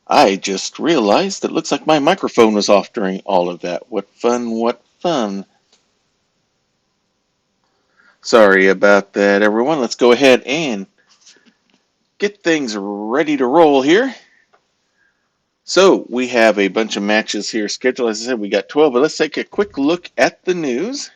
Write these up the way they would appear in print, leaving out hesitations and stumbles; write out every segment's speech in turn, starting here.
I just realized that it looks like my microphone was off during all of that. What fun, what fun. Sorry about that, everyone. Let's go ahead and get things ready to roll here. So, we have a bunch of matches here scheduled. As I said, we got 12, but let's take a quick look at the news.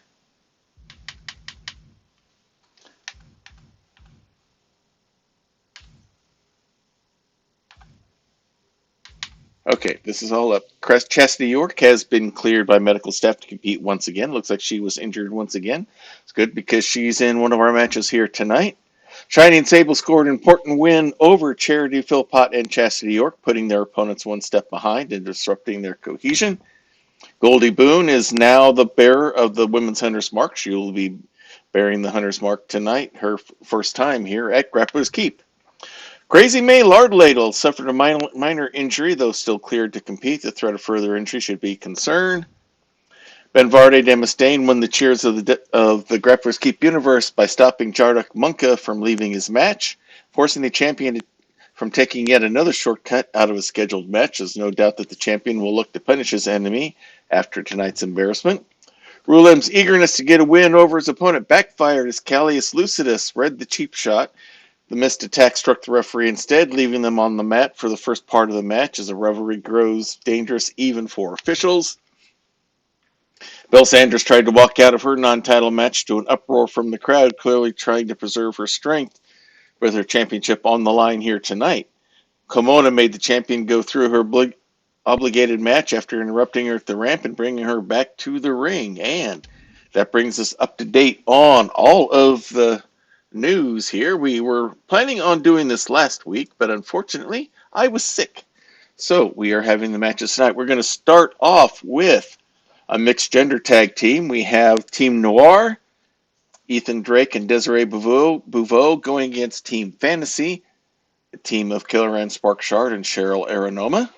Okay, this is all up. Chastity York has been cleared by medical staff to compete once again. Looks like she was injured once again. It's good because she's in one of our matches here tonight. Shining Sable scored an important win over Charity Philpott and Chastity York, putting their opponents one step behind and disrupting their cohesion. Goldie Boone is now the bearer of the Women's Hunter's Mark. She will be bearing the Hunter's Mark tonight, her first time here at Grappler's Keep. Crazy May Lardladle suffered a minor injury, though still cleared to compete. The threat of further injury should be concerned. Benvarde de Mustaine won the cheers of the Grapplers Keep universe by stopping Jarduk Munka from leaving his match, forcing the champion from taking yet another shortcut out of a scheduled match. There's no doubt that the champion will look to punish his enemy after tonight's embarrassment. Rulem's eagerness to get a win over his opponent backfired as Callius Lucidus read the cheap shot. The missed attack struck the referee instead, leaving them on the mat for the first part of the match as the revelry grows dangerous even for officials. Belle Sanders tried to walk out of her non-title match to an uproar from the crowd, clearly trying to preserve her strength with her championship on the line here tonight. Komona made the champion go through her obligated match after interrupting her at the ramp and bringing her back to the ring. And that brings us up to date on all of the news here. We were planning on doing this last week, but unfortunately, I was sick. So we are having the matches tonight. We're going to start off with a mixed gender tag team. We have Team Noir, Ethan Drake and Desiree Bouveau going against Team Fantasy, a team of Killer Ann Sparkshard and Cheryl Aranoma.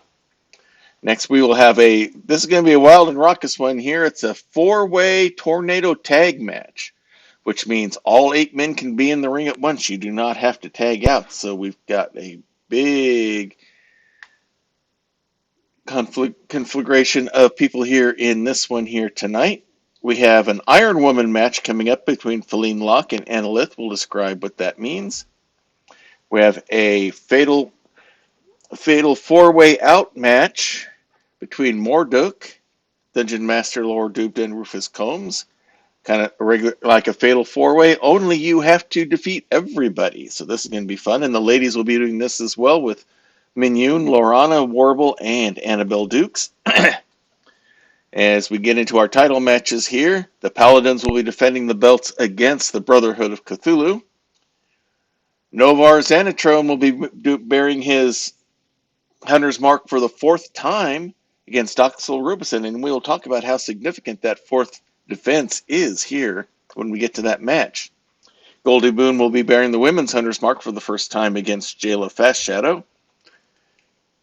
Next, we will have this is going to be a wild and raucous one here. It's a four-way tornado tag match, which means all 8 men can be in the ring at once. You do not have to tag out. So we've got a big conflagration of people here in this one here tonight. We have an Iron Woman match coming up between Feline Locke and Annalith. We'll describe what that means. We have a fatal four-way out match between Morduk, Dungeon Master Lord Dubda, and Rufus Combs. Kind of regular, like a fatal four-way. Only you have to defeat everybody. So this is going to be fun. And the ladies will be doing this as well with Minyun, Lorana, Warble, and Annabelle Dukes. As we get into our title matches here, the Paladins will be defending the belts against the Brotherhood of Cthulhu. Novar Xanatrone will be bearing his Hunter's Mark for the 4th time against Doxel Rubison, and we'll talk about how significant that 4th defense is here when we get to that match. Goldie Boone will be bearing the Women's Hunter's Mark for the first time against Jayla Fast Shadow.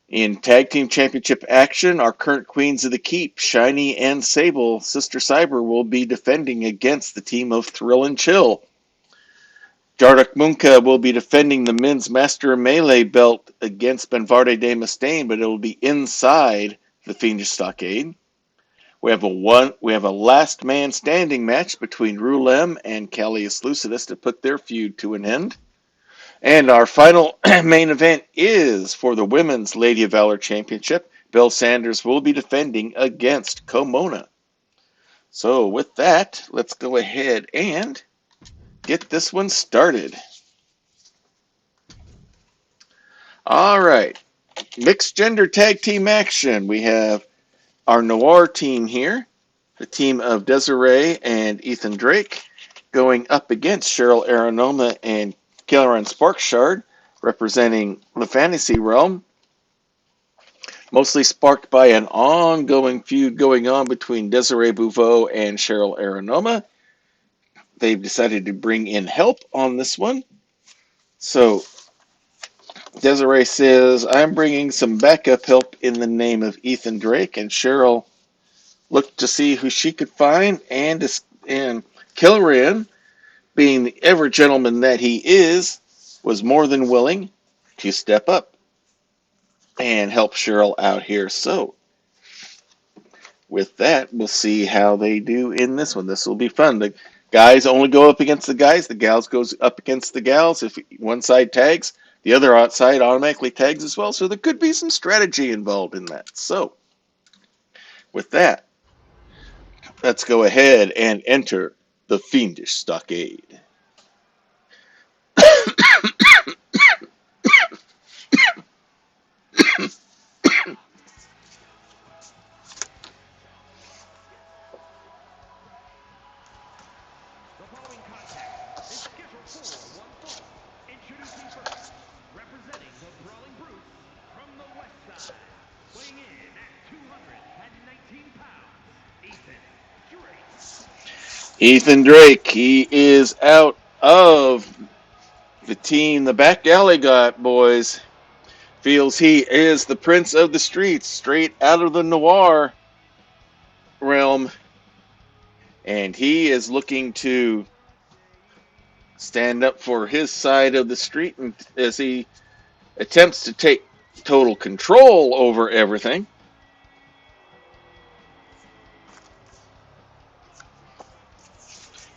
In Tag Team Championship action, our current Queens of the Keep, Shiny and Sable, Sister Cyber, will be defending against the team of Thrill and Chill. Jarduk Munka will be defending the Men's Master Melee belt against Benvarde de Mustaine, but it will be inside the Fiendish Stockade. We have a last man standing match between Rulem and Callius Lucidus to put their feud to an end. And our final main event is for the Women's Lady of Valor Championship. Belle Sanders will be defending against Komona. So with that, let's go ahead and get this one started. All right. Mixed gender tag team action. We have our Noir team here, the team of Desiree and Ethan Drake, going up against Cheryl Aranoma and Kelleran Sparkshard, representing the fantasy realm, mostly sparked by an ongoing feud going on between Desiree Bouveau and Cheryl Aranoma. They've decided to bring in help on this one. So Desiree says, I'm bringing some backup help in the name of Ethan Drake, and Cheryl looked to see who she could find, and Kelleran, being the ever gentleman that he is, was more than willing to step up. and help Cheryl out here. So with that, we'll see how they do in this one. This will be fun. The guys only go up against the guys. The gals goes up against the gals. If one side tags, the other outside automatically tags as well. So there could be some strategy involved in that. So with that, let's go ahead and enter the Fiendish Stockade. Ethan Drake, he is out of the team the back alley got, boys. Feels he is the prince of the streets, straight out of the noir realm. And he is looking to stand up for his side of the street as he attempts to take total control over everything.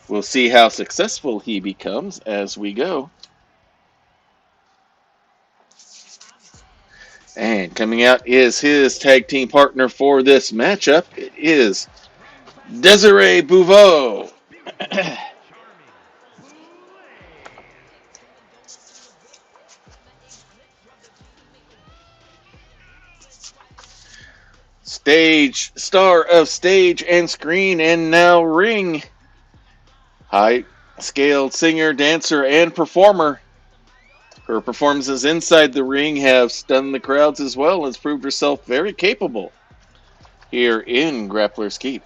We'll see how successful he becomes as we go. And coming out is his tag team partner for this matchup. It is Desiree Bouveau. Stage star of stage and screen and now ring. High scaled singer, dancer, and performer. Her performances inside the ring have stunned the crowds as well and has proved herself very capable here in Grappler's Keep.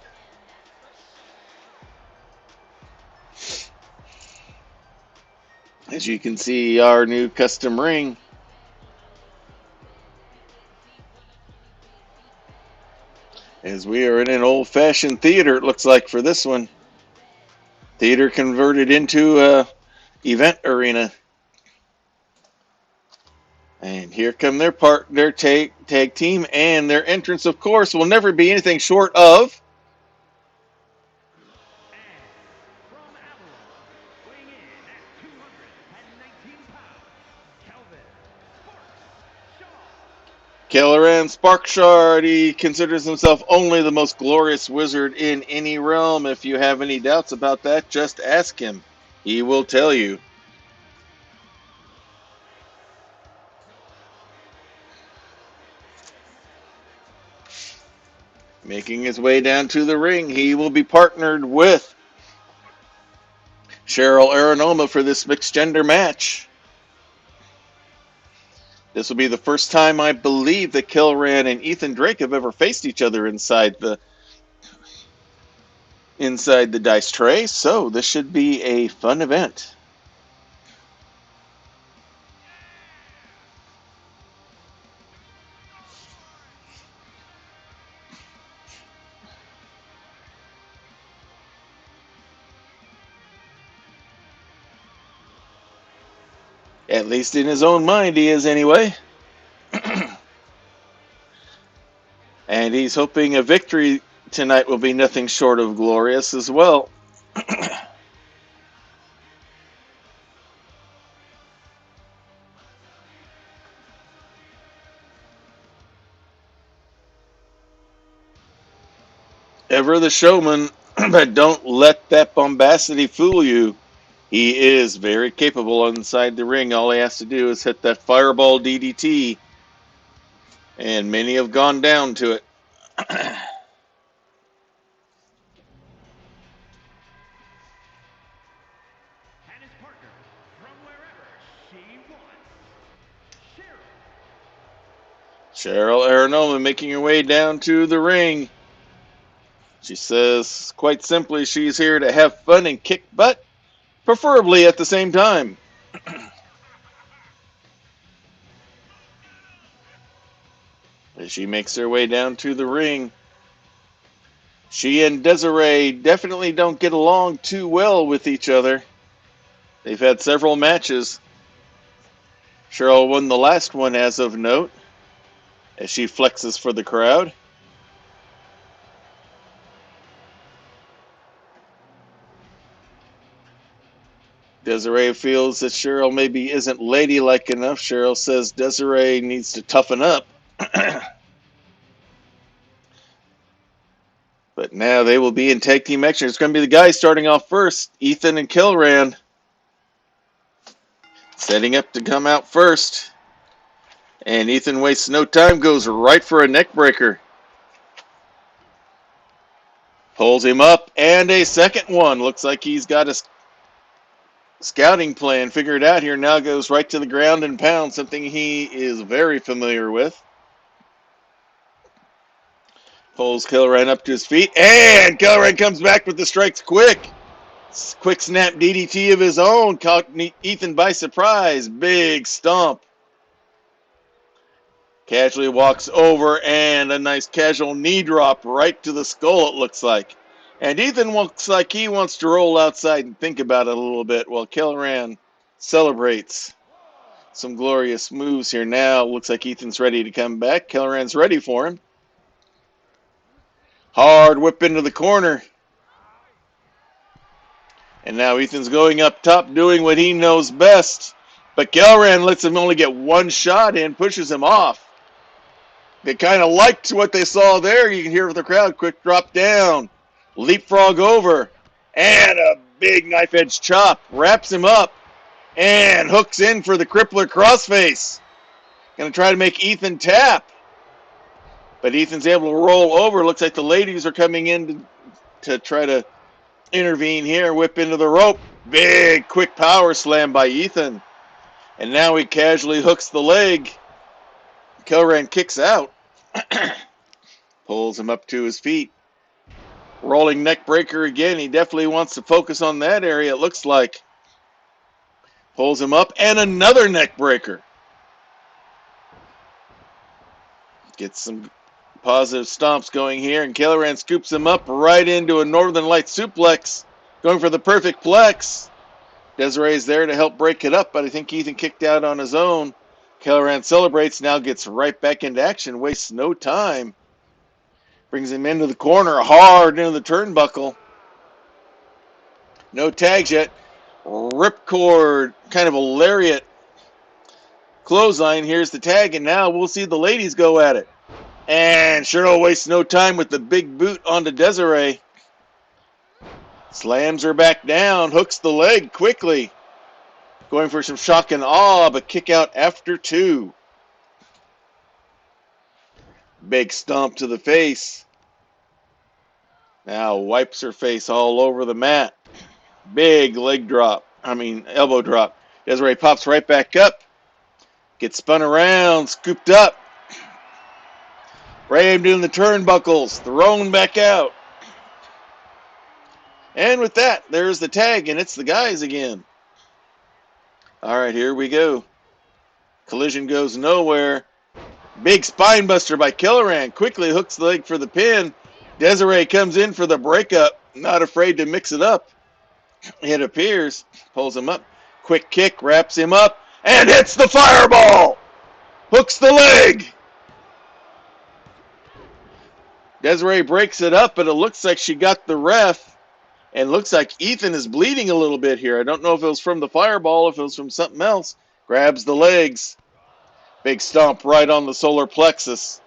As you can see, our new custom ring. As we are in an old-fashioned theater, it looks like, for this one. Theater converted into a event arena. And here come their tag team, and their entrance, of course, will never be anything short of Kelleran Sparkshard. He considers himself only the most glorious wizard in any realm. If you have any doubts about that, just ask him. He will tell you. Making his way down to the ring, he will be partnered with Cheryl Aranoma for this mixed gender match. This will be the first time, I believe, that Kilran and Ethan Drake have ever faced each other inside the dice tray, so this should be a fun event. At least in his own mind he is anyway. And he's hoping a victory tonight will be nothing short of glorious as well. Ever the showman, but don't let that bombacity fool you. He is very capable inside the ring. All he has to do is hit that fireball DDT, and many have gone down to it. Cheryl Aranoma making her way down to the ring. She says, quite simply, she's here to have fun and kick butt, preferably at the same time. As she makes her way down to the ring, she and Desiree definitely don't get along too well with each other. They've had several matches. Cheryl won the last one as of note. as she flexes for the crowd. Desiree feels that Cheryl maybe isn't ladylike enough. Cheryl says Desiree needs to toughen up. But now they will be in tag team action. It's going to be the guys starting off first. Ethan and Kilran setting up to come out first. And Ethan wastes no time, goes right for a neck breaker. Pulls him up, and a second one. Looks like he's got a scouting plan figured out here. Now goes right to the ground and pounds, something he is very familiar with. Pulls Kilran up to his feet, and Kilran comes back with the strikes quick. Quick snap DDT of his own, caught Ethan by surprise. Big stomp. Casually walks over, and a nice casual knee drop right to the skull, it looks like. And Ethan looks like he wants to roll outside and think about it a little bit while Kilran celebrates. Some glorious moves here now. Looks like Ethan's ready to come back. Kilran's ready for him. Hard whip into the corner. And now Ethan's going up top, doing what he knows best. But Kilran lets him only get one shot in, pushes him off. They kind of liked what they saw there. You can hear the crowd. Quick drop down. Leapfrog over. And a big knife edge chop. Wraps him up. And hooks in for the crippler crossface. Going to try to make Ethan tap. But Ethan's able to roll over. Looks like the ladies are coming in to try to intervene here. Whip into the rope. Big quick power slam by Ethan. And now he casually hooks the leg. Kilran kicks out. Pulls him up to his feet. Rolling neck breaker again. He definitely wants to focus on that area, it looks like. Pulls him up, and another neck breaker. Gets some positive stomps going here, and Kilran scoops him up right into a Northern Light suplex. Going for the perfect plex. Desiree's there to help break it up, but I think Ethan kicked out on his own. Kilran celebrates, now gets right back into action, wastes no time. Brings him into the corner, hard into the turnbuckle. No tags yet. Ripcord, kind of a lariat clothesline. Here's the tag, and now we'll see the ladies go at it. And Cheryl wastes no time with the big boot onto Desiree. Slams her back down, hooks the leg quickly. Going for some shock and awe, but kick out after two. Big stomp to the face. Now wipes her face all over the mat. Big elbow drop. Desiree pops right back up. Gets spun around, scooped up. Rammed in the turnbuckles, thrown back out. And with that, there's the tag, and it's the guys again. All right, here we go. Collision goes nowhere. Big spine buster by Kilran. Quickly hooks the leg for the pin. Desiree comes in for the breakup. Not afraid to mix it up. It appears. Pulls him up. Quick kick. Wraps him up. And hits the fireball. Hooks the leg. Desiree breaks it up, but it looks like she got the ref. And looks like Ethan is bleeding a little bit here. I don't know if it was from the fireball, if it was from something else. Grabs the legs. Big stomp right on the solar plexus.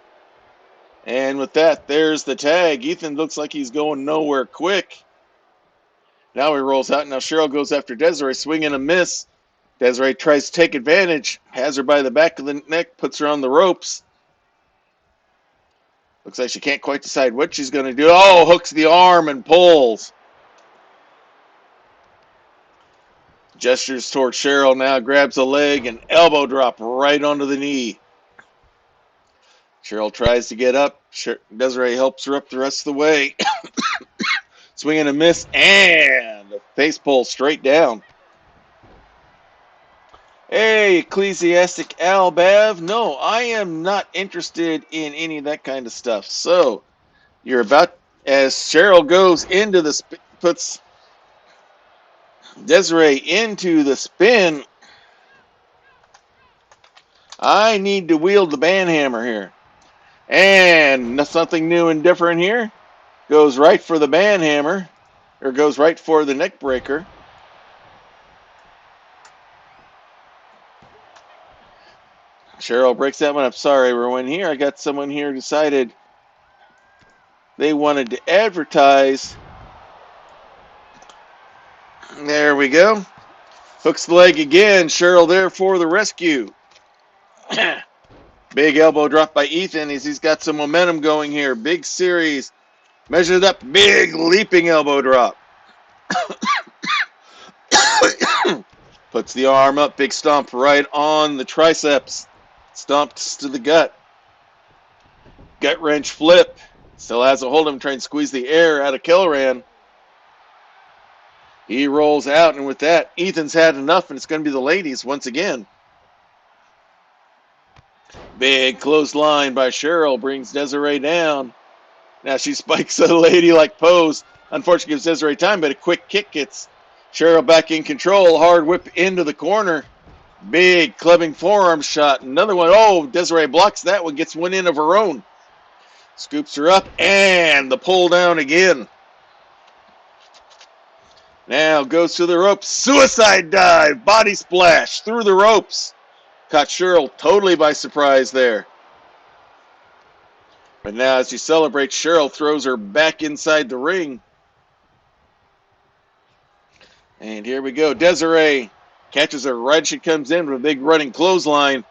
And with that, there's the tag. Ethan looks like he's going nowhere quick. Now he rolls out. Now Cheryl goes after Desiree, swing and a miss. Desiree tries to take advantage. Has her by the back of the neck, puts her on the ropes. Looks like she can't quite decide what she's going to do. Oh, hooks the arm and pulls. Gestures toward Cheryl now, grabs a leg and elbow drop right onto the knee. Cheryl tries to get up. Desiree helps her up the rest of the way. Swing and a miss, and a face pull straight down. Hey, Ecclesiastic Al Bav. No, I am not interested in any of that kind of stuff. So, you're about, as Cheryl goes into the, puts Desiree into the spin. I need to wield the banhammer here. And something new and different here. Goes right for the banhammer, or goes right for the neck breaker. Cheryl breaks that one up. Sorry, everyone here. I got someone here decided they wanted to advertise. There we go. Hooks the leg again. Cheryl there for the rescue. Big elbow drop by Ethan as he's got some momentum going here. Big series. Measured up. Big leaping elbow drop. Puts the arm up. Big stomp right on the triceps. Stomps to the gut. Gut wrench flip. Still has a hold of him, trying to squeeze the air out of Kelleran. He rolls out, and with that, Ethan's had enough, and it's going to be the ladies once again. Big clothesline by Cheryl brings Desiree down. Now she spikes a ladylike pose. Unfortunately, gives Desiree time, but a quick kick gets Cheryl back in control. Hard whip into the corner. Big clubbing forearm shot. Another one. Oh, Desiree blocks that one, gets one in of her own. Scoops her up, and the pull down again. Now goes to the ropes. Suicide dive. Body splash through the ropes. Caught Cheryl totally by surprise there. But now as she celebrates, Cheryl throws her back inside the ring. And here we go. Desiree catches her right as she comes in with a big running clothesline.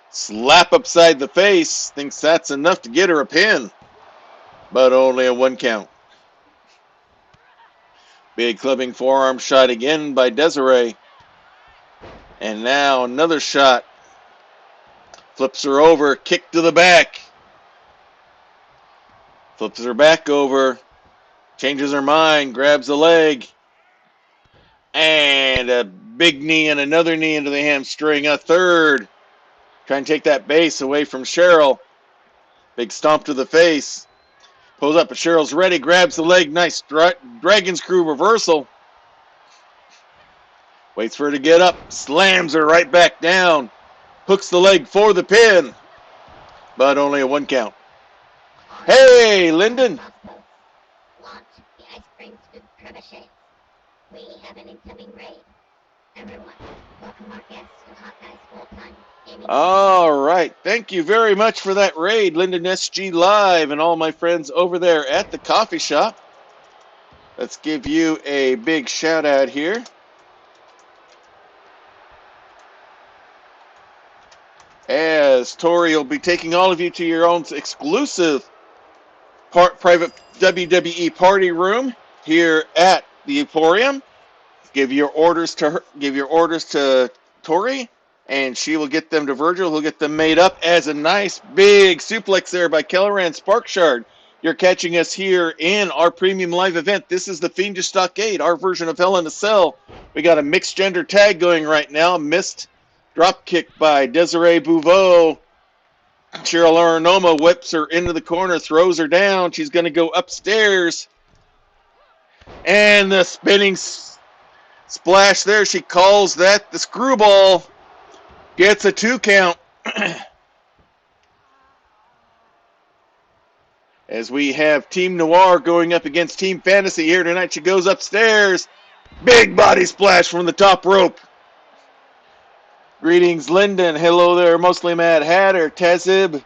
Slap upside the face. Thinks that's enough to get her a pin. But only a 1 count. Big clubbing forearm shot again by Desiree. And now another shot. Flips her over. Kick to the back. Flips her back over. Changes her mind. Grabs the leg. And a big knee and another knee into the hamstring. A third. Trying to take that base away from Cheryl. Big stomp to the face. Pulls up, but Cheryl's ready. Grabs the leg. Nice dragon screw reversal. Waits for her to get up. Slams her right back down. Hooks the leg for the pin. But only a 1 count. Hey, Lyndon. Launch the ice cream scoop trebuchet. We have an incoming raid. Everyone, welcome our guests to Hawkeye's full-time gaming. All right. Thank you very much for that raid, Lyndon SG Live, and all my friends over there at the coffee shop. Let's give you a big shout out here. As Tori will be taking all of you to your own exclusive private WWE party room here at the Emporium. Give your orders to her. Give your orders to Tori, and she will get them to Virgil. Who'll get them made up as a nice big suplex there by Kelleran Sparkshard. You're catching us here in our premium live event. This is the Fiendish Stockade, our version of Hell in a Cell. We got a mixed gender tag going right now. Missed drop kick by Desiree Bouveau. Cheryl Aranoma whips her into the corner, throws her down. She's going to go upstairs. And the spinning splash there. She calls that the screwball. Gets a 2 count. As we have Team Noir going up against Team Fantasy here tonight. She goes upstairs. Big body splash from the top rope. Greetings, Lyndon. Hello there, Mostly Mad Hatter. Tezib,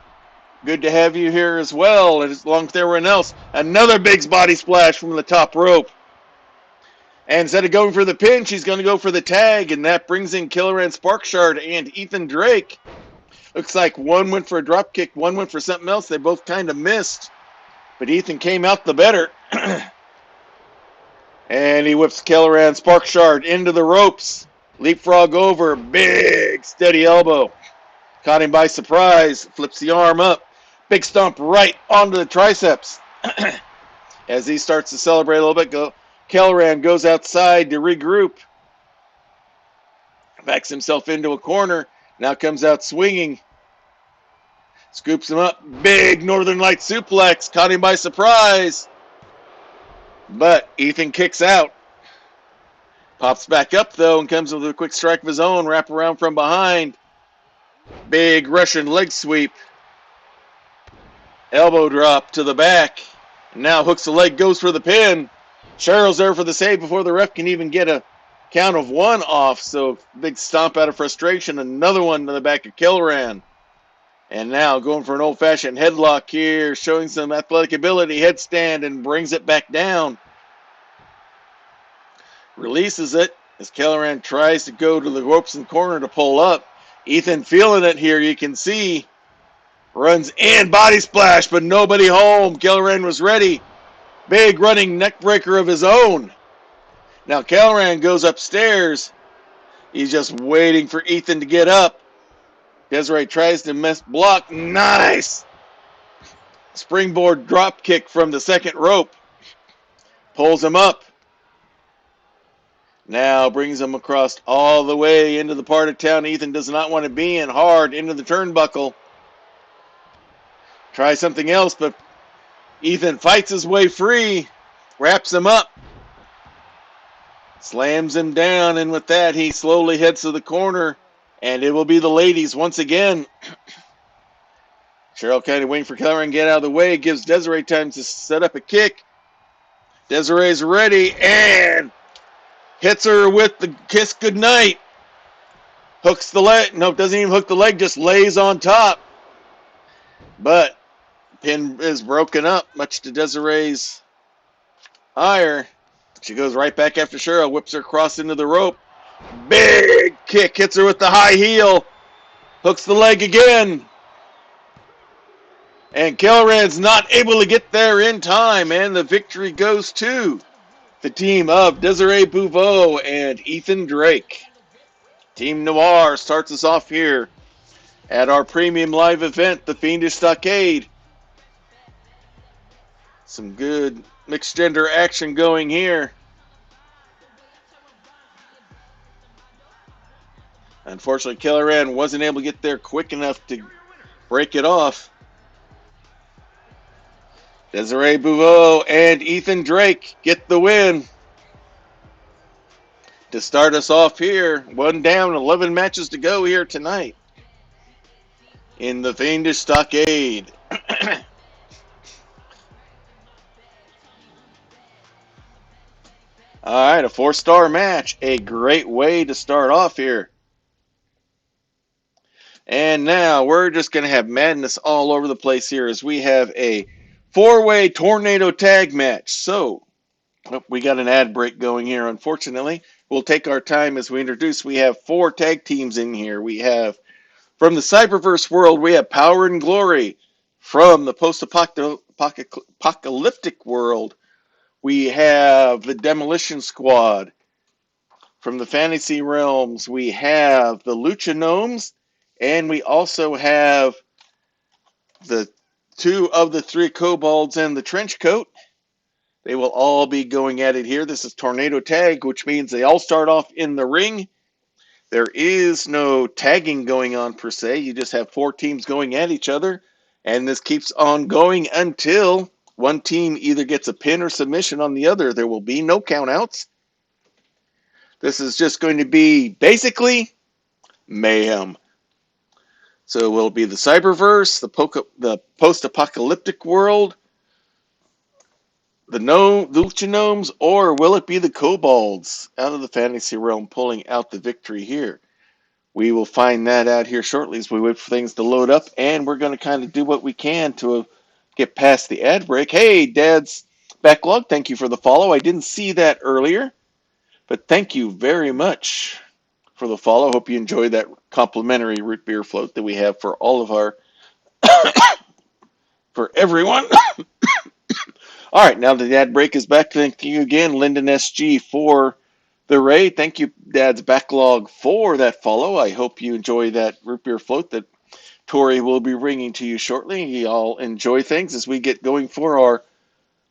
good to have you here as well, and along with everyone else. Another big body splash from the top rope. And instead of going for the pin, she's going to go for the tag, and that brings in Kelleran Sparkshard and Ethan Drake. Looks like one went for a drop kick, one went for something else. They both kind of missed, but Ethan came out the better. And he whips Kelleran Sparkshard into the ropes. Leapfrog over, big steady elbow. Caught him by surprise, flips the arm up. Big stomp right onto the triceps. As he starts to celebrate a little bit, Kelleran goes outside to regroup. Backs himself into a corner, now comes out swinging. Scoops him up, big Northern Light suplex, caught him by surprise. But Ethan kicks out. Pops back up, though, and comes with a quick strike of his own. Wrap around from behind. Big Russian leg sweep. Elbow drop to the back. Now hooks the leg, goes for the pin. Cheryl's there for the save before the ref can even get a count of one off. So big stomp out of frustration. Another one to the back of Kilran. And now going for an old-fashioned headlock here, showing some athletic ability, headstand, and brings it back down. Releases it as Kelleran tries to go to the ropes and corner to pull up. Ethan feeling it here, you can see. Runs in, body splash, but nobody home. Kelleran was ready. Big running neck breaker of his own. Now Kelleran goes upstairs. He's just waiting for Ethan to get up. Desiree tries to miss block. Nice! Springboard drop kick from the second rope. Pulls him up. Now brings him across all the way into the part of town Ethan does not want to be in. Hard into the turnbuckle. Try something else, but Ethan fights his way free. Wraps him up. Slams him down, and with that, he slowly heads to the corner. And it will be the ladies once again. Cheryl kind of waiting for Kelleran to get out of the way. Gives Desiree time to set up a kick. Desiree's ready and hits her with the kiss goodnight. Hooks the leg. No, doesn't even hook the leg. Just lays on top. But pin is broken up, much to Desiree's ire. She goes right back after Cheryl. Whips her across into the rope. Big kick. Hits her with the high heel. Hooks the leg again. And Kelleran's not able to get there in time. And the victory goes to the team of Desiree Bouveau and Ethan Drake. Team Noir starts us off here at our premium live event, the Fiendish Stockade. Some good mixed gender action going here. Unfortunately, Kelleran wasn't able to get there quick enough to break it off. Desiree Bouveau and Ethan Drake get the win. To start us off here, 1 down, 11 matches to go here tonight in the Fiendish Stockade. All right, a 4-star match. A great way to start off here. And now we're just going to have madness all over the place here as we have a 4-way tornado tag match. So, we got an ad break going here, unfortunately. We'll take our time as we introduce. We have 4 tag teams in here. We have, from the Cyberverse world, we have Power and Glory. From the post-apocalyptic world, we have the Demolition Squad. From the fantasy realms, we have the Lucha Gnomes, and we also have the 2 of the 3 kobolds and the trench coat. They will all be going at it here. This is Tornado Tag, which means they all start off in the ring. There is no tagging going on per se. You just have 4 teams going at each other, and this keeps on going until one team either gets a pin or submission on the other. There will be no countouts. This is just going to be basically mayhem. So it will be the Cyberverse, the post-apocalyptic world, the Lucha Gnomes, or will it be the Kobolds out of the fantasy realm pulling out the victory here? We will find that out here shortly as we wait for things to load up, and we're going to kind of do what we can to get past the ad break. Hey, Dad's Backlog, thank you for the follow. I didn't see that earlier, but thank you very much for the follow. Hope you enjoyed that complimentary root beer float that we have for all of our, for everyone. All right, now the ad break is back. Thank you again, Lyndon SG, for the raid. Thank you, Dad's Backlog, for that follow. I hope you enjoy that root beer float that Tori will be bringing to you shortly. Y'all enjoy things as we get going for our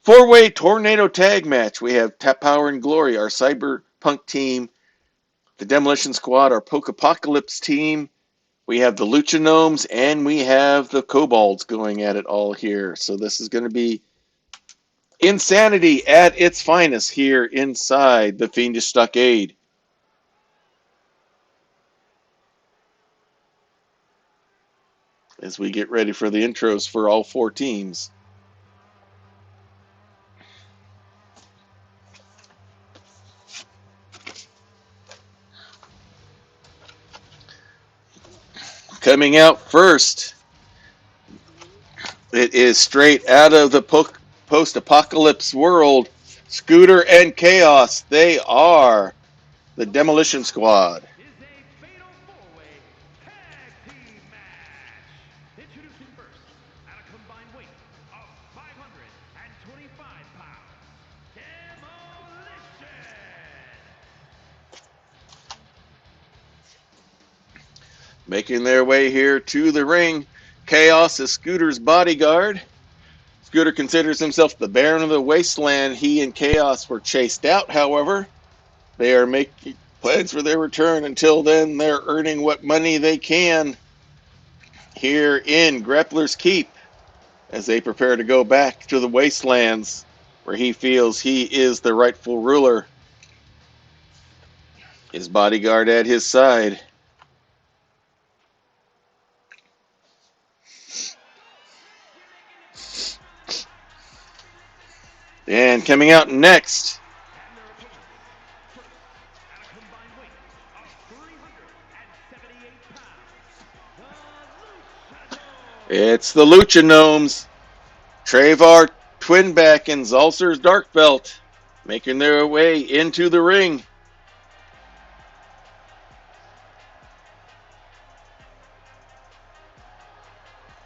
4-way tornado tag match. We have Tap Power and Glory, our cyberpunk team, the Demolition Squad, our Poke-Apocalypse team. We have the Lucha Gnomes, and we have the Kobolds going at it all here. So this is going to be insanity at its finest here inside the Fiendish Stockade. as we get ready for the intros for all four teams. Coming out first, it is straight out of the post-apocalypse world. Scooter and Chaos, they are the Demolition Squad. Is a fatal four-way tag team match. Introducing first, at a combined weight of 525 pounds, Demolition. Making their way here to the ring, Chaos is Scooter's bodyguard. Scooter considers himself the Baron of the Wasteland. He and Chaos were chased out, however. They are making plans for their return. Until then, they're earning what money they can here in Grappler's Keep as they prepare to go back to the Wastelands where he feels he is the rightful ruler. His bodyguard at his side. And coming out next, And their opponents, first, at a combined weight of 378 pounds, the Luchador. it's the Lucha Gnomes, Travar Twinback and Zalcer's Dark Belt, making their way into the ring.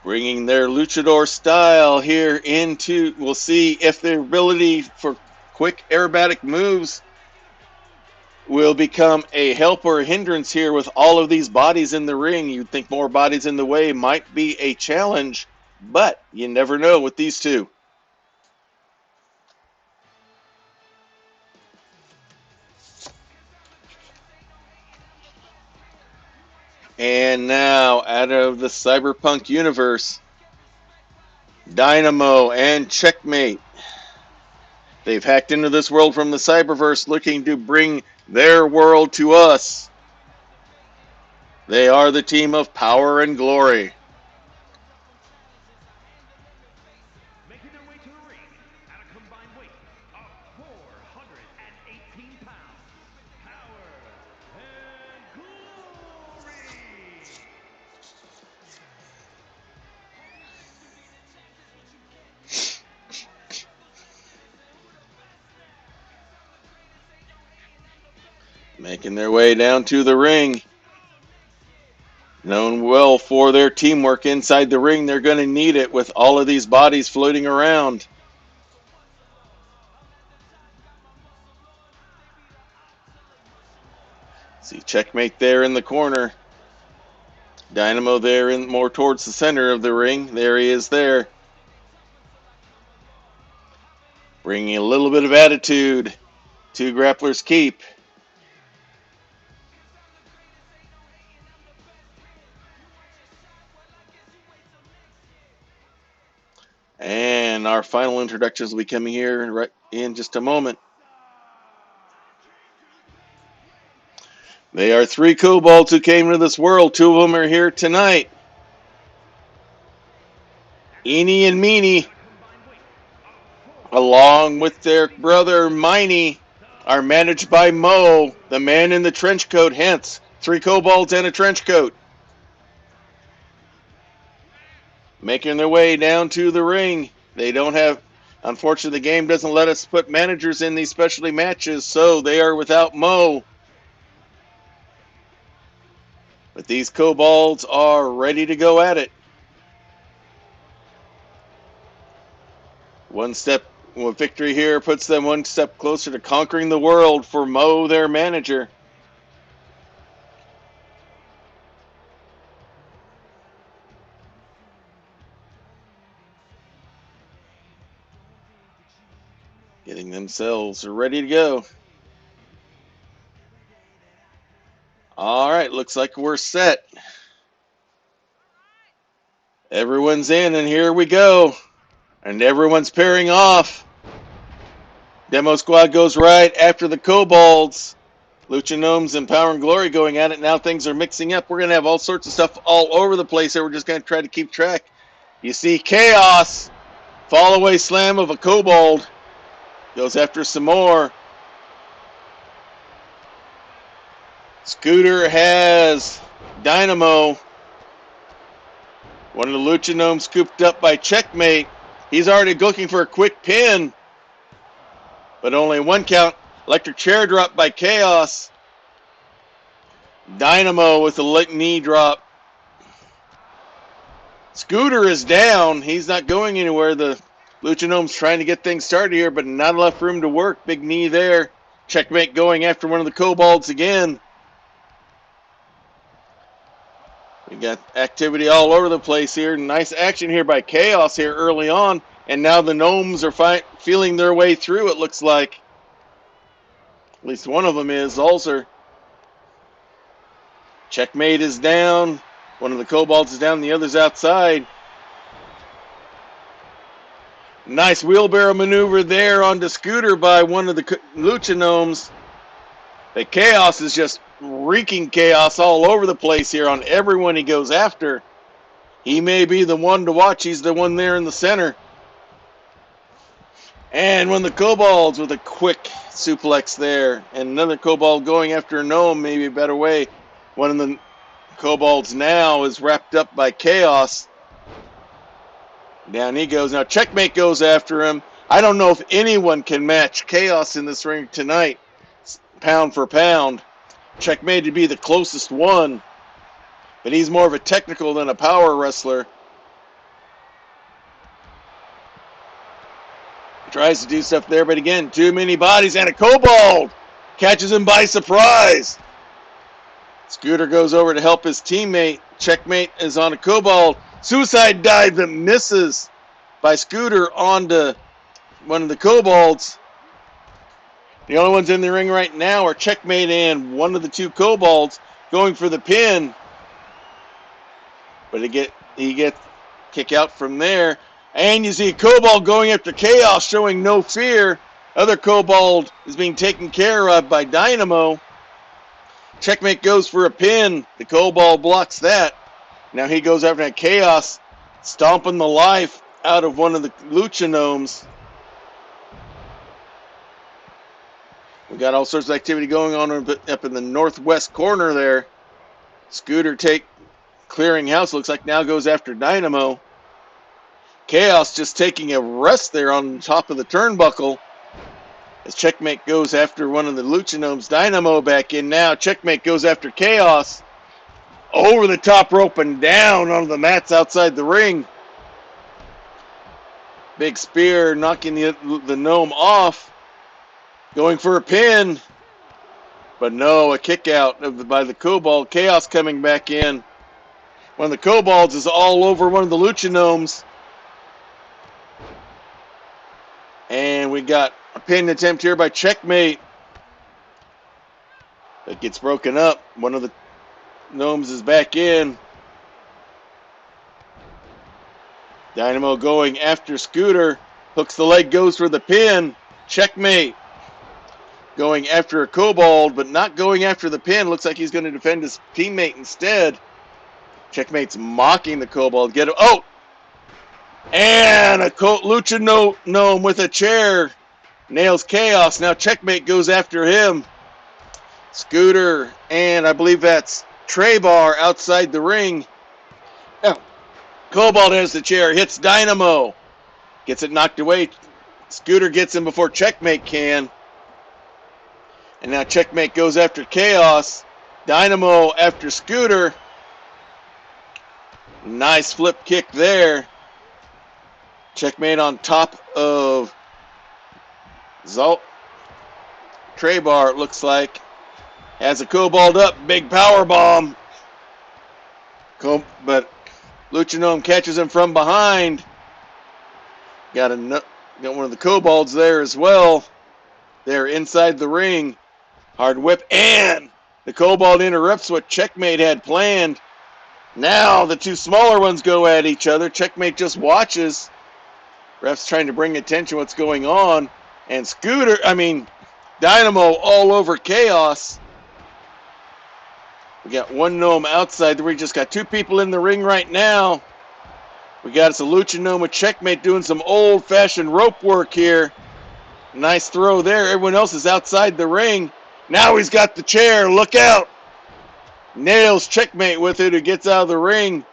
Bringing their luchador style here into, we'll see if their ability for quick aerobatic moves will become a help or a hindrance here with all of these bodies in the ring. You'd think more bodies in the way might be a challenge, but you never know with these two. And now, out of the cyberpunk universe, Dynamo and Checkmate. They've hacked into this world from the cyberverse looking to bring their world to us. They are the team of Power and Glory. Making their way to the ring at a combined weight of 418 pounds, Power and Glory. Making their way down to the ring. Known well for their teamwork inside the ring. They're going to need it with all of these bodies floating around. See Checkmate there in the corner. Dynamo there in more towards the center of the ring. There he is there. Bringing a little bit of attitude to Grappler's Keep. And our final introductions will be coming here right in just a moment. They are three kobolds who came to this world. Two of them are here tonight. Eenie and Meanie, along with their brother Miney, are managed by Mo, the man in the trench coat. Hence, three kobolds and a trench coat. Making their way down to the ring. They don't have, unfortunately, the game doesn't let us put managers in these specialty matches, so they are without Mo. But these kobolds are ready to go at it. One step, well, victory here puts them one step closer to conquering the world for Mo, their manager. Getting themselves ready to go. All right, looks like we're set. Everyone's in, and here we go. And everyone's pairing off. Demo squad goes right after the kobolds. Lucha Gnomes and Power and Glory going at it. Now things are mixing up. We're going to have all sorts of stuff all over the place here. We're just going to try to keep track. You see Chaos. Fall away slam of a Kobold. Goes after some more. Scooter has Dynamo. One of the Lucha Gnomes scooped up by Checkmate. He's already looking for a quick pin. But only one count. Electric chair drop by Chaos. Dynamo with a late knee drop. Scooter is down. He's not going anywhere. The Lucha Gnome's trying to get things started here, but not enough room to work. Big knee there. Checkmate going after one of the Kobolds again. We got activity all over the place here. Nice action here by Chaos here early on. And now the Gnomes are feeling their way through, it looks like. At least one of them is, Ulcer. Checkmate is down. One of the Kobolds is down, the other's outside. Nice wheelbarrow maneuver there onto Scooter by one of the Lucha Gnomes. The Chaos is just wreaking chaos all over the place here on everyone he goes after. He may be the one to watch. He's the one there in the center. And one of the Kobolds with a quick suplex there. And another Kobold going after a Gnome, maybe a better way. One of the Kobolds now is wrapped up by Chaos. Down he goes. Now Checkmate goes after him. I don't know if anyone can match Chaos in this ring tonight, pound for pound. Checkmate to be the closest one, but he's more of a technical than a power wrestler. Tries to do stuff there, but again, too many bodies, and a Kobold catches him by surprise. Scooter goes over to help his teammate. Checkmate is on a Kobold. Suicide dive that misses by Scooter onto one of the Kobolds. The only ones in the ring right now are Checkmate and one of the two Kobolds going for the pin. But he gets kick out from there. And you see a Kobold going after Chaos, showing no fear. Other Kobold is being taken care of by Dynamo. Checkmate goes for a pin. The Kobold blocks that. Now he goes after that Chaos, stomping the life out of one of the Lucha Gnomes. We got all sorts of activity going on up in the northwest corner there. Scooter clearing house, looks like now goes after Dynamo. Chaos just taking a rest there on top of the turnbuckle. As Checkmate goes after one of the Lucha Gnomes. Dynamo back in now. Checkmate goes after Chaos. Over the top rope and down onto the mats outside the ring. Big spear knocking the Gnome off. Going for a pin. But no, a kick out by the Kobold. Chaos coming back in. One of the Kobolds is all over one of the Lucha Gnomes. And we got a pin attempt here by Checkmate. That gets broken up. One of the Gnomes is back in. Dynamo going after Scooter. Hooks the leg, goes for the pin. Checkmate. Going after a Kobold, but not going after the pin. Looks like he's going to defend his teammate instead. Checkmate's mocking the Kobold. Get him. Oh! And a Lucha Gnome with a chair. Nails Chaos. Now Checkmate goes after him. Scooter, and I believe that's Traybar outside the ring. Now, Kobold has the chair. Hits Dynamo. Gets it knocked away. Scooter gets him before Checkmate can. And now Checkmate goes after Chaos. Dynamo after Scooter. Nice flip kick there. Checkmate on top of Traybar, it looks like. Has a Kobold up. Big power bomb. But Lucha Gnome catches him from behind. Got one of the Kobolds there as well. They're inside the ring. Hard whip, and the Kobold interrupts what Checkmate had planned. Now the two smaller ones go at each other. Checkmate just watches. Ref's trying to bring attention to what's going on. And Dynamo all over Chaos. We got one gnome outside. We just got two people in the ring right now. We got us a Lucha Gnome with Checkmate doing some old-fashioned rope work here. Nice throw there. Everyone else is outside the ring. Now he's got the chair. Look out. Nails Checkmate with it, who gets out of the ring.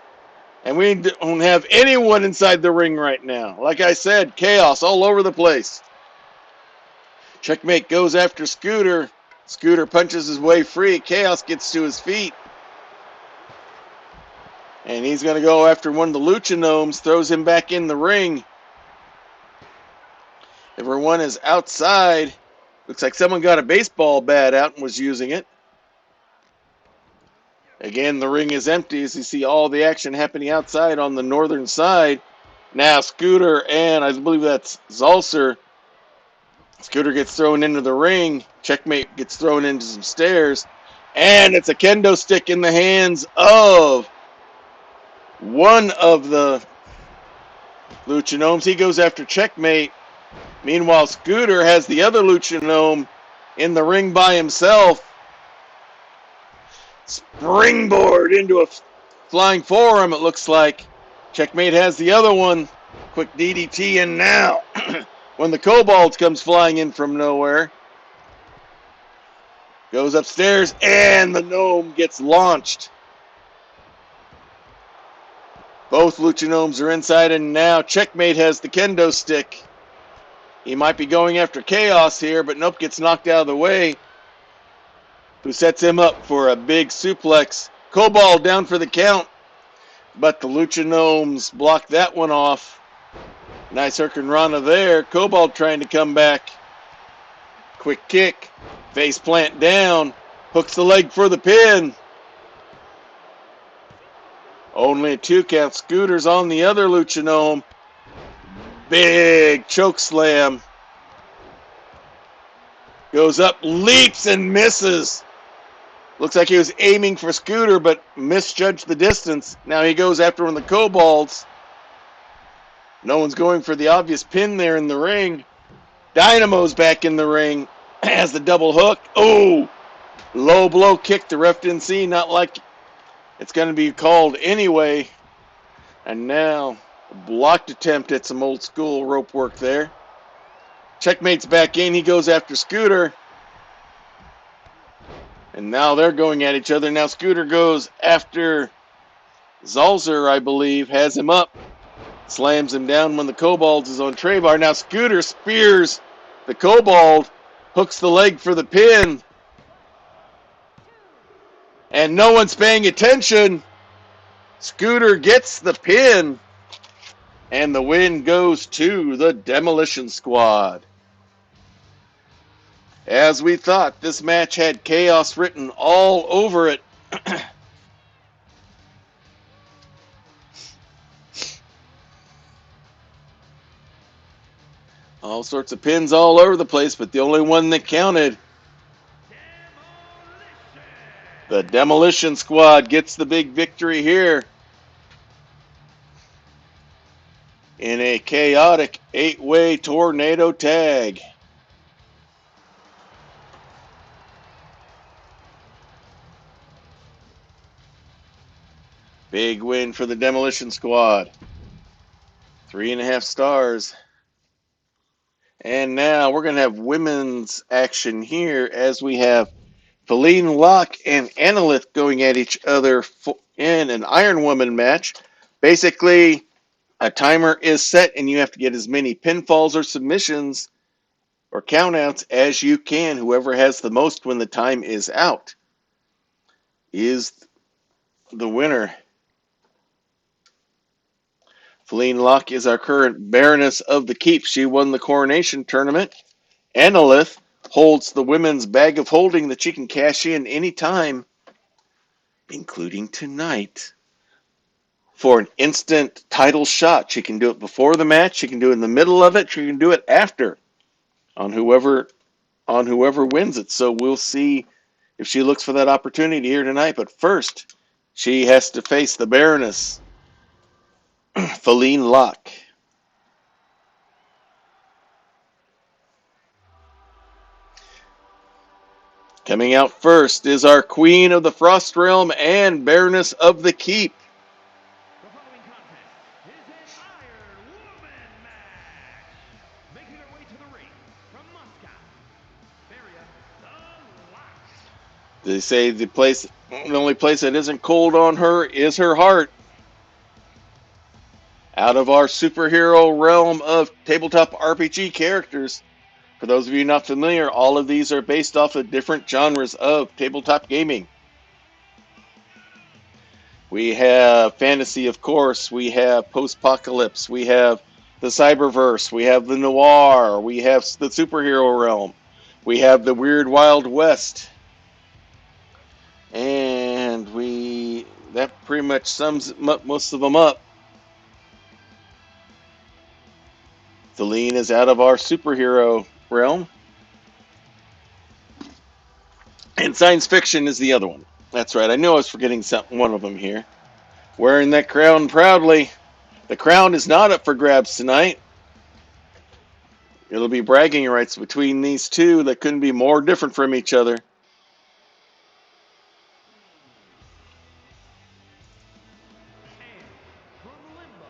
And we don't have anyone inside the ring right now. Like I said, chaos all over the place. Checkmate goes after Scooter. Scooter punches his way free. Chaos gets to his feet. And he's going to go after one of the Lucha Gnomes, throws him back in the ring. Everyone is outside. Looks like someone got a baseball bat out and was using it. Again, the ring is empty as you see all the action happening outside on the northern side. Now Scooter and I believe that's Zalser. Scooter gets thrown into the ring. Checkmate gets thrown into some stairs. And it's a kendo stick in the hands of one of the Lucha Gnomes. He goes after Checkmate. Meanwhile, Scooter has the other Lucha Gnome in the ring by himself. Springboard into a flying forearm, it looks like. Checkmate has the other one. Quick DDT, and now when the Kobold comes flying in from nowhere, goes upstairs, and the gnome gets launched. Both Lucha Gnomes are inside, and now Checkmate has the kendo stick. He might be going after Chaos here, but nope, gets knocked out of the way. Who sets him up for a big suplex. Kobold down for the count, but the Lucha Gnomes block that one off. Nice Hurricanrana there. Kobold trying to come back. Quick kick. Face plant down. Hooks the leg for the pin. Only a 2 count. Scooter's on the other Lucha Gnome. Big choke slam. Goes up, leaps and misses. Looks like he was aiming for Scooter, but misjudged the distance. Now he goes after one of the Kobolds. No one's going for the obvious pin there in the ring. Dynamo's back in the ring. Has the double hook. Oh! Low blow kick. The ref didn't see. Not like it's going to be called anyway. And now, a blocked attempt at some old school rope work there. Checkmate's back in. He goes after Scooter. And now they're going at each other. Now Scooter goes after Zalzer, I believe. Has him up. Slams him down when the Kobold is on tray bar. Now Scooter spears the Kobold. Hooks the leg for the pin. And no one's paying attention. Scooter gets the pin. And the win goes to the Demolition Squad. As we thought, this match had chaos written all over it. All sorts of pins all over the place, but the only one that counted. The Demolition Squad gets the big victory here in a chaotic 8-way tornado tag. Big win for the Demolition Squad. 3.5 stars. And now we're going to have women's action here as we have Feline Locke and Annalith going at each other in an Iron Woman match. Basically, a timer is set and you have to get as many pinfalls or submissions or countouts as you can. Whoever has the most when the time is out is the winner. Feline Locke is our current Baroness of the Keep. She won the Coronation Tournament. Annalith holds the women's bag of holding that she can cash in any time, including tonight, for an instant title shot. She can do it before the match. She can do it in the middle of it. She can do it after on whoever wins it. So we'll see if she looks for that opportunity here tonight. But first, she has to face the Baroness, Feline Locke. Coming out first is our Queen of the Frost Realm and Baroness of the Keep. The following contest is an Iron Woman match. Making her way to the ring from Moscow, Beria the Lot. They say the only place that isn't cold on her is her heart. Out of our superhero realm of tabletop RPG characters, for those of you not familiar, all of these are based off of different genres of tabletop gaming. We have fantasy, of course. We have post-apocalypse. We have the cyberverse. We have the noir. We have the superhero realm. We have the weird Wild West. And that pretty much sums most of them up. Celine is out of our superhero realm. And science fiction is the other one. That's right. I knew I was forgetting one of them here. Wearing that crown proudly. The crown is not up for grabs tonight. It'll be bragging rights between these two that couldn't be more different from each other. And from Limbo,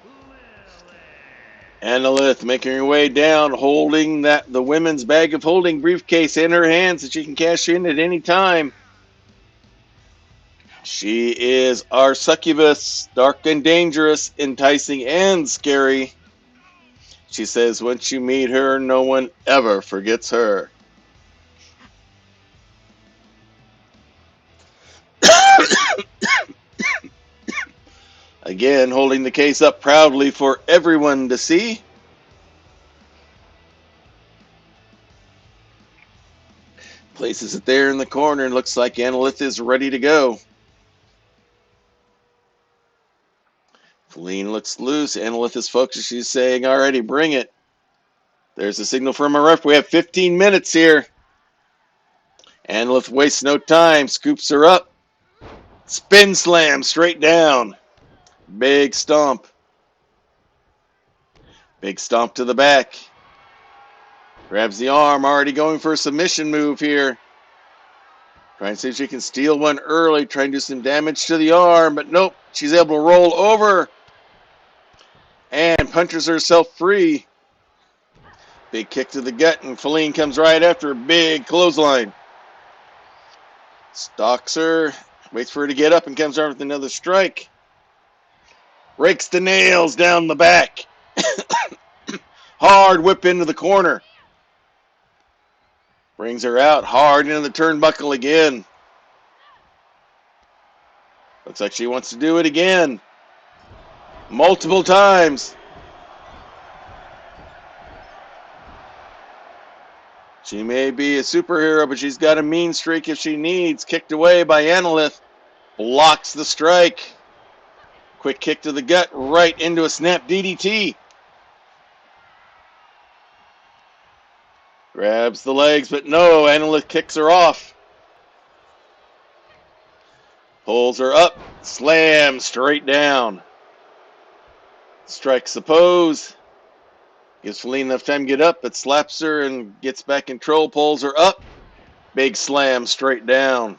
Lilith. Annalith making her way down, holding the women's bag of holding briefcase in her hands that she can cash in at any time. She is our succubus, dark and dangerous, enticing and scary. She says once you meet her, no one ever forgets her. Again, holding the case up proudly for everyone to see. Places it there in the corner and looks like Annalith is ready to go. Feline looks loose. Annalith is focused. She's saying, alrighty, bring it. There's a signal from a ref. We have 15 minutes here. Annalith wastes no time. Scoops her up. Spin slam straight down. Big stomp. Big stomp to the back. Grabs the arm. Already going for a submission move here. Trying to see if she can steal one early. Trying to do some damage to the arm. But nope. She's able to roll over. And punches herself free. Big kick to the gut, and Feline comes right after a big clothesline. Stalks her, waits for her to get up, and comes out with another strike. Rakes the nails down the back. Hard whip into the corner. Brings her out hard into the turnbuckle again. Looks like she wants to do it again. Multiple times. She may be a superhero, but she's got a mean streak if she needs. Kicked away by Annalith. Blocks the strike. Quick kick to the gut, right into a snap DDT. Grabs the legs, but no, Annalith kicks her off. Pulls her up, slam straight down. Strikes the pose. Gives Feline enough time to get up, but slaps her and gets back in control, pulls her up. Big slam straight down.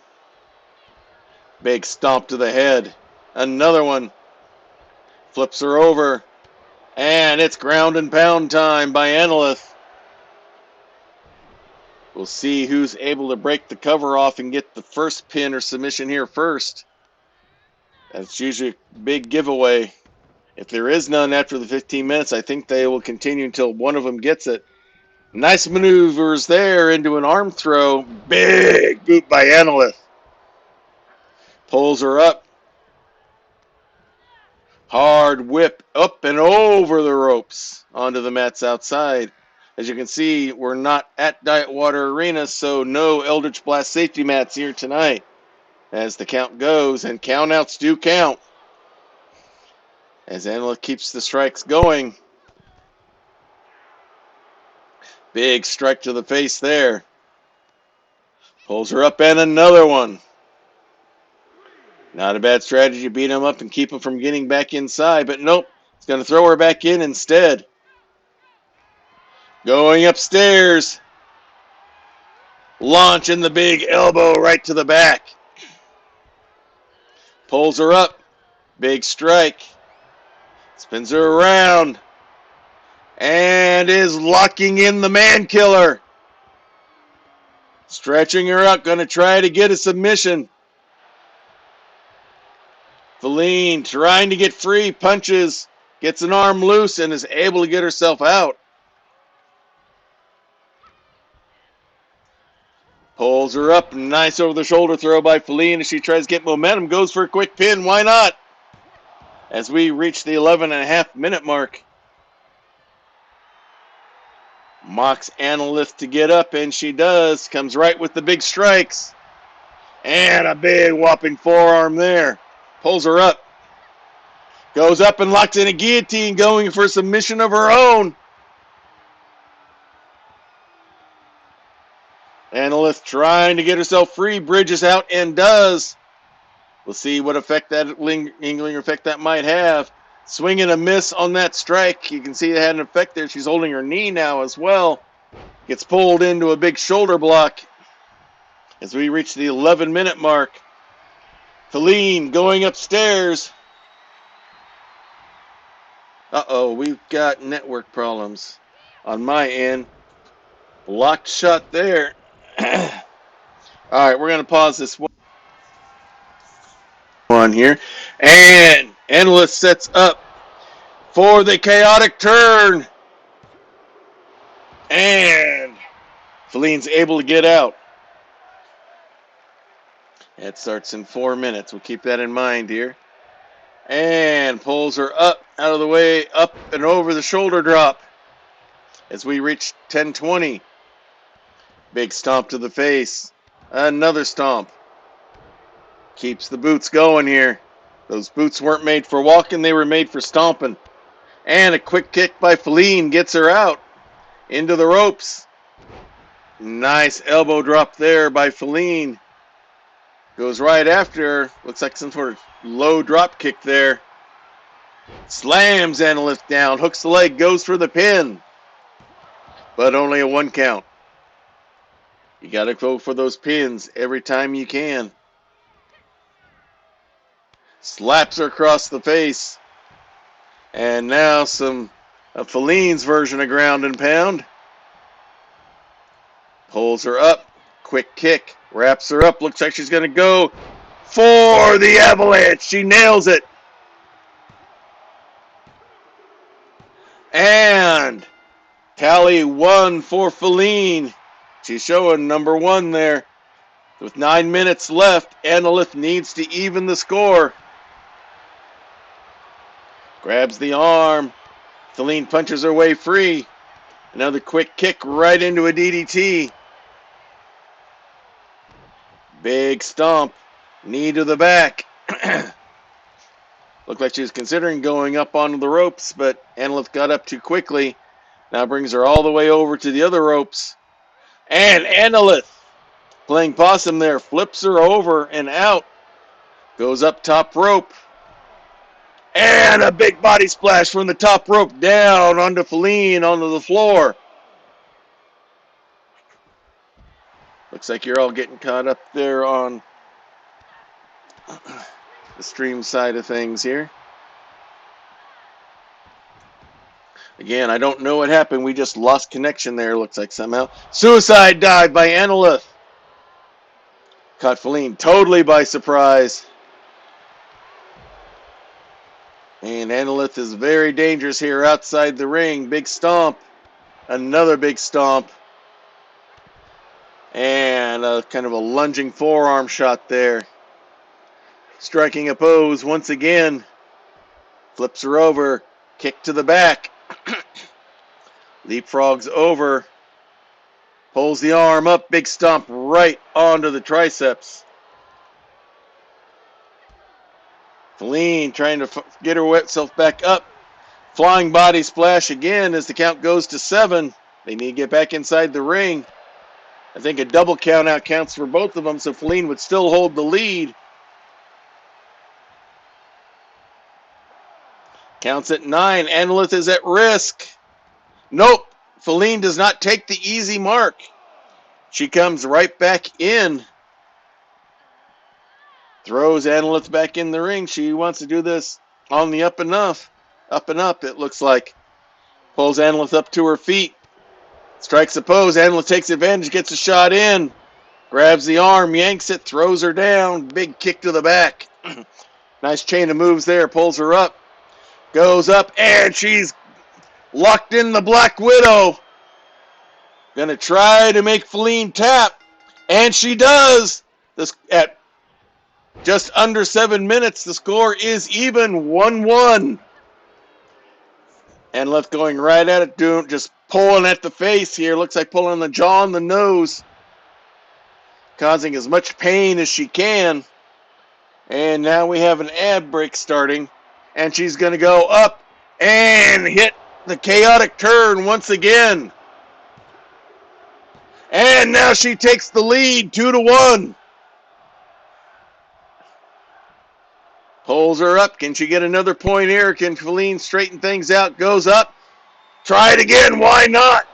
Big stomp to the head. Another one. Flips her over. And it's ground and pound time by Annalith. We'll see who's able to break the cover off and get the first pin or submission here first. That's usually a big giveaway. If there is none after the 15 minutes, I think they will continue until one of them gets it. Nice maneuvers there into an arm throw. Big boot by Annalith. Pulls her up. Hard whip up and over the ropes onto the mats outside. As you can see, we're not at Diet Water Arena, so no Eldritch Blast safety mats here tonight. As the count goes, and countouts do count. As Annalith keeps the strikes going. Big strike to the face there. Pulls her up and another one. Not a bad strategy to beat him up and keep him from getting back inside, but nope. He's going to throw her back in instead. Going upstairs. Launching the big elbow right to the back. Pulls her up. Big strike. Spins her around. And is locking in the man killer. Stretching her out. Going to try to get a submission. Feline trying to get free. Punches. Gets an arm loose and is able to get herself out. Pulls her up. Nice over the shoulder throw by Feline as she tries to get momentum. Goes for a quick pin. Why not? As we reach the 11.5-minute mark. Mocks Analyst to get up, and she does. Comes right with the big strikes. And a big whopping forearm there. Pulls her up. Goes up and locks in a guillotine, going for a submission of her own. Analyst trying to get herself free. Bridges out and does. We'll see what effect that lingering effect that might have. Swing and a miss on that strike. You can see it had an effect there. She's holding her knee now as well. Gets pulled into a big shoulder block as we reach the 11-minute mark. Feline going upstairs. Uh-oh, we've got network problems on my end. Blocked shot there. All right, we're going to pause this one here. And Analyst sets up for the chaotic turn. And Feline's able to get out. It starts in 4 minutes. We'll keep that in mind here. And pulls her up, out of the way, up and over the shoulder drop. As we reach 10:20. Big stomp to the face. Another stomp. Keeps the boots going here. Those boots weren't made for walking, they were made for stomping. And a quick kick by Feline gets her out into the ropes. Nice elbow drop there by Feline. Goes right after her. Looks like some sort of low drop kick there. Slams Analyst down. Hooks the leg. Goes for the pin. But only a 1 count. You got to go for those pins every time you can. Slaps her across the face. And now some of Feline's version of ground and pound. Pulls her up. Quick kick. Wraps her up. Looks like she's going to go for the avalanche. She nails it. And tally 1 for Feline. She's showing number 1 there. With 9 minutes left, Analyst needs to even the score. Grabs the arm. Feline punches her way free. Another quick kick right into a DDT. Big stomp. Knee to the back. Looked like she was considering going up onto the ropes, but Analyst got up too quickly. Now brings her all the way over to the other ropes. And Analyst, playing possum there, flips her over and out. Goes up top rope. And a big body splash from the top rope down onto Feline onto the floor. Looks like you're all getting caught up there on the stream side of things here. Again, I don't know what happened. We just lost connection there, looks like somehow. Suicide dive by Analyst. Caught Feline totally by surprise. And Analyst is very dangerous here outside the ring. Big stomp. Another big stomp. And a kind of a lunging forearm shot there. Striking a pose once again. Flips her over. Kick to the back. Leapfrogs over. Pulls the arm up. Big stomp right onto the triceps. Feline trying to get herself back up. Flying body splash again as the count goes to 7. They need to get back inside the ring. I think a double count out counts for both of them, so Feline would still hold the lead. Counts at 9. Analyst is at risk. Nope. Feline does not take the easy mark. She comes right back in. Throws Annalith back in the ring. She wants to do this on the up and up. Up and up, it looks like. Pulls Annalith up to her feet. Strikes the pose. Annalith takes advantage, gets a shot in. Grabs the arm, yanks it, throws her down. Big kick to the back. Nice chain of moves there. Pulls her up. Goes up, and she's locked in the Black Widow. Gonna try to make Feline tap. And she does. This at just under 7 minutes, the score is even 1-1. And left going right at it, doing just pulling at the face here. Looks like pulling the jaw and the nose. Causing as much pain as she can. And now we have an ad break starting. And she's going to go up and hit the chaotic turn once again. And now she takes the lead 2-1. Pulls her up. Can she get another point here? Can Feline straighten things out? Goes up. Try it again. Why not?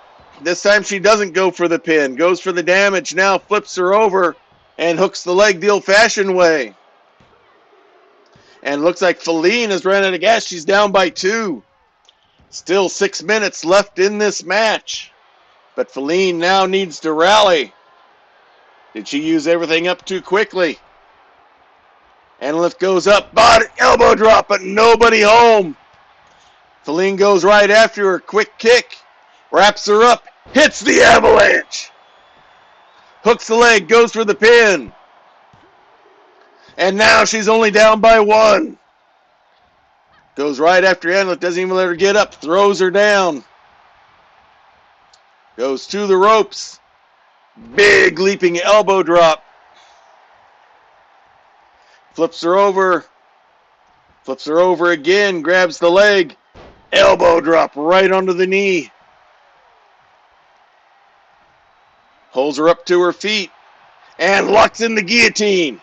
This time she doesn't go for the pin. Goes for the damage. Now flips her over and hooks the leg the old-fashioned way. And looks like Feline has run out of gas. She's down by 2. Still 6 minutes left in this match. But Feline now needs to rally. Did she use everything up too quickly? Annalith goes up, body, elbow drop, but nobody home. Feline goes right after her, quick kick, wraps her up, hits the avalanche. Hooks the leg, goes for the pin. And now she's only down by 1. Goes right after Annalith, doesn't even let her get up, throws her down. Goes to the ropes. Big leaping elbow drop. Flips her over. Flips her over again. Grabs the leg. Elbow drop right onto the knee. Pulls her up to her feet. And locks in the guillotine.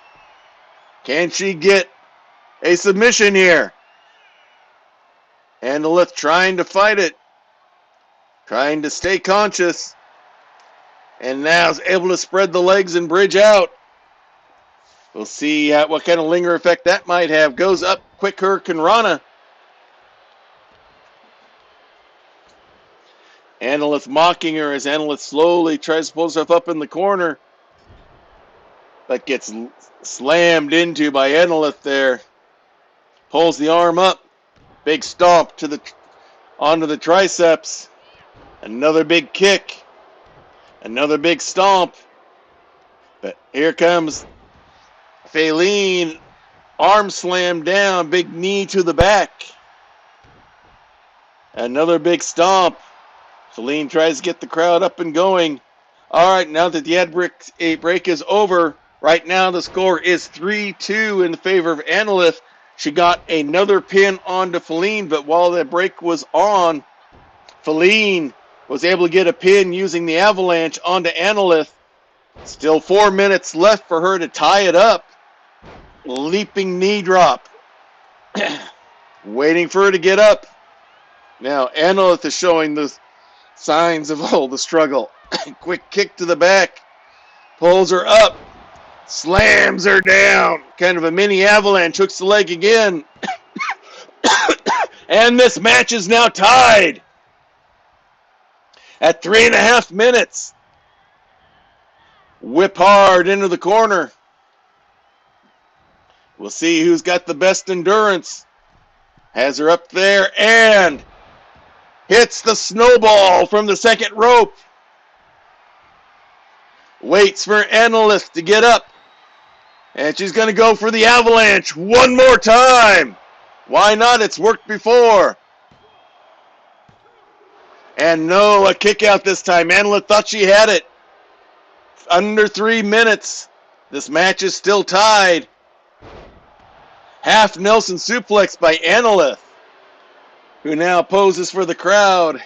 Can she get a submission here? Annalith trying to fight it. Trying to stay conscious. And now is able to spread the legs and bridge out. We'll see what kind of linger effect that might have. Goes up, quick Hurricanrana. Annalith mocking her as Annalith slowly tries to pull herself up in the corner. But gets slammed into by Annalith there. Pulls the arm up. Big stomp to onto the triceps. Another big kick. Another big stomp. But here comes Feline, arm slam down, big knee to the back. Another big stomp. Feline tries to get the crowd up and going. All right, now that the ad break is over, right now the score is 3-2 in favor of Annalith. She got another pin onto Feline, but while the break was on, Feline was able to get a pin using the avalanche onto Annalith. Still 4 minutes left for her to tie it up. Leaping knee drop. Waiting for her to get up. Now, Annalith is showing the signs of the struggle. Quick kick to the back. Pulls her up. Slams her down. Kind of a mini avalanche. Hooks the leg again. And this match is now tied at 3.5 minutes. Whip hard into the corner. We'll see who's got the best endurance. Has her up there and hits the snowball from the second rope. Waits for Annalith to get up. And she's going to go for the avalanche one more time. Why not? It's worked before. And no, a kick out this time. Annalith thought she had it. Under 3 minutes. This match is still tied. Half Nelson suplex by Annalith, who now poses for the crowd.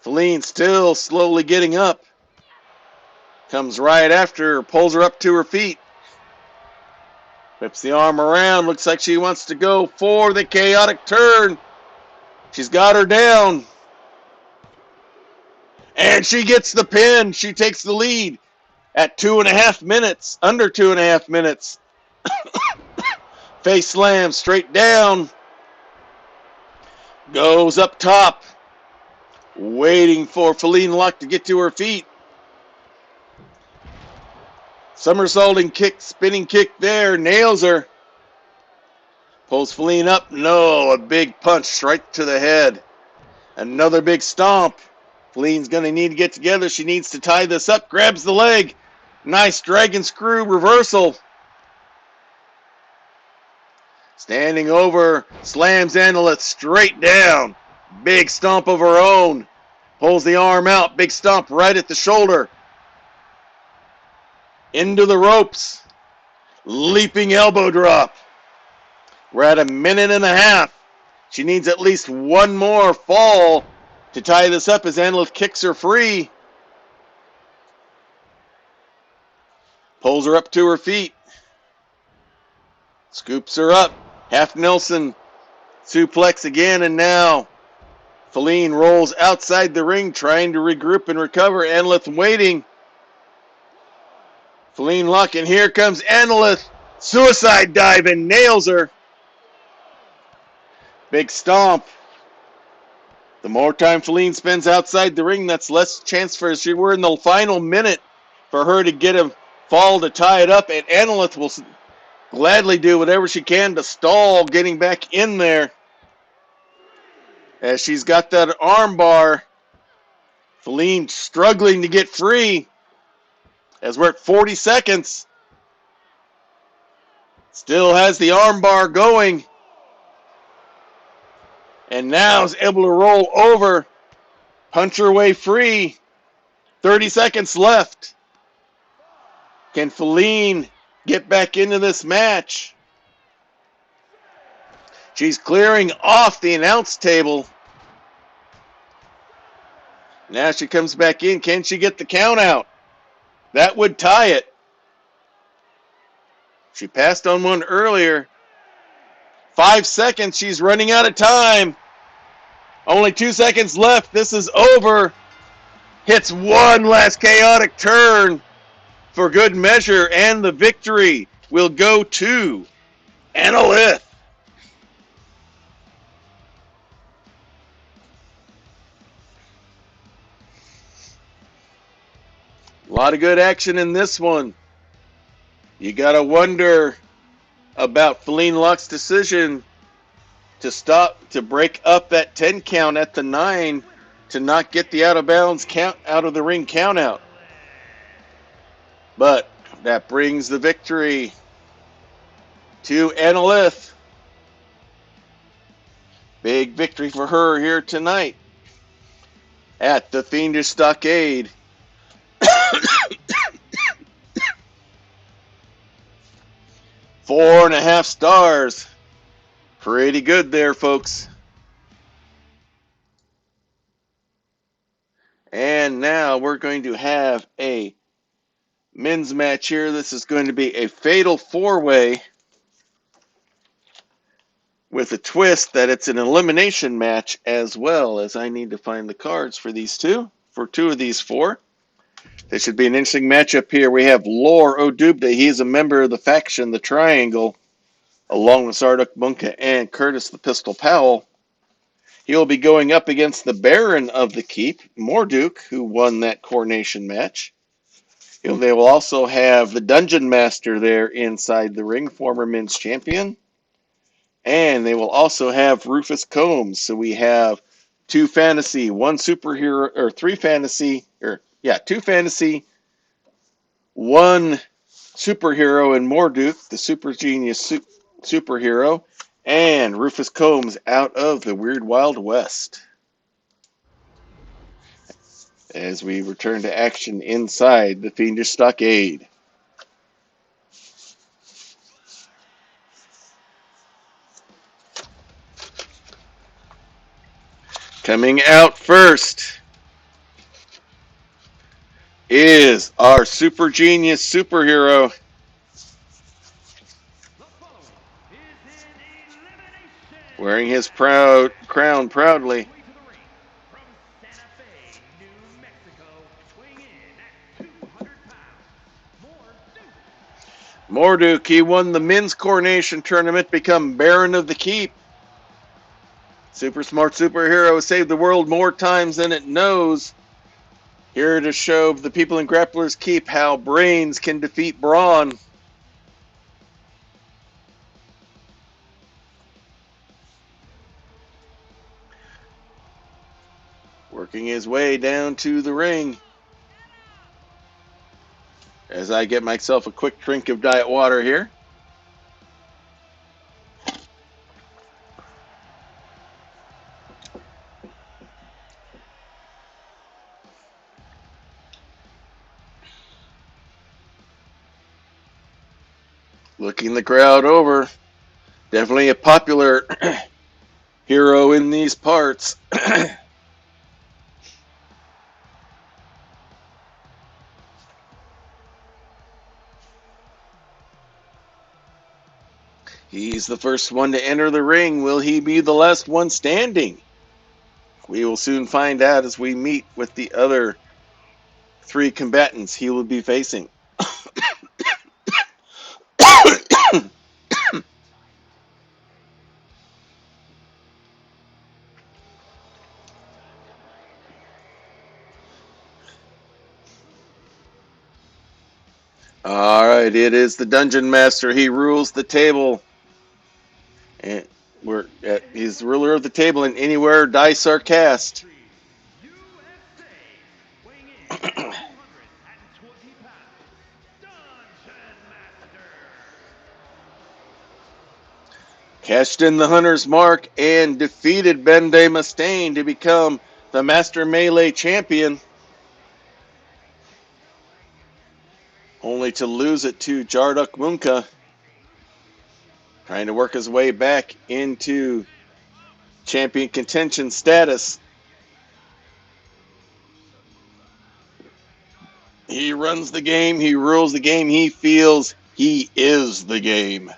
Feline still slowly getting up. Comes right after her, pulls her up to her feet. Whips the arm around, looks like she wants to go for the chaotic turn. She's got her down. And she gets the pin. She takes the lead at 2.5 minutes, under 2.5 minutes. Face slam straight down. Goes up top. Waiting for Feline Locke to get to her feet. Somersaulting kick, spinning kick there. Nails her. Pulls Feline up. No, a big punch right to the head. Another big stomp. Feline's going to need to get together. She needs to tie this up. Grabs the leg. Nice dragon screw reversal. Standing over. Slams Annalith straight down. Big stomp of her own. Pulls the arm out. Big stomp right at the shoulder. Into the ropes. Leaping elbow drop. We're at 1.5 minutes. She needs at least one more fall to tie this up as Annalith kicks her free. Pulls her up to her feet. Scoops her up. Half Nelson suplex again, and now Feline rolls outside the ring trying to regroup and recover. Annalith waiting. Feline Locke, and here comes Annalith. Suicide dive and nails her. Big stomp. The more time Feline spends outside the ring, that's less chance for her. We're in the final minute for her to get a fall to tie it up, and Annalith will gladly do whatever she can to stall getting back in there. As she's got that arm bar, Feline struggling to get free. As we're at 40 seconds. Still has the arm bar going. And now is able to roll over. Punch her way free. 30 seconds left. Can Feline get back into this match? She's clearing off the announce table. Now she comes back in. Can she get the count out? That would tie it. She passed on one earlier. 5 seconds. She's running out of time. Only 2 seconds left. This is over. Hits one last chaotic turn for good measure, and the victory will go to Annalith. A lot of good action in this one. You got to wonder about Feline Locke's decision to break up that 10 count at the 9 to not get the out of bounds count, out of the ring count out. But that brings the victory to Annalith. Big victory for her here tonight at the Fiendish Stockade. 4.5 stars. Pretty good there, folks. And now we're going to have a men's match here. This is going to be a fatal 4-way with a twist that it's an elimination match as well, as I need to find the cards for these two, for 2 of these 4. This should be an interesting matchup here. We have Lore Odubde. He is a member of the faction, the Triangle, along with Zarduk Bunka and Curtis the Pistol Powell. He'll be going up against the Baron of the Keep, Morduk, who won that coronation match. They will also have the Dungeon Master there inside the ring, former men's champion. And they will also have Rufus Combs. So we have 2 fantasy, 1 superhero, or 3 fantasy, 2 fantasy, 1 superhero in Morduk, the super genius superhero, and Rufus Combs out of the Weird Wild West. As we return to action inside the Fiendish Stockade. Coming out first is our super genius superhero. Wearing his crown proudly. Morduk, he won the men's coronation tournament, become Baron of the Keep. Super smart superhero saved the world more times than it knows. Here to show the people in Grappler's Keep how brains can defeat brawn. Working his way down to the ring. As I get myself a quick drink of diet water here. Looking the crowd over. Definitely a popular hero in these parts. He's the first one to enter the ring. Will he be the last one standing? We will soon find out as we meet with the other 3 combatants he will be facing. All right, it is the Dungeon Master. He rules the table. And he's the ruler of the table, and anywhere dice are cast. USA, weighing in at 220 pounds, Dungeon Master. Cashed in the Hunter's Mark and defeated Bende Mustaine to become the Master Melee Champion. Only to lose it to Jarduk Munka. Trying to work his way back into champion contention status. He runs the game. He rules the game. He feels he is the game.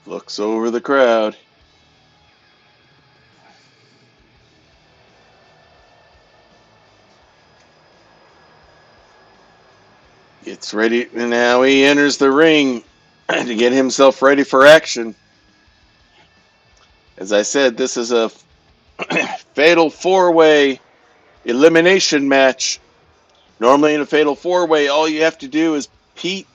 Looks over the crowd. Gets ready. And now he enters the ring to get himself ready for action. As I said, this is a fatal 4-way elimination match. Normally in a fatal 4-way, all you have to do is beat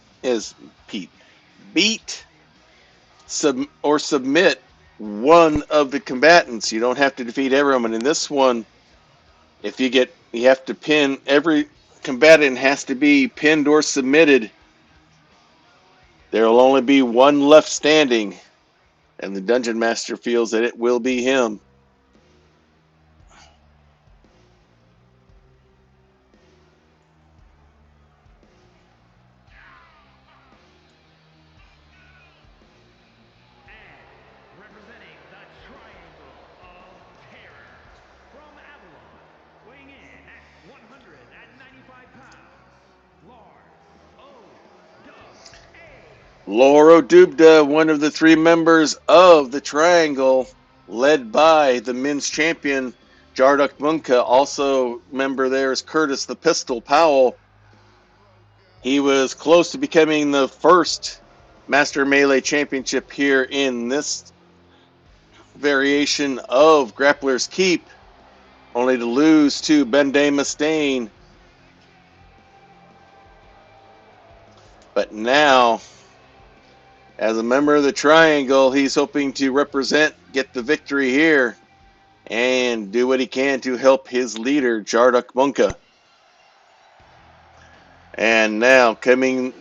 or submit one of the combatants. You don't have to defeat everyone. In this one, you have to pin. Every combatant has to be pinned or submitted. There will only be one left standing, and the Dungeon Master feels that it will be him. Representing the Triangle of Terror, from Avalon, weighing in at 195 pounds, Loro Dubda, one of the 3 members of the Triangle, led by the men's champion Jarduk Munka. Also member there is Curtis the Pistol Powell. He was close to becoming the first Master Melee Championship here in this variation of Grappler's Keep, only to lose to Bende Mustaine. But now, as a member of the Triangle, he's hoping to get the victory here, and do what he can to help his leader, Jarduk Munka. And now, coming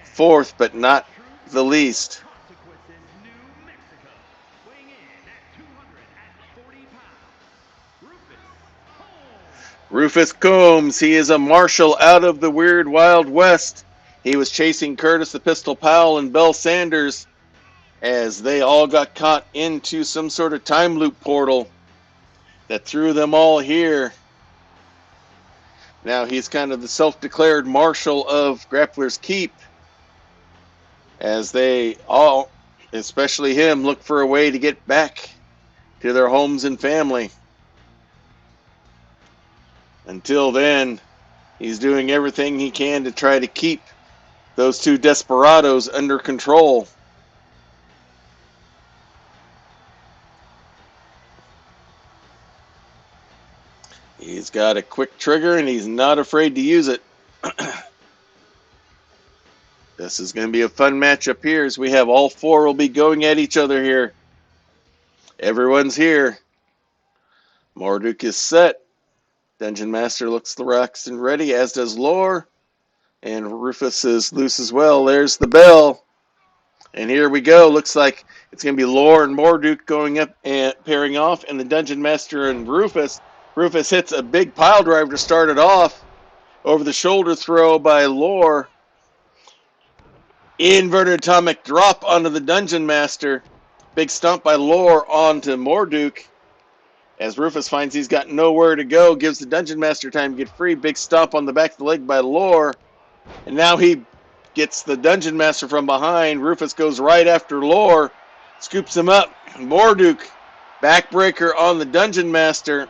fourth but not the least, Consequences, New Mexico, weighing in at 240 pounds, Rufus Combs. He is a marshal out of the weird Wild West. He was chasing Curtis the Pistol Powell and Belle Sanders as they all got caught into some sort of time loop portal that threw them all here. Now he's kind of the self-declared marshal of Grappler's Keep, as they all, especially him, look for a way to get back to their homes and family. Until then, he's doing everything he can to try to keep those two desperados under control. He's got a quick trigger and he's not afraid to use it. This is going to be a fun matchup here as we have all four will be going at each other here. Everyone's here. Marduk is set. Dungeon Master looks relaxed and ready, as does Lore. And Rufus is loose as well. There's the bell. And here we go. Looks like it's going to be Lore and Marduk going up and pairing off. And the Dungeon Master and Rufus. Rufus hits a big pile driver to start it off. Over the shoulder throw by Lore. Inverted atomic drop onto the Dungeon Master. Big stomp by Lore onto Marduk. As Rufus finds he's got nowhere to go, gives the Dungeon Master time to get free. Big stomp on the back of the leg by Lore. And now he gets the Dungeon Master from behind. Rufus goes right after Lore. Scoops him up. Marduk, backbreaker on the Dungeon Master.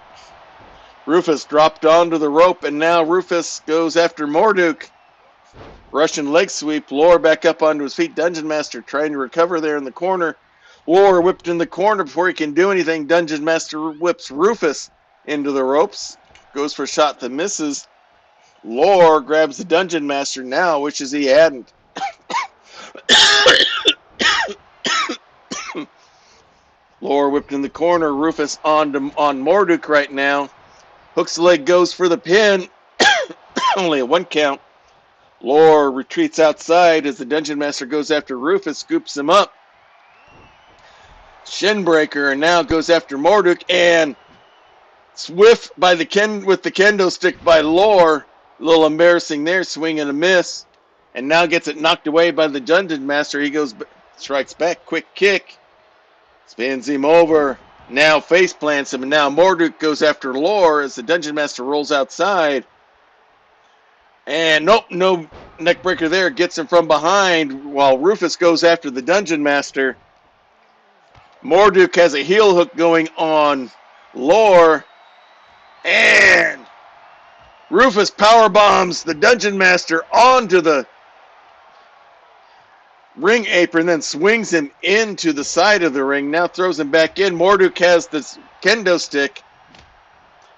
Rufus dropped onto the rope, and now Rufus goes after Marduk. Russian leg sweep. Lore back up onto his feet. Dungeon Master trying to recover there in the corner. Lore whipped in the corner before he can do anything. Dungeon Master whips Rufus into the ropes. Goes for a shot that misses. Lore grabs the Dungeon Master now, wishes he hadn't. Lore whipped in the corner. Rufus on Marduk right now. Hooks the leg, goes for the pin. Only a 1 count. Lore retreats outside as the Dungeon Master goes after Rufus, scoops him up. Shinbreaker, and now goes after Marduk, and swift by with the kendo stick by Lore. A little embarrassing there, swing and a miss. And now gets it knocked away by the Dungeon Master. He strikes back, quick kick. Spins him over. Now face plants him, and now Marduk goes after Lore as the Dungeon Master rolls outside. And nope, no neckbreaker there. Gets him from behind while Rufus goes after the Dungeon Master. Marduk has a heel hook going on Lore. And Rufus power bombs the Dungeon Master onto the ring apron, then swings him into the side of the ring. Now throws him back in. Marduk has this kendo stick.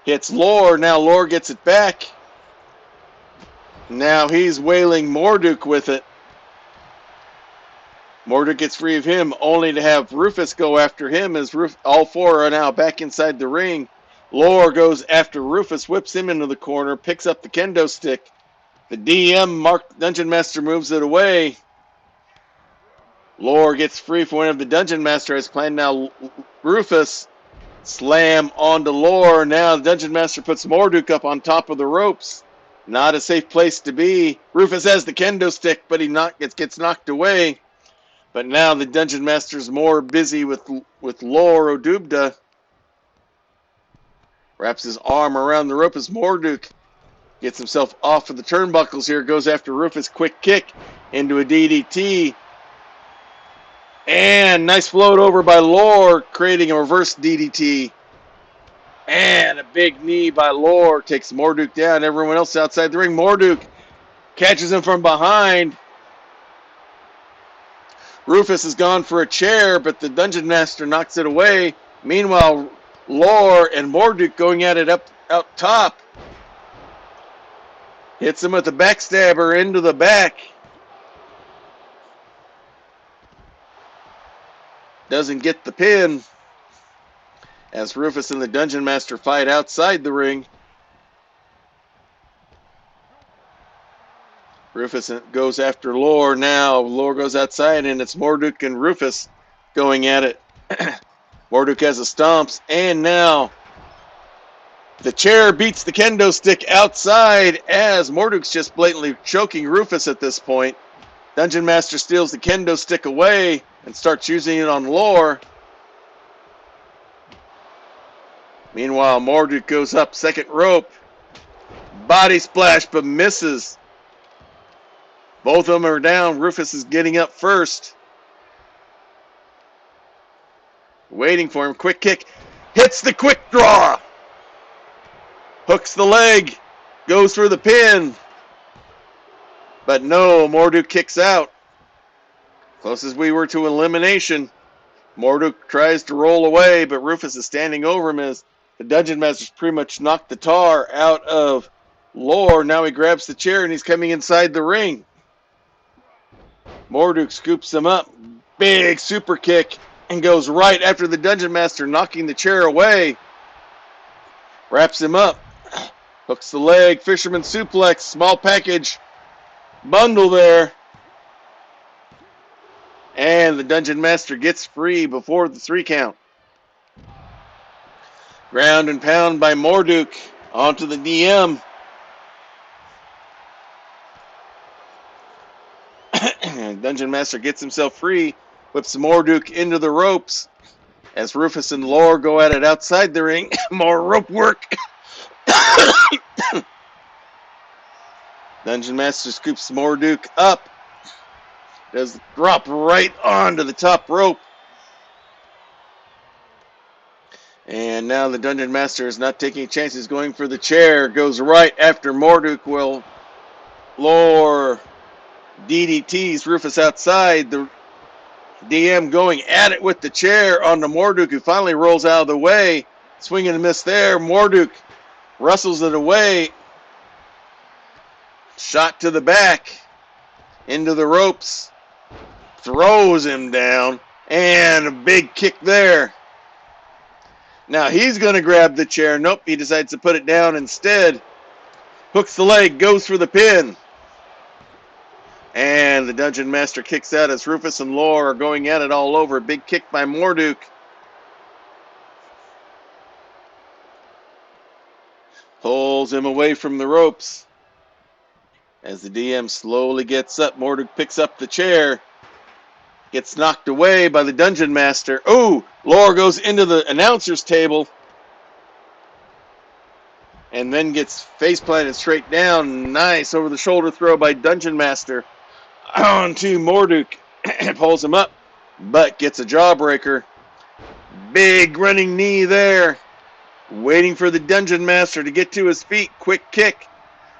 Hits Lore. Now Lore gets it back. Now he's wailing Marduk with it. Marduk gets free of him, only to have Rufus go after him as all four are now back inside the ring. Lore goes after Rufus, whips him into the corner, picks up the kendo stick. The DM Dungeon Master moves it away. Lore gets free from one of the Dungeon Master as planned. Now Rufus slam onto Lore. Now the Dungeon Master puts Marduk up on top of the ropes. Not a safe place to be. Rufus has the kendo stick, but he gets knocked away. But now the Dungeon Master's more busy with Lore Odubda. Wraps his arm around the rope as Marduk gets himself off of the turnbuckles here. Goes after Rufus. Quick kick into a DDT. And nice float over by Lore, creating a reverse DDT. And a big knee by Lore takes Marduk down. Everyone else outside the ring. Marduk catches him from behind. Rufus has gone for a chair, but the Dungeon Master knocks it away. Meanwhile, Lore and Marduk going at it up top. Hits him with a backstabber into the back. Doesn't get the pin. As Rufus and the Dungeon Master fight outside the ring. Rufus goes after Lore now. Lore goes outside, and it's Marduk and Rufus going at it. Marduk has the stomps, and now the chair beats the kendo stick outside as Marduk's just blatantly choking Rufus at this point. Dungeon Master steals the kendo stick away and starts using it on Lore. Meanwhile, Marduk goes up second rope. Body splash, but misses. Both of them are down. Rufus is getting up first. Waiting for him. Quick kick. Hits the quick draw. Hooks the leg. Goes for the pin. But no, Morduk kicks out. Close as we were to elimination. Morduk tries to roll away, but Rufus is standing over him as the Dungeon Master's pretty much knocked the tar out of Lore. Now he grabs the chair and he's coming inside the ring. Morduk scoops him up. Big super kick and goes right after the Dungeon Master, knocking the chair away. Wraps him up. Hooks the leg. Fisherman suplex. Small package. Bundle there. And the Dungeon Master gets free before the 3 count. Ground and pound by Morduk onto the DM. Dungeon Master gets himself free, whips Morduk into the ropes as Rufus and Lore go at it outside the ring. More rope work. Dungeon Master scoops Morduk up. Does drop right onto the top rope. And now the Dungeon Master is not taking chances, going for the chair. Goes right after Morduk. Will Lore DDTs Rufus outside. The DM going at it with the chair on the Morduk, who finally rolls out of the way. Swing and a miss there. Morduk wrestles it away. Shot to the back. Into the ropes. Throws him down. And a big kick there. Now he's going to grab the chair. Nope, he decides to put it down instead. Hooks the leg. Goes for the pin. And the Dungeon Master kicks out as Rufus and Lore are going at it all over. Big kick by Morduk. Pulls him away from the ropes. As the DM slowly gets up, Morduk picks up the chair. Gets knocked away by the Dungeon Master. Oh, Lore goes into the announcer's table. And then gets face planted straight down. Nice over the shoulder throw by Dungeon Master. Onto Morduk. Pulls him up, but gets a jawbreaker. Big running knee there. Waiting for the Dungeon Master to get to his feet. Quick kick.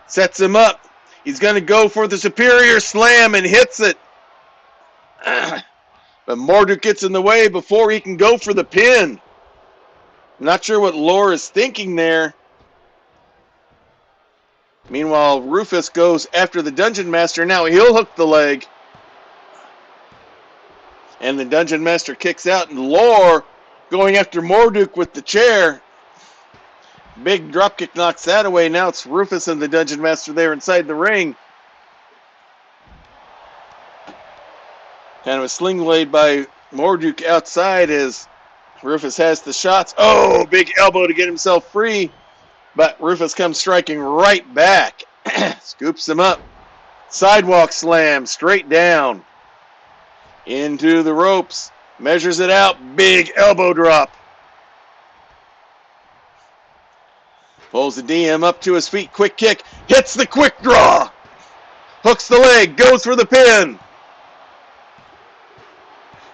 Sets him up. He's going to go for the superior slam and hits it. But Morduk gets in the way before he can go for the pin. Not sure what Lore is thinking there. Meanwhile, Rufus goes after the Dungeon Master. Now he'll hook the leg. And the Dungeon Master kicks out, and Lore going after Morduk with the chair. Big dropkick knocks that away. Now it's Rufus and the Dungeon Master there inside the ring. Kind of a sling blade by Morduk outside as Rufus has the shots. Oh, big elbow to get himself free. But Rufus comes striking right back. Scoops him up. Sidewalk slam straight down. Into the ropes. Measures it out. Big elbow drop. Pulls the DM up to his feet. Quick kick. Hits the quick draw. Hooks the leg. Goes for the pin.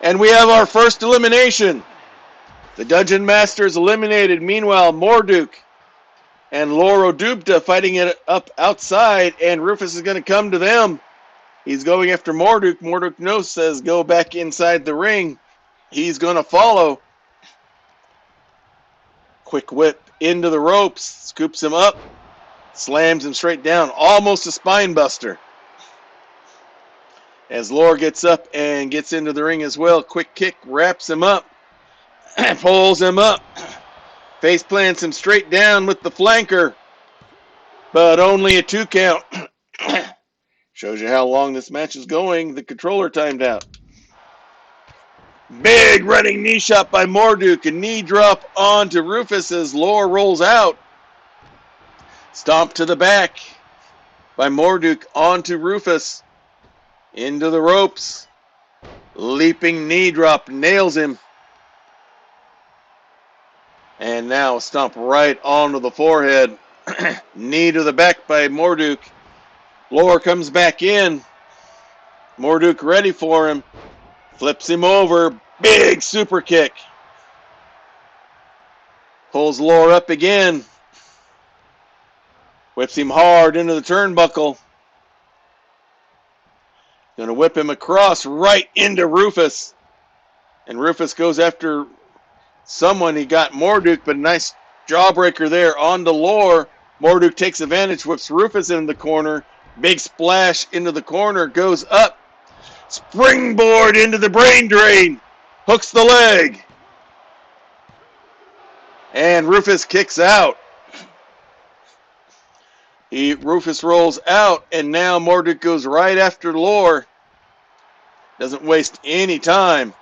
And we have our first elimination. The Dungeon Master is eliminated. Meanwhile, Morduk and Lore Dubta fighting it up outside, and Rufus is going to come to them. He's going after Morduk. Morduk no says go back inside the ring. He's going to follow. Quick whip into the ropes. Scoops him up. Slams him straight down. Almost a spine buster. As Lore gets up and gets into the ring as well. Quick kick. Wraps him up. Pulls him up. Face plants him straight down with the flanker. But only a 2 count. Shows you how long this match is going. The controller timed out. Big running knee shot by Morduk. A knee drop onto Rufus as Lore rolls out. Stomp to the back by Morduk onto Rufus. Into the ropes. Leaping knee drop. Nails him. And now stomp right onto the forehead. Knee to the back by Morduk. Lore comes back in. Morduk ready for him. Flips him over. Big super kick. Pulls Lore up again. Whips him hard into the turnbuckle. Gonna whip him across right into Rufus. And Rufus goes after someone. He got Morduk, but a nice jawbreaker there onto Lore. Morduk takes advantage, whips Rufus into the corner. Big splash into the corner, goes up. Springboard into the brain drain. Hooks the leg. And Rufus kicks out. Rufus rolls out, and now Morduk goes right after Lore. Doesn't waste any time.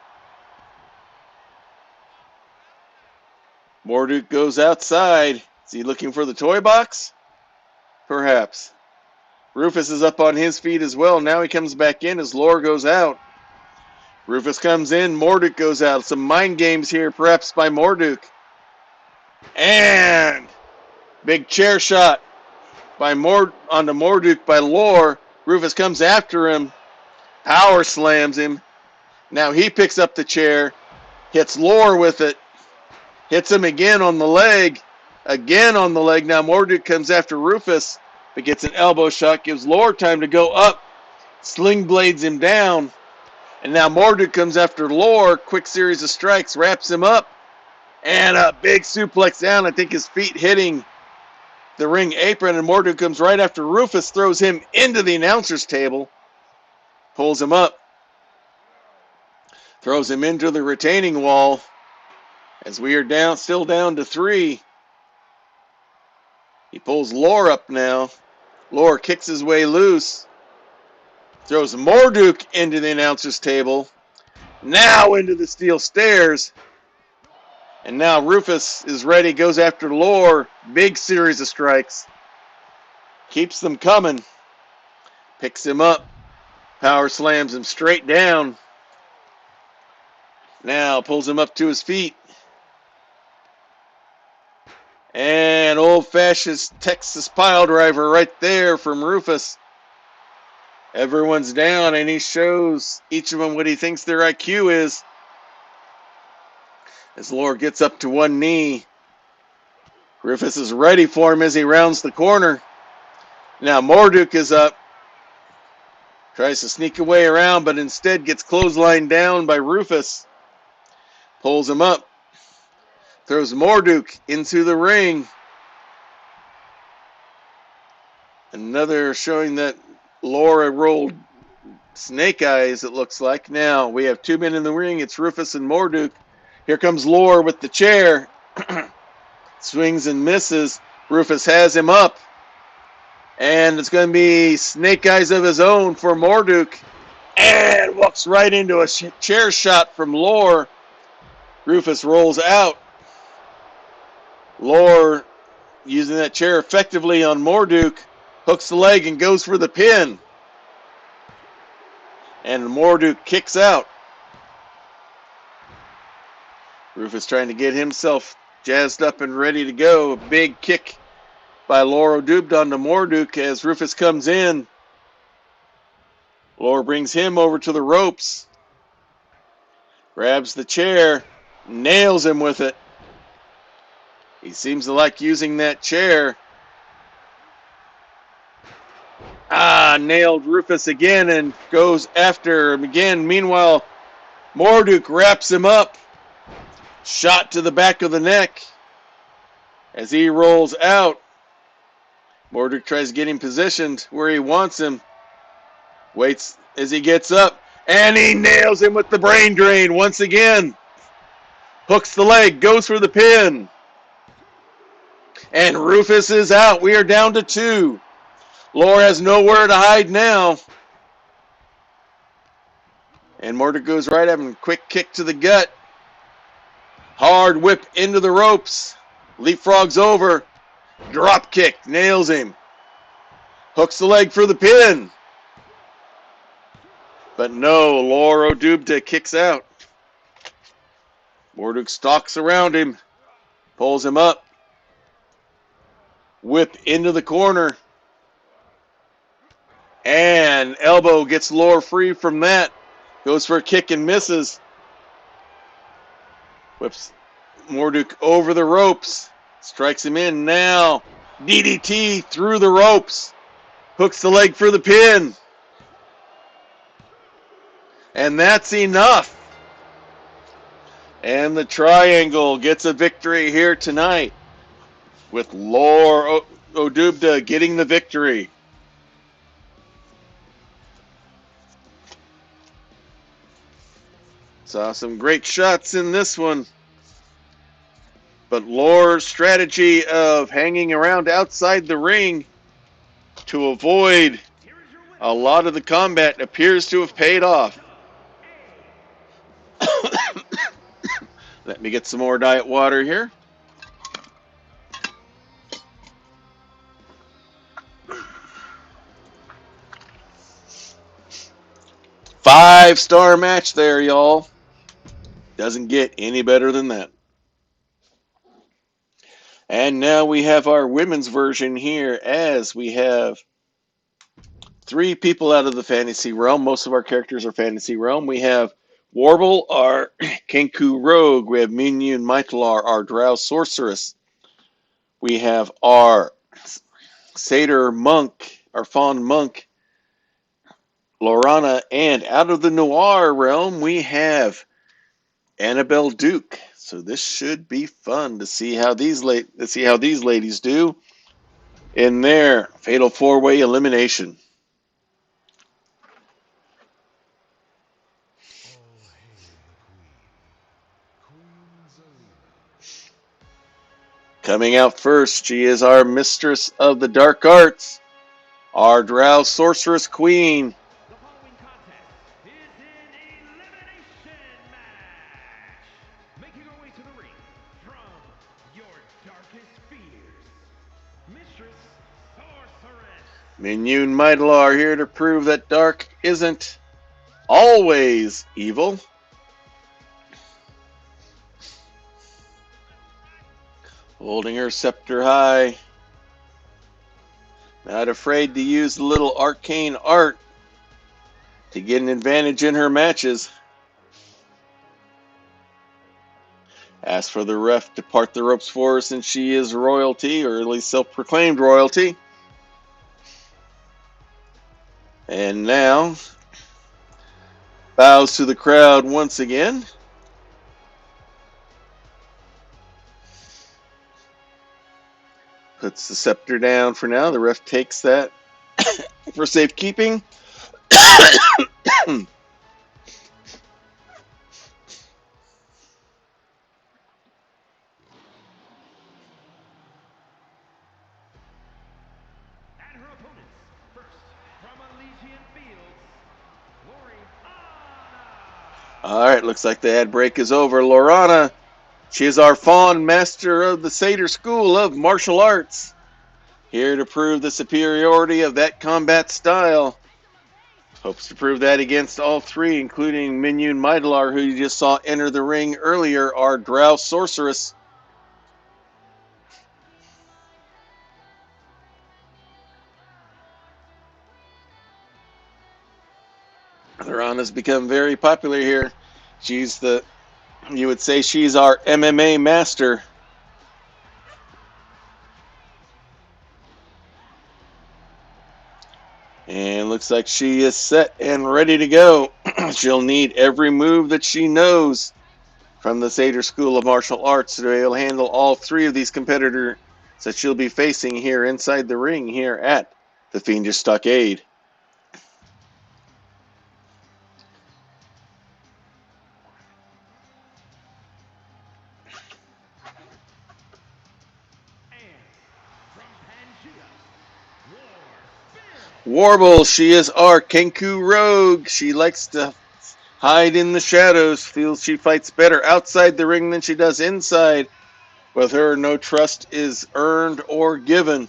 Morduk goes outside. Is he looking for the toy box? Perhaps. Rufus is up on his feet as well. Now he comes back in as Lore goes out. Rufus comes in. Morduk goes out. Some mind games here, perhaps by Morduk. And big chair shot by onto Morduk by Lore. Rufus comes after him. Power slams him. Now he picks up the chair. Hits Lore with it. Hits him again on the leg. Again on the leg. Now Morduk comes after Rufus, but gets an elbow shot. Gives Lore time to go up. Sling blades him down. And now Morduk comes after Lore. Quick series of strikes. Wraps him up. And a big suplex down. I think his feet hitting the ring apron. And Morduk comes right after Rufus. Throws him into the announcer's table. Pulls him up. Throws him into the retaining wall. As we are still down to 3. He pulls Lore up now. Lore kicks his way loose. Throws Morduk into the announcer's table. Now into the steel stairs. And now Rufus is ready, goes after Lore. Big series of strikes. Keeps them coming. Picks him up. Power slams him straight down. Now pulls him up to his feet. And old-fashioned Texas pile driver right there from Rufus. Everyone's down, and he shows each of them what he thinks their IQ is. As Lore gets up to one knee. Rufus is ready for him as he rounds the corner. Now Morduk is up. Tries to sneak away around, but instead gets clotheslined down by Rufus. Pulls him up. Throws Morduk into the ring. Another showing that Lore rolled snake eyes, it looks like. Now we have 2 men in the ring. It's Rufus and Morduk. Here comes Lore with the chair. Swings and misses. Rufus has him up. And it's going to be snake eyes of his own for Morduk. And walks right into a chair shot from Lore. Rufus rolls out. Lore, using that chair effectively on Morduk, hooks the leg and goes for the pin. And Morduk kicks out. Rufus trying to get himself jazzed up and ready to go. A big kick by Lore Dubed onto Morduk as Rufus comes in. Lore brings him over to the ropes. Grabs the chair. Nails him with it. He seems to like using that chair. Nailed Rufus again and goes after him again. Meanwhile, Morduk wraps him up. Shot to the back of the neck. As he rolls out, Morduk tries to get him positioned where he wants him. Waits as he gets up. And he nails him with the brain drain once again. Hooks the leg, goes for the pin. And Rufus is out. We are down to 2. Lore has nowhere to hide now. And Morduk goes right at him. Quick kick to the gut. Hard whip into the ropes. Leapfrogs over. Drop kick. Nails him. Hooks the leg for the pin. But no, Lore Odubda kicks out. Morduk stalks around him. Pulls him up. Whip into the corner. And elbow gets Lore free from that. Goes for a kick and misses. Whips Morduk over the ropes. Strikes him in now. DDT through the ropes. Hooks the leg for the pin. And that's enough. And the Triangle gets a victory here tonight with Lore Odubda getting the victory. Saw some great shots in this one. But Lore's strategy of hanging around outside the ring to avoid a lot of the combat appears to have paid off. Let me get some more diet water here. Five-star match there, y'all. Doesn't get any better than that. And now we have our women's version here, as we have three people out of the fantasy realm. Most of our characters are fantasy realm. We have Warble, our Kenku Rogue. We have Minion Mythalar, our Drow Sorceress. We have our Satyr Monk, our Fawn Monk, Lorana. And out of the Noir realm, we have Annabelle Duke. So this should be fun to see how these ladies do in their fatal four-way elimination. Coming out first, she is our Mistress of the Dark Arts, our Drow Sorceress Queen. The following contest is an elimination match. Making her way to the ring from your darkest fears, Mistress Sorceress. Minion Mythalar here to prove that dark isn't always evil. Holding her scepter high. Not afraid to use the little arcane art to get an advantage in her matches. Ask for the ref to part the ropes for her since she is royalty, or at least self-proclaimed royalty. And now, bows to the crowd once again. Puts the scepter down for now. The ref takes that for safekeeping. And her opponents, first from Elysian Fields, Lorana. All right, looks like the ad break is over. Lorana, she is our Fawn Master of the Satyr School of Martial Arts. Here to prove the superiority of that combat style. Hopes to prove that against all three, including Minion Mythalar, who you just saw enter the ring earlier, our Drow Sorceress. Lorana's become very popular here. You would say she's our MMA master. And looks like she is set and ready to go. She'll need every move that she knows from the Satyr School of Martial Arts to be able to handle all three of these competitors that she'll be facing here inside the ring here at the Fiendish Stockade. Warble, she is our Kenku Rogue. She likes to hide in the shadows, feels she fights better outside the ring than she does inside. With her, no trust is earned or given.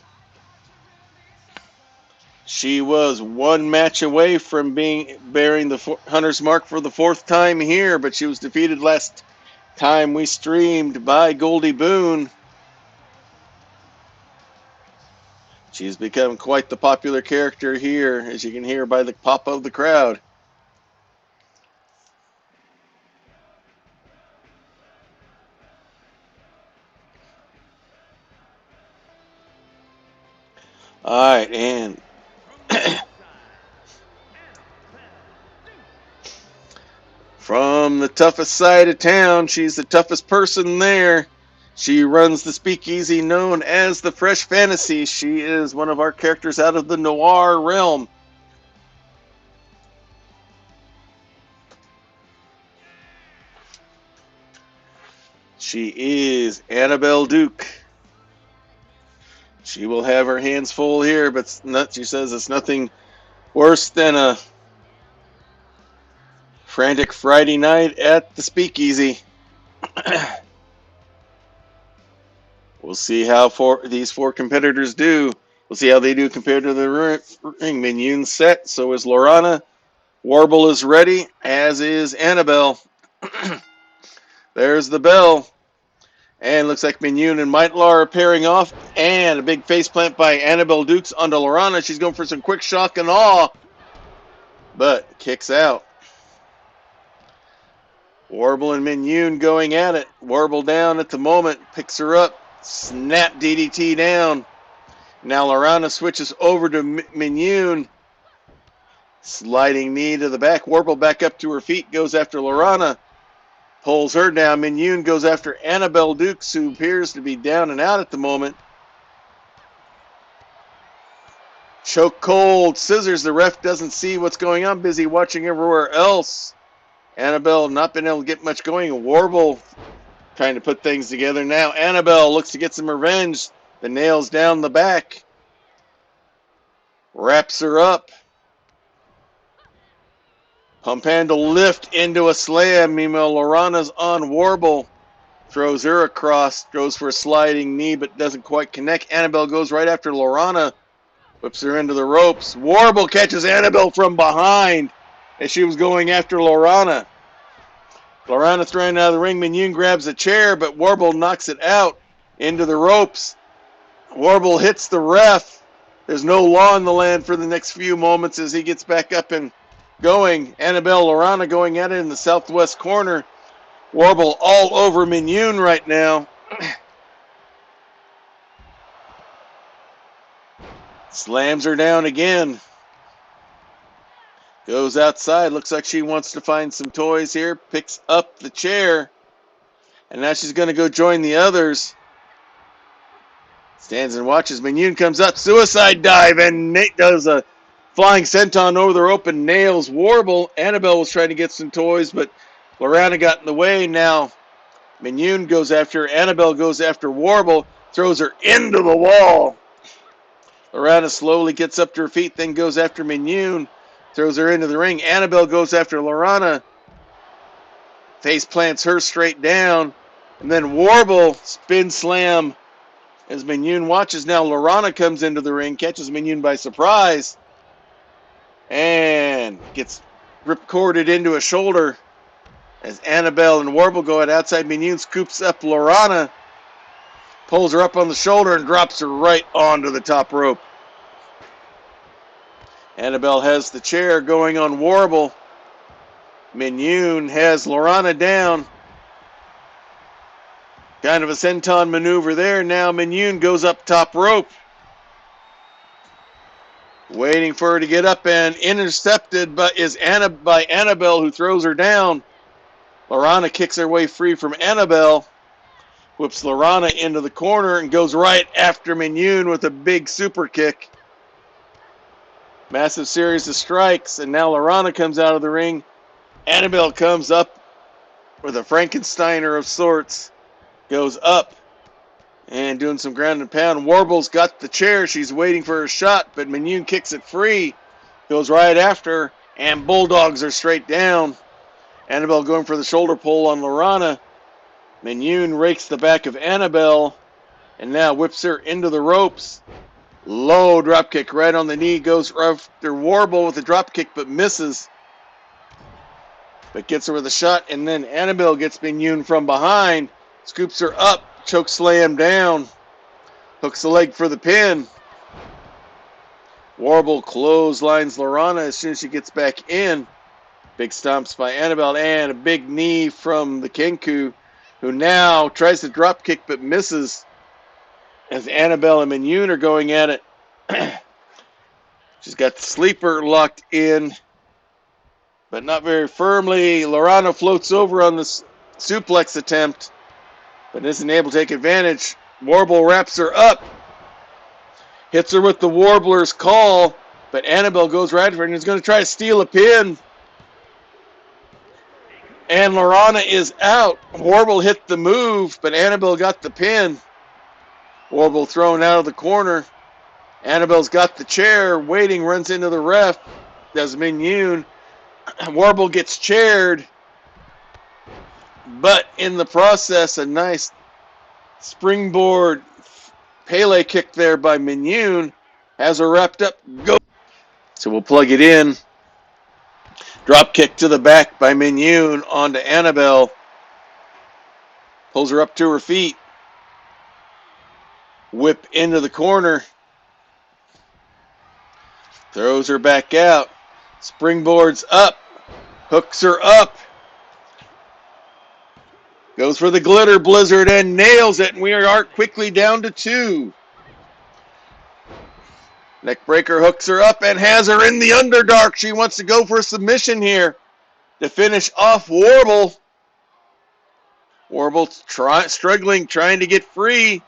She was one match away from bearing the Hunter's Mark for the fourth time here, but she was defeated last time we streamed by Goldie Boone. She's become quite the popular character here, as you can hear by the pop of the crowd. All right, and from the toughest side of town, she's the toughest person there. She runs the speakeasy known as the Fresh Fantasy. She is one of our characters out of the noir realm. She is Annabelle Duke. She will have her hands full here, but she says it's nothing worse than a frantic Friday night at the speakeasy. We'll see how these four competitors do. We'll see how they do compared to the ring. Minyoon's set, so is Lorana. Warble is ready, as is Annabelle. There's the bell. And looks like Minyoon and Mitlar are pairing off. And a big faceplant by Annabelle Dukes onto Lorana. She's going for some quick shock and awe. But kicks out. Warble and Minyoon going at it. Warble down at the moment. Picks her up. Snap DDT down. Now Lorana switches over to Minyoon. Sliding knee to the back. Warble back up to her feet. Goes after Lorana. Pulls her down. Minyoon goes after Annabelle Dukes, who appears to be down and out at the moment. Choke cold. Scissors. The ref doesn't see what's going on. Busy watching everywhere else. Annabelle not been able to get much going. Warble trying to put things together now. Annabelle looks to get some revenge. The nails down the back. Wraps her up. Pump handle lift into a slam. Meanwhile, Lorana's on Warble. Throws her across. Goes for a sliding knee, but doesn't quite connect. Annabelle goes right after Lorana. Whips her into the ropes. Warble catches Annabelle from behind as she was going after Lorana. Lorana thrown out of the ring. Minyoon grabs a chair, but Warble knocks it out into the ropes. Warble hits the ref. There's no law in the land for the next few moments as he gets back up and going. Annabelle Lorana going at it in the southwest corner. Warble all over Minyoon right now. Slams her down again. Goes outside. Looks like she wants to find some toys here. Picks up the chair. And now she's going to go join the others. Stands and watches. Minyoon comes up. Suicide dive. And Nate does a flying senton over the rope and nails Warble. Annabelle was trying to get some toys, but Lorana got in the way. Now Minyoon goes after her. Annabelle goes after Warble. Throws her into the wall. Lorana slowly gets up to her feet, then goes after Minyoon. Throws her into the ring. Annabelle goes after Lorana. Face plants her straight down. And then Warble spin slam as Minyoon watches. Now Lorana comes into the ring, catches Minyoon by surprise. And gets ripcorded into a shoulder as Annabelle and Warble go outside. Minyoon scoops up Lorana. Pulls her up on the shoulder and drops her right onto the top rope. Annabelle has the chair going on Warble. Minyoon has Lorana down. Kind of a senton maneuver there. Now Minyoon goes up top rope. Waiting for her to get up and intercepted by Annabelle, who throws her down. Lorana kicks her way free from Annabelle. Whips Lorana into the corner and goes right after Minyoon with a big super kick. Massive series of strikes, and now Lorana comes out of the ring. Annabelle comes up with a Frankensteiner of sorts. Goes up and doing some ground and pound. Warble's got the chair. She's waiting for her shot, but Minyoon kicks it free. Goes right after her, and bulldogs her straight down. Annabelle going for the shoulder pull on Lorana. Minyoon rakes the back of Annabelle and now whips her into the ropes. Low dropkick right on the knee. Goes after Warble with a dropkick but misses. But gets her with a shot, and then Annabelle gets Minyoon from behind. Scoops her up. Choke slam down. Hooks the leg for the pin. Warble clotheslines Lorana as soon as she gets back in. Big stomps by Annabelle and a big knee from the Kenku, who now tries to drop kick but misses as Annabelle and Minyun are going at it. She's got the sleeper locked in, but not very firmly. Lorana floats over on the suplex attempt, but isn't able to take advantage. Warble wraps her up, hits her with the Warbler's call, but Annabelle goes right for her and is going to try to steal a pin. And Lorana is out. Warble hit the move, but Annabelle got the pin. Warble thrown out of the corner. Annabelle's got the chair, waiting, runs into the ref. Does Minyun. Warble gets chaired, but in the process, a nice springboard Pele kick there by Minyun has her wrapped up. Go. So we'll plug it in. Drop kick to the back by Minyun onto Annabelle. Pulls her up to her feet. Whip into the corner. Throws her back out. Springboards up. Hooks her up. Goes for the glitter blizzard and nails it. And we are quickly down to 2. Neckbreaker hooks her up and has her in the Underdark. She wants to go for a submission here to finish off Warble. Warble struggling, trying to get free.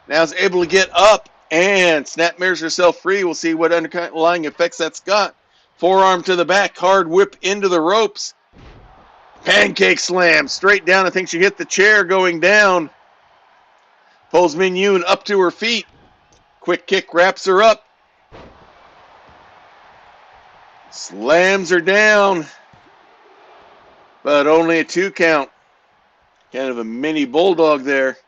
Now is able to get up and snapmares herself free. We'll see what underlying effects that's got. Forearm to the back, hard whip into the ropes. Pancake slam straight down. I think she hit the chair going down. Pulls Minyun up to her feet. Quick kick wraps her up. Slams her down. But only a 2 count. Kind of a mini bulldog there.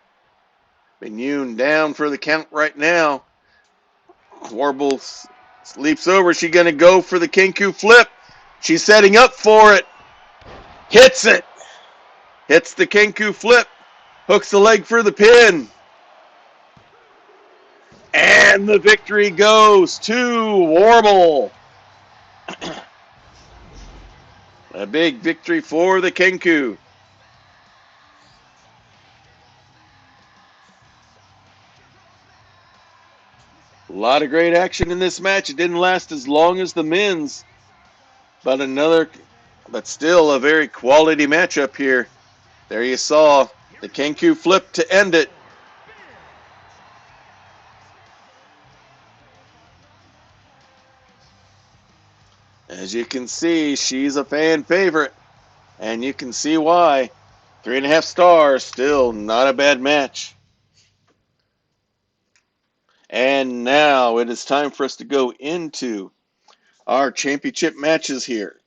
Minyun down for the count right now. Warble leaps over. She's going to go for the Kenku flip. She's setting up for it. Hits it. Hits the Kenku flip. Hooks the leg for the pin. And the victory goes to Warble. A big victory for the Kenku. A lot of great action in this match. It didn't last as long as the men's, but still a very quality matchup here. There you saw the Kenku flip to end it. As you can see, she's a fan favorite, and you can see why. 3.5 stars, still not a bad match. And now it is time for us to go into our championship matches here.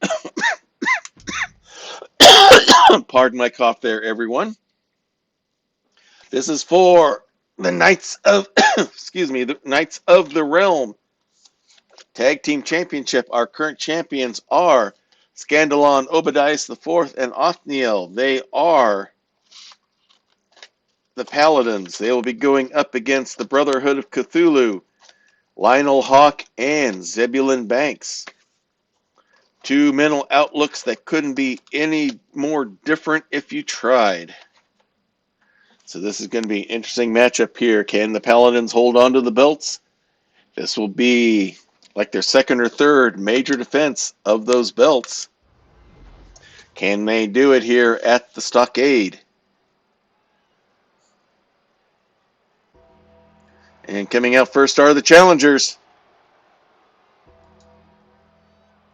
Pardon my cough there, everyone. This is for the Knights of the Knights of the Realm Tag Team Championship. Our current champions are Scandalon, Obadias IV, and Othniel. They are the Paladins. They will be going up against the Brotherhood of Cthulhu, Lionel Hawk, and Zebulon Banks. 2 mental outlooks that couldn't be any more different if you tried. So this is going to be an interesting matchup here. Can the Paladins hold on to the belts? This will be like their second or third major defense of those belts. Can they do it here at the Stockade? And coming out first are the challengers.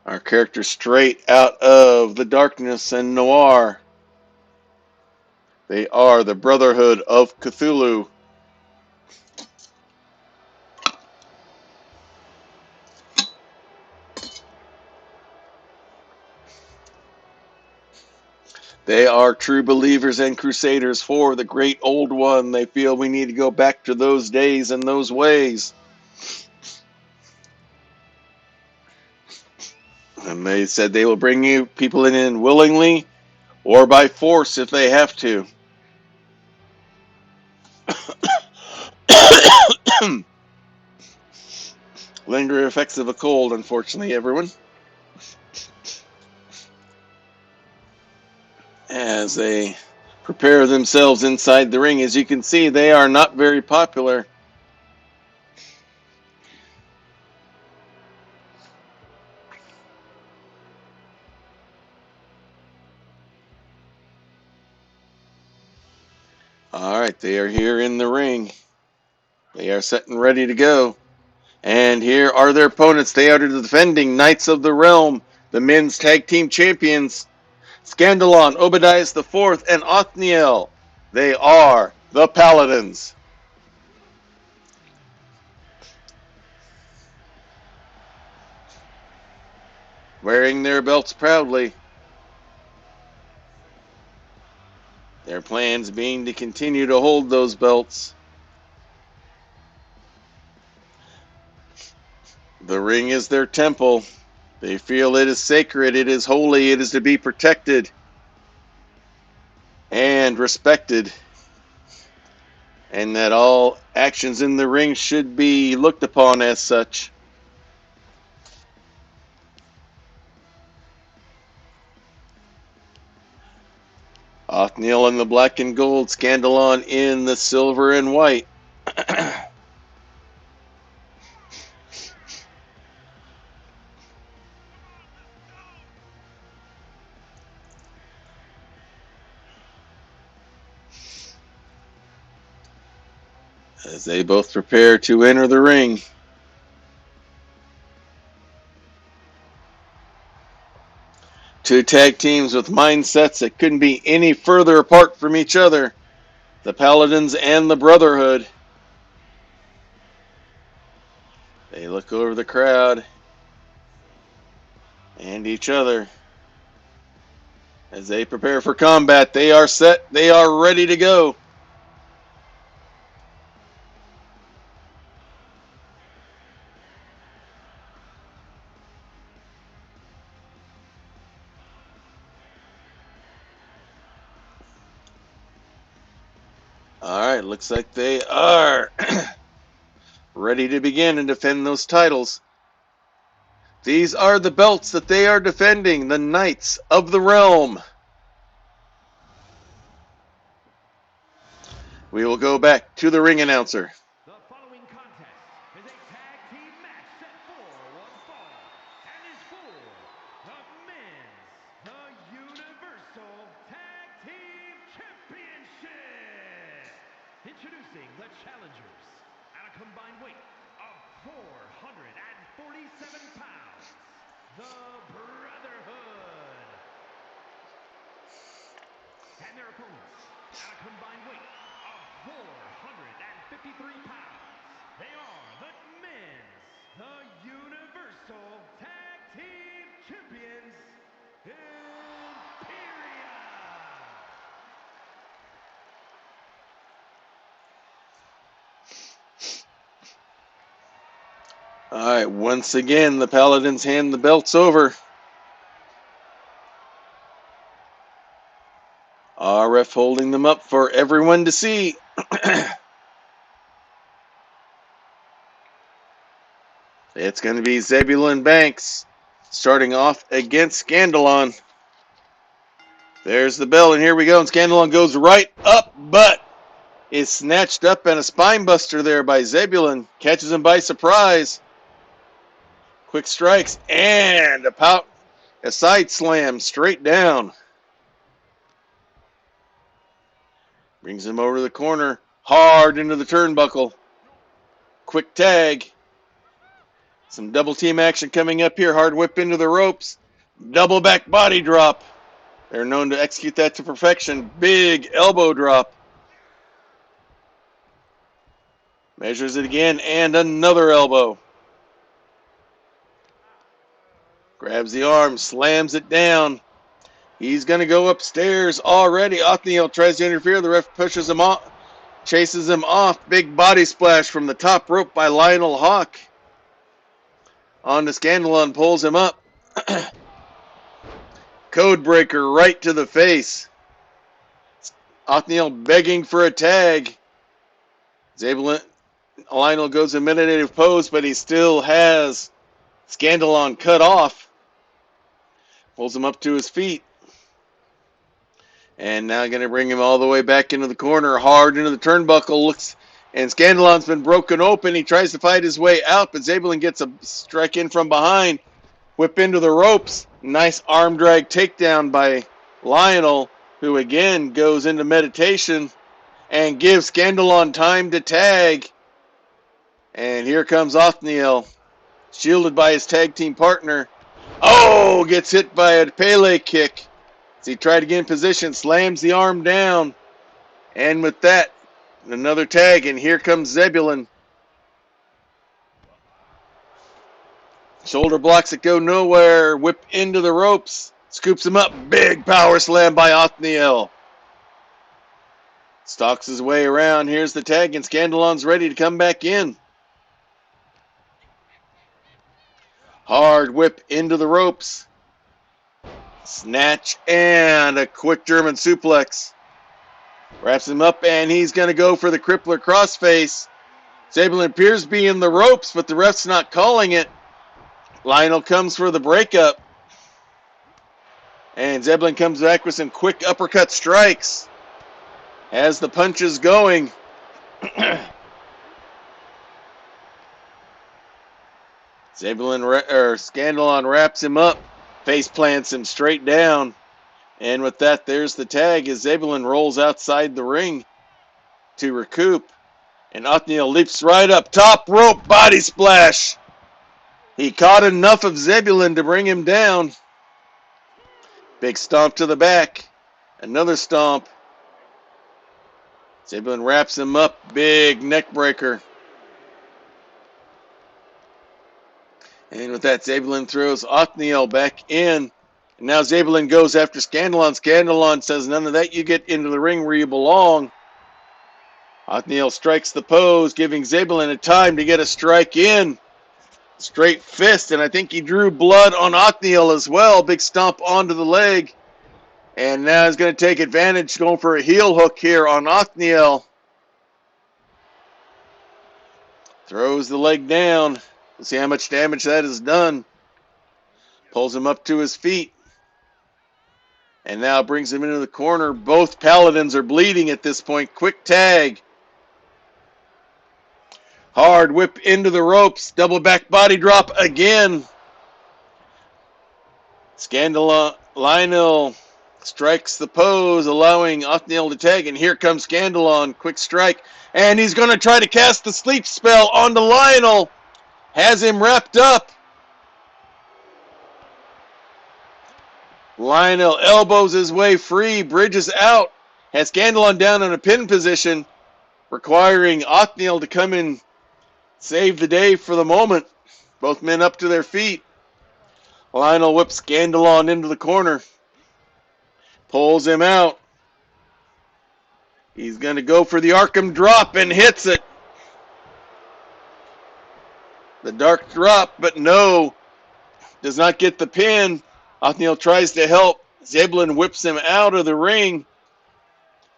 Our characters straight out of the Darkness and Noir. They are the Brotherhood of Cthulhu. They are true believers and crusaders for the great old one. They feel we need to go back to those days and those ways. And they said they will bring you people in willingly or by force if they have to. Lingering effects of a cold, unfortunately, everyone. As they prepare themselves inside the ring, as you can see, they are not very popular. All right, they are here in the ring. They are set and ready to go. And here are their opponents. They are the defending Knights of the Realm, the men's tag team champions, Scandalon, Obadias IV, and Othniel. They are the Paladins. Wearing their belts proudly. Their plans being to continue to hold those belts. The ring is their temple. They feel it is sacred, it is holy, it is to be protected and respected, and that all actions in the ring should be looked upon as such. Othniel in the black and gold, Scandalon in the silver and white. As they both prepare to enter the ring. Two tag teams with mindsets that couldn't be any further apart from each other. The Paladins and the Brotherhood. They look over the crowd and each other. As they prepare for combat, they are set, they are ready to go. Alright, looks like they are ready to begin and defend those titles. These are the belts that they are defending, the Knights of the Realm. We will go back to the ring announcer. The following contest is a tag team match set for one fall and is for the Universal Tag Team Championship. Introducing the challengers at a combined weight of 447 pounds, the Brotherhood. And their opponents at a combined weight of 453 pounds. They are the Universal Tag Team Champions, Imperium. Alright, once again, the Paladins hand the belts over. RF holding them up for everyone to see. It's going to be Zebulon Banks starting off against Scandalon. There's the bell, and here we go. And Scandalon goes right up, but is snatched up, and a spine buster there by Zebulon. Catches him by surprise. Quick strikes, and a side slam straight down. Brings him over to the corner, hard into the turnbuckle. Quick tag. Some double team action coming up here. Hard whip into the ropes. Double back body drop. They're known to execute that to perfection. Big elbow drop. Measures it again, and another elbow. Grabs the arm, slams it down. He's going to go upstairs already. Othniel tries to interfere. The ref pushes him off, chases him off. Big body splash from the top rope by Lionel Hawk. On to Scandalon, pulls him up. Codebreaker right to the face. Othniel begging for a tag. Zebulon Lionel goes in meditative pose, but he still has Scandalon cut off. Pulls him up to his feet. And now going to bring him all the way back into the corner, hard into the turnbuckle. Looks, and Scandalon's been broken open. He tries to fight his way out, but Zabelin gets a strike in from behind. Whip into the ropes. Nice arm drag takedown by Lionel, who again goes into meditation and gives Scandalon time to tag. And here comes Othniel, shielded by his tag team partner. Oh, gets hit by a Pele kick. As he tried to get in position, slams the arm down. And with that, another tag, and here comes Zebulon. Shoulder blocks that go nowhere, whip into the ropes, scoops him up, big power slam by Othniel. Stalks his way around, here's the tag, and Scandalon's ready to come back in. Hard whip into the ropes. Snatch and a quick German suplex. Wraps him up, and he's going to go for the crippler crossface. Zabelin appears to be in the ropes, but the ref's not calling it. Lionel comes for the breakup. And Zabelin comes back with some quick uppercut strikes. Has the punches going. Scandalon wraps him up. Face plants him straight down. And with that, there's the tag as Zabelin rolls outside the ring to recoup. And Othniel leaps right up. Top rope body splash. He caught enough of Zabelin to bring him down. Big stomp to the back. Another stomp. Zabelin wraps him up. Big neck breaker. And with that, Zabelin throws Othniel back in. And now Zabelin goes after Scandalon. Scandalon says, none of that, you get into the ring where you belong. Othniel strikes the pose, giving Zabelin a time to get a strike in. Straight fist, and I think he drew blood on Othniel as well. Big stomp onto the leg. And now he's going to take advantage, going for a heel hook here on Othniel. Throws the leg down. We'll see how much damage that has done. Pulls him up to his feet. And now brings him into the corner. Both Paladins are bleeding at this point. Quick tag. Hard whip into the ropes. Double back body drop again. Lionel strikes the pose, allowing Othniel to tag. And here comes Scandalon. Quick strike. And he's going to try to cast the sleep spell onto Lionel. Has him wrapped up. Lionel elbows his way free, bridges out, has Scandalon down in a pin position, requiring Othniel to come in, save the day for the moment. Both men up to their feet. Lionel whips Scandalon into the corner, pulls him out. He's going to go for the Arkham drop and hits it. The dark drop, but no, does not get the pin. Othniel tries to help. Zabelin whips him out of the ring.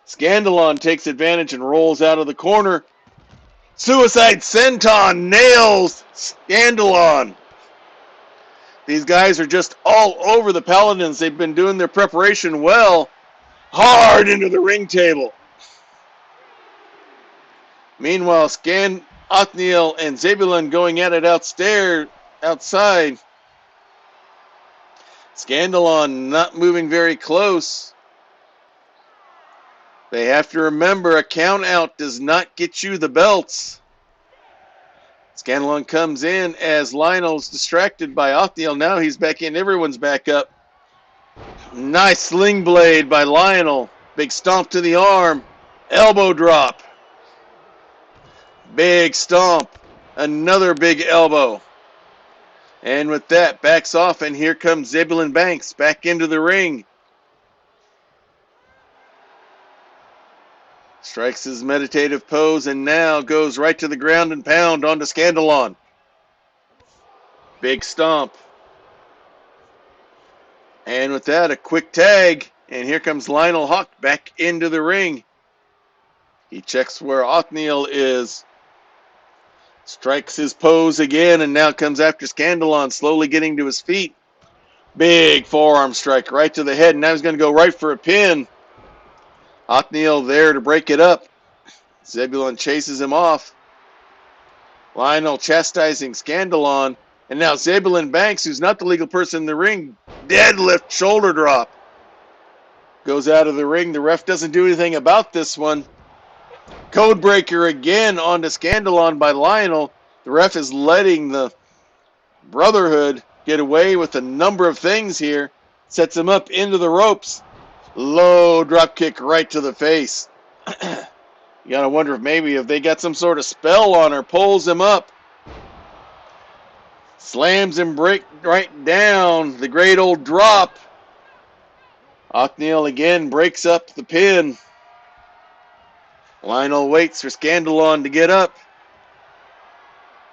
Scandalon takes advantage and rolls out of the corner. Suicide Senton nails Scandalon. These guys are just all over the Paladins. They've been doing their preparation well. Hard into the ring table. Meanwhile, Othniel and Zabelin going at it outside. Scandalon not moving very close. They have to remember a count out does not get you the belts. Scandalon comes in as Lionel's distracted by Othniel. Now he's back in. Everyone's back up. Nice sling blade by Lionel. Big stomp to the arm. Elbow drop. Big stomp. Another big elbow. And with that, backs off, and here comes Zabelin Banks back into the ring. Strikes his meditative pose, and now goes right to the ground and pound onto Scandalon. Big stomp. And with that, a quick tag, and here comes Lionel Hawk back into the ring. He checks where Othniel is. Strikes his pose again, and now comes after Scandalon, slowly getting to his feet. Big forearm strike right to the head, and now he's going to go right for a pin. Othniel there to break it up. Zebulon chases him off. Lionel chastising Scandalon, and now Zebulon Banks, who's not the legal person in the ring, deadlift shoulder drop. Goes out of the ring. The ref doesn't do anything about this one. Codebreaker again onto Scandalon by Lionel. The ref is letting the Brotherhood get away with a number of things here. Sets him up into the ropes. Low drop kick right to the face. You gotta wonder if they got some sort of spell on her. Pulls him up. Slams him right down. The great old drop. Othniel again breaks up the pin. Lionel waits for Scandalon to get up.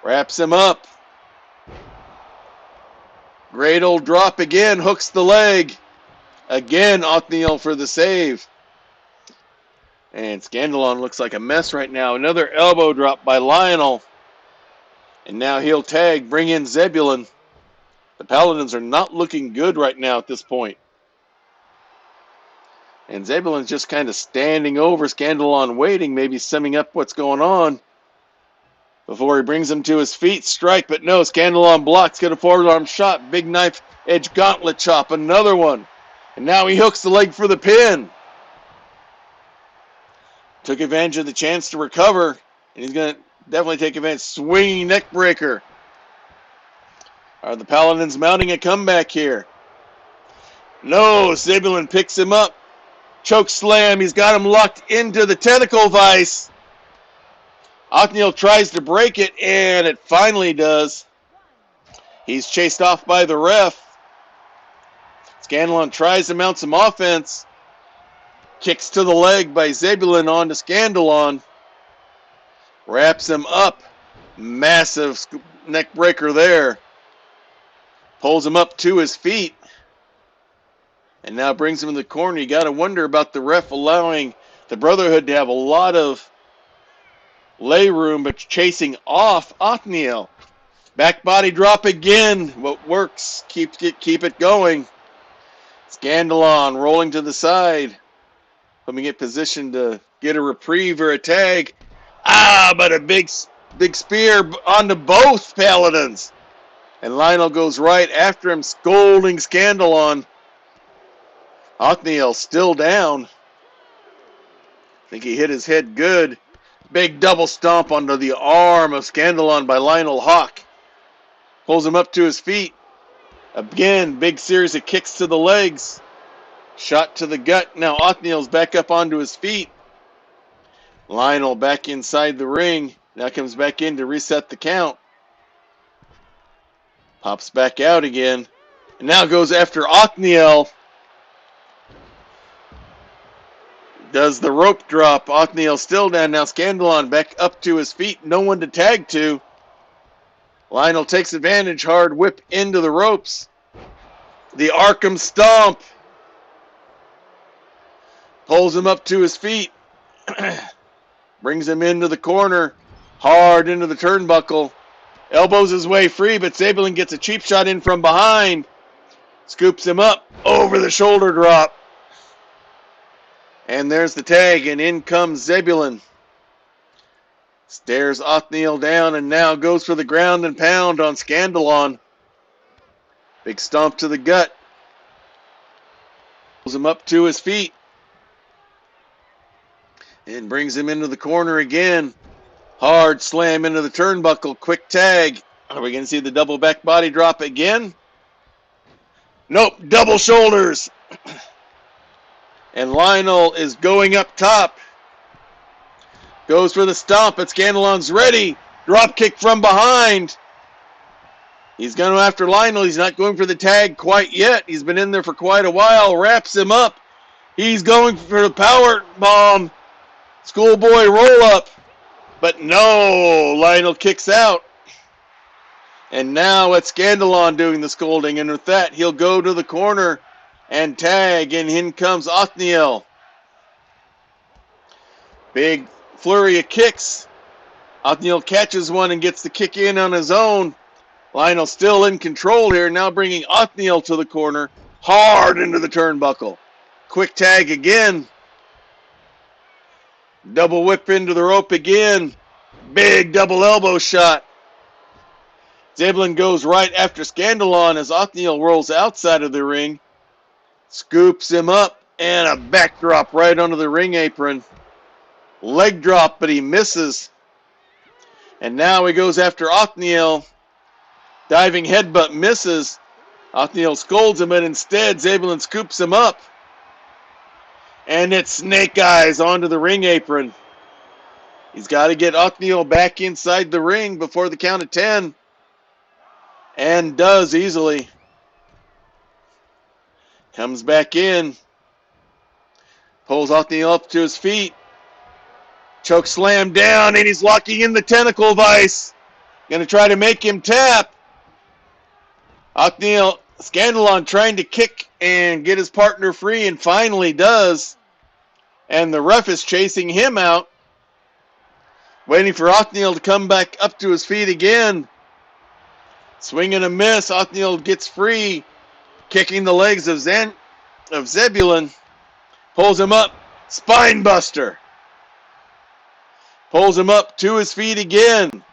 Wraps him up. Great old drop again. Hooks the leg. Again, Othniel for the save. And Scandalon looks like a mess right now. Another elbow drop by Lionel. And now he'll tag, bring in Zebulon. The Paladins are not looking good right now at this point. And Zebulon's just kind of standing over Scandalon, waiting, maybe summing up what's going on before he brings him to his feet. Strike, but no, Scandalon blocks, get a forward arm shot, big knife edge gauntlet chop, another one. And now he hooks the leg for the pin. Took advantage of the chance to recover, and he's going to definitely take advantage. Swinging neck breaker. Are the Paladins mounting a comeback here? No, Zebulon picks him up. Choke slam. He's got him locked into the tentacle vise. Othniel tries to break it, and it finally does. He's chased off by the ref. Scandalon tries to mount some offense. Kicks to the leg by Zebulon onto Scandalon. Wraps him up. Massive neck breaker there. Pulls him up to his feet. And now brings him in the corner. You got to wonder about the ref allowing the Brotherhood to have a lot of lay room, but chasing off Othniel. Back body drop again. What works? Keep it going. Scandalon rolling to the side. Let me get positioned to get a reprieve or a tag. But a big spear onto both Paladins. And Lionel goes right after him, scolding Scandalon. Othniel still down. I think he hit his head good. Big double stomp onto the arm of Scandalon by Lionel Hawk. Pulls him up to his feet. Again, big series of kicks to the legs. Shot to the gut. Now Othniel's back up onto his feet. Lionel back inside the ring. Now comes back in to reset the count. Pops back out again. And now goes after Othniel. Does the rope drop. Othniel still down. Now Scandalon back up to his feet. No one to tag to. Lionel takes advantage. Hard whip into the ropes. The Arkham Stomp. Pulls him up to his feet. Brings him into the corner. Hard into the turnbuckle. Elbows his way free, but Zebulon gets a cheap shot in from behind. Scoops him up. Over the shoulder drop. And there's the tag, and in comes Zebulon. Stares Othniel down, and now goes for the ground and pound on Scandalon. Big stomp to the gut. Pulls him up to his feet. And brings him into the corner again. Hard slam into the turnbuckle. Quick tag. Are we going to see the double back body drop again? Nope. Double shoulders. And Lionel is going up top. Goes for the stomp, but Scandalon's ready. Drop kick from behind. He's going after Lionel. He's not going for the tag quite yet. He's been in there for quite a while. Wraps him up. He's going for the power bomb. Schoolboy roll up. But no, Lionel kicks out. And now it's Scandalon doing the scolding. And with that, he'll go to the corner and tag. And in comes Othniel. Big flurry of kicks. Othniel catches one and gets the kick in on his own. Lionel still in control here, now bringing Othniel to the corner, hard into the turnbuckle. Quick tag again. Double whip into the rope again. Big double elbow shot. Zebulon goes right after Scandalon as Othniel rolls outside of the ring. Scoops him up and a backdrop right onto the ring apron. Leg drop, but he misses. And now he goes after Othniel. Diving headbutt misses. Othniel scolds him, but instead Zebulon scoops him up. And it's snake eyes onto the ring apron. He's got to get Othniel back inside the ring before the count of 10. And does easily. Comes back in. Pulls Othniel up to his feet. Choke slam down, and he's locking in the tentacle vise. Going to try to make him tap. Othniel, Scandalon trying to kick and get his partner free, and finally does. And the ref is chasing him out. Waiting for Othniel to come back up to his feet again. Swing and a miss. Othniel gets free. Kicking the legs of Zebulon. Pulls him up. Spine buster. Pulls him up to his feet again.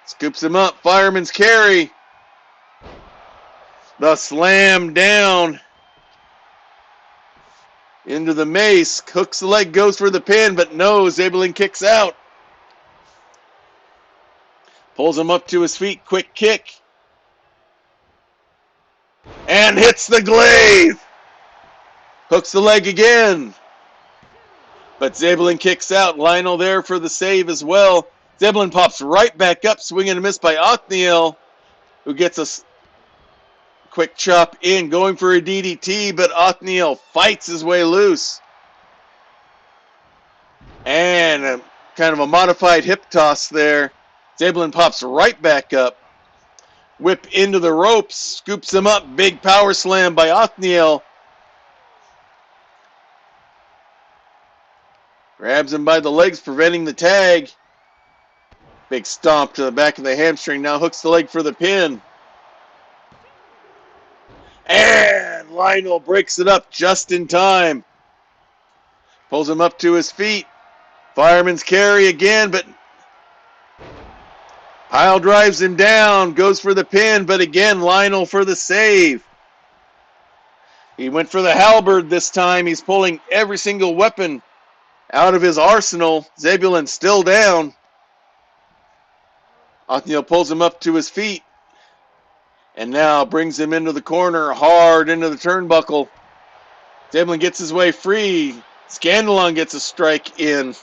Scoops him up. Fireman's carry. The slam down. Into the mace. Hooks the leg. Goes for the pin. But no. Zebulon kicks out. Pulls him up to his feet. Quick kick. And hits the glaive. Hooks the leg again. But Zebulon kicks out. Lionel there for the save as well. Zebulon pops right back up. Swing and a miss by Othniel, who gets a quick chop in. Going for a DDT, but Othniel fights his way loose. And kind of a modified hip toss there. Zebulon pops right back up. Whip into the ropes. Scoops him up. Big power slam by Othniel. Grabs him by the legs, preventing the tag. Big stomp to the back of the hamstring. Now hooks the leg for the pin. And Lionel breaks it up just in time. Pulls him up to his feet. Fireman's carry again, but Pyle drives him down. Goes for the pin, but again, Lionel for the save. He went for the halberd this time. He's pulling every single weapon out of his arsenal. Zebulon still down. Othniel pulls him up to his feet. And now brings him into the corner, hard into the turnbuckle. Zebulon gets his way free. Scandalon gets a strike in.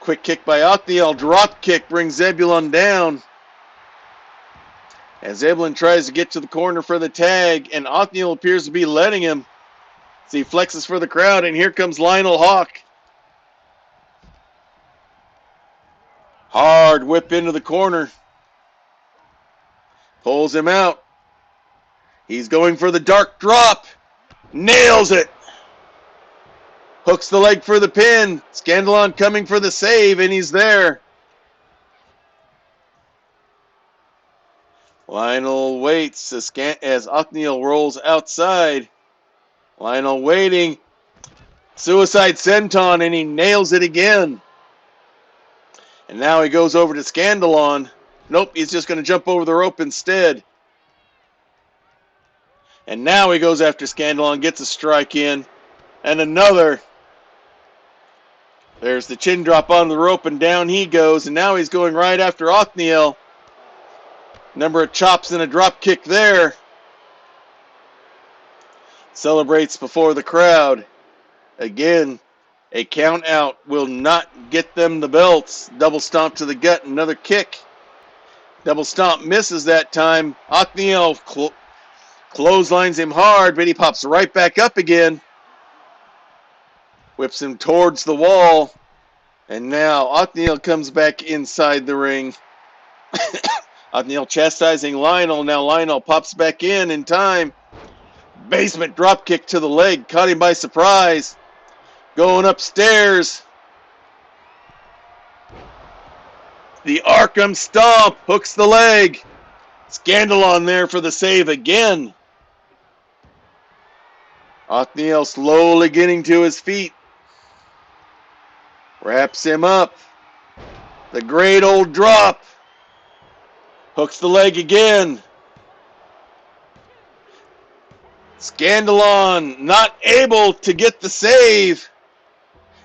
Quick kick by Othniel. Drop kick brings Zebulon down. As Zebulon tries to get to the corner for the tag, and Othniel appears to be letting him. As he flexes for the crowd, and here comes Lionel Hawk. Hard whip into the corner. Pulls him out. He's going for the dark drop. Nails it. Hooks the leg for the pin. Scandalon coming for the save, and he's there. Lionel waits as Othniel rolls outside. Lionel waiting. Suicide senton, and he nails it again. And now he goes over to Scandalon. Nope, he's just going to jump over the rope instead. And now he goes after Scandalon, gets a strike in. And another. There's the chin drop on the rope, and down he goes. And now he's going right after Othniel. Number of chops and a drop kick there. Celebrates before the crowd. Again, a count out will not get them the belts. Double stomp to the gut, another kick. Double stomp misses that time. Othniel clotheslines him hard, but he pops right back up again. Whips him towards the wall. And now Othniel comes back inside the ring. Othniel chastising Lionel. Now Lionel pops back in time. Basement drop kick to the leg. Caught him by surprise. Going upstairs. The Arkham Stomp hooks the leg. Scandalon there for the save again. Othniel slowly getting to his feet. Wraps him up. The great old drop. Hooks the leg again. Scandalon not able to get the save.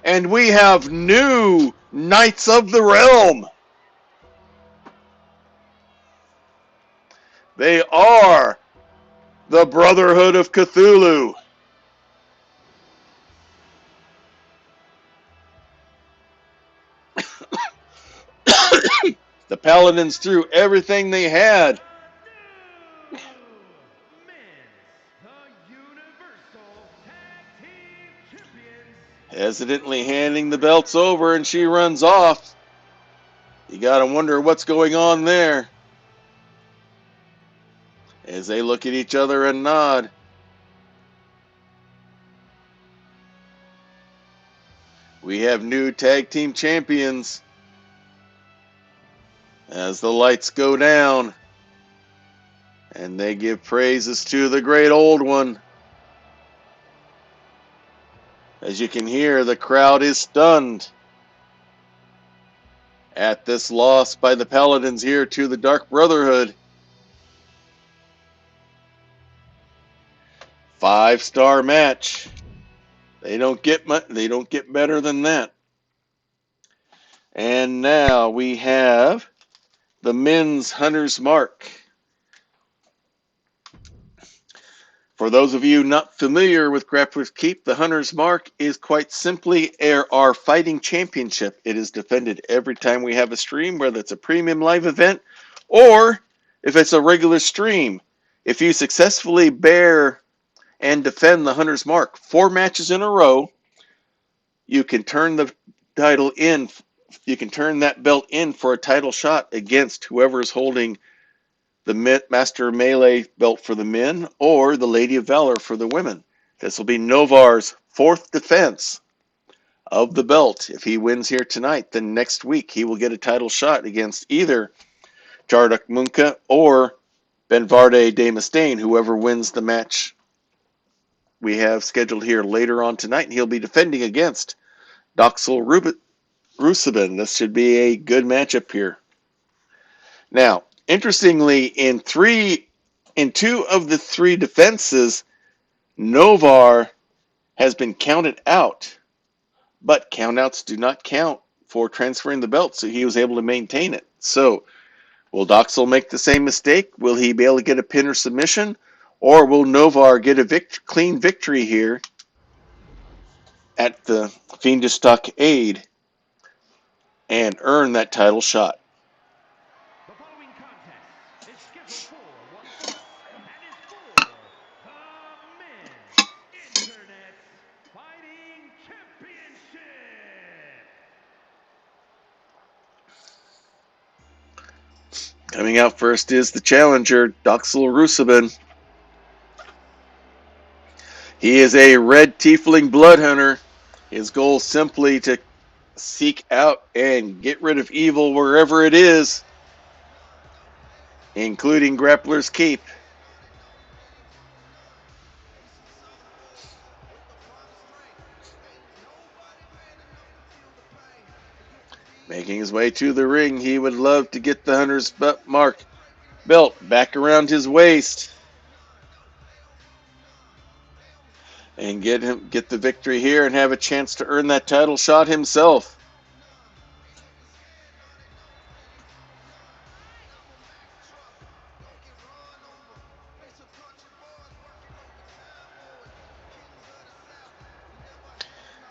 And we have new Knights of the Realm. They are the Brotherhood of Cthulhu. The Paladins threw everything they had. The Universal Tag Team Champions. Hesitantly handing the belts over, and she runs off. You gotta wonder what's going on there. As they look at each other and nod. We have new tag team champions. As the lights go down, and they give praises to the great old one. As you can hear, the crowd is stunned at this loss by the Paladins here to the Dark Brotherhood. 5-star match. They don't get better than that. And now we have the men's Hunter's Mark. For those of you not familiar with Grappler's Keep, the Hunter's Mark is quite simply our fighting championship. It is defended every time we have a stream, whether it's a premium live event or if it's a regular stream. If you successfully bear and defend the Hunter's Mark 4 matches in a row, you can turn the title in. You can turn that belt in for a title shot against whoever is holding the Master Melee belt for the men or the Lady of Valor for the women. This will be Novar's 4th defense of the belt. If he wins here tonight, then next week he will get a title shot against either Jarduk Munka or Benvarde de Mustaine, whoever wins the match we have scheduled here later on tonight. And he'll be defending against Doxel Rusabin. This should be a good matchup here. Now, interestingly, in 2 of the 3 defenses, Novar has been counted out, but countouts do not count for transferring the belt, so he was able to maintain it. So, will Doxel make the same mistake? Will he be able to get a pin or submission? Or will Novar get a clean victory here at the Fiendish Stockade and earn that title shot? The following contest is scheduled for one fall and is for the Men's Internet Fighting Championship. Coming out first is the challenger, Doxel Rusabin. He is a red tiefling blood hunter. His goal is simply to seek out and get rid of evil wherever it is, including Grappler's Keep. Making his way to the ring, he would love to get the Hunter's belt back around his waist and get the victory here and have a chance to earn that title shot himself.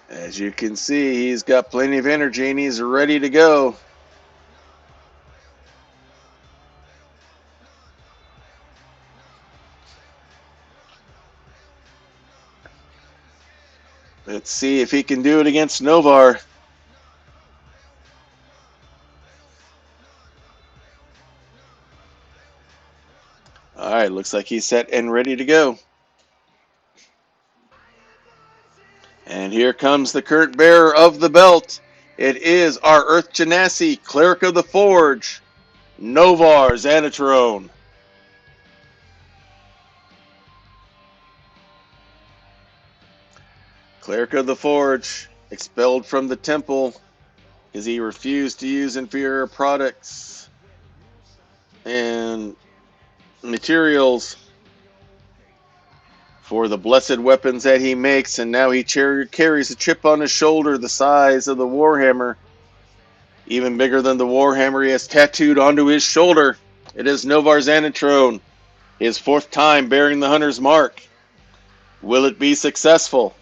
As you can see, he's got plenty of energy and he's ready to go. Let's see if he can do it against Novar. All right, looks like he's set and ready to go. And here comes the current bearer of the belt. It is our Earth Genasi, Cleric of the Forge, Novar Xanatrone. Cleric of the Forge, expelled from the temple because he refused to use inferior products and materials for the blessed weapons that he makes, and now he carries a chip on his shoulder the size of the Warhammer, even bigger than the Warhammer he has tattooed onto his shoulder. It is Novar Xanatrone, his 4th time bearing the Hunter's Mark. Will it be successful?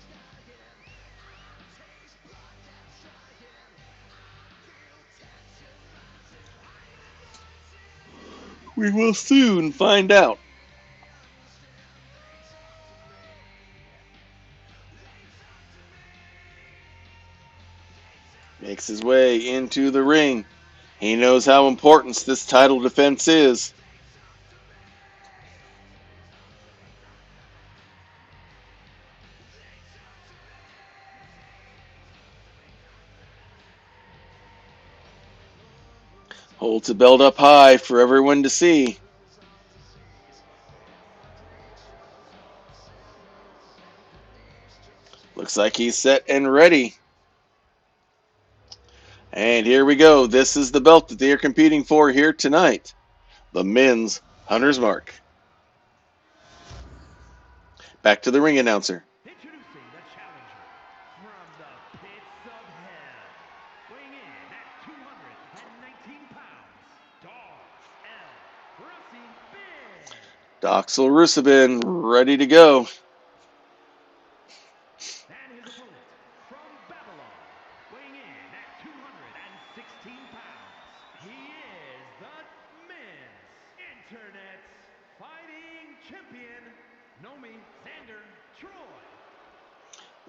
We will soon find out. Makes his way into the ring. He knows how important this title defense is. Holds the belt up high for everyone to see. Looks like he's set and ready. And here we go. This is the belt that they are competing for here tonight. The men's Hunter's Mark. Back to the ring announcer. Introducing the challenger from the pits of hell, weighing in at 219 pounds, Doxel Rusabin ready to go. and his opponent from Babylon, weighing in at 216 pounds, he is the men's Internet Fighting Champion, Nomi Xander Troy.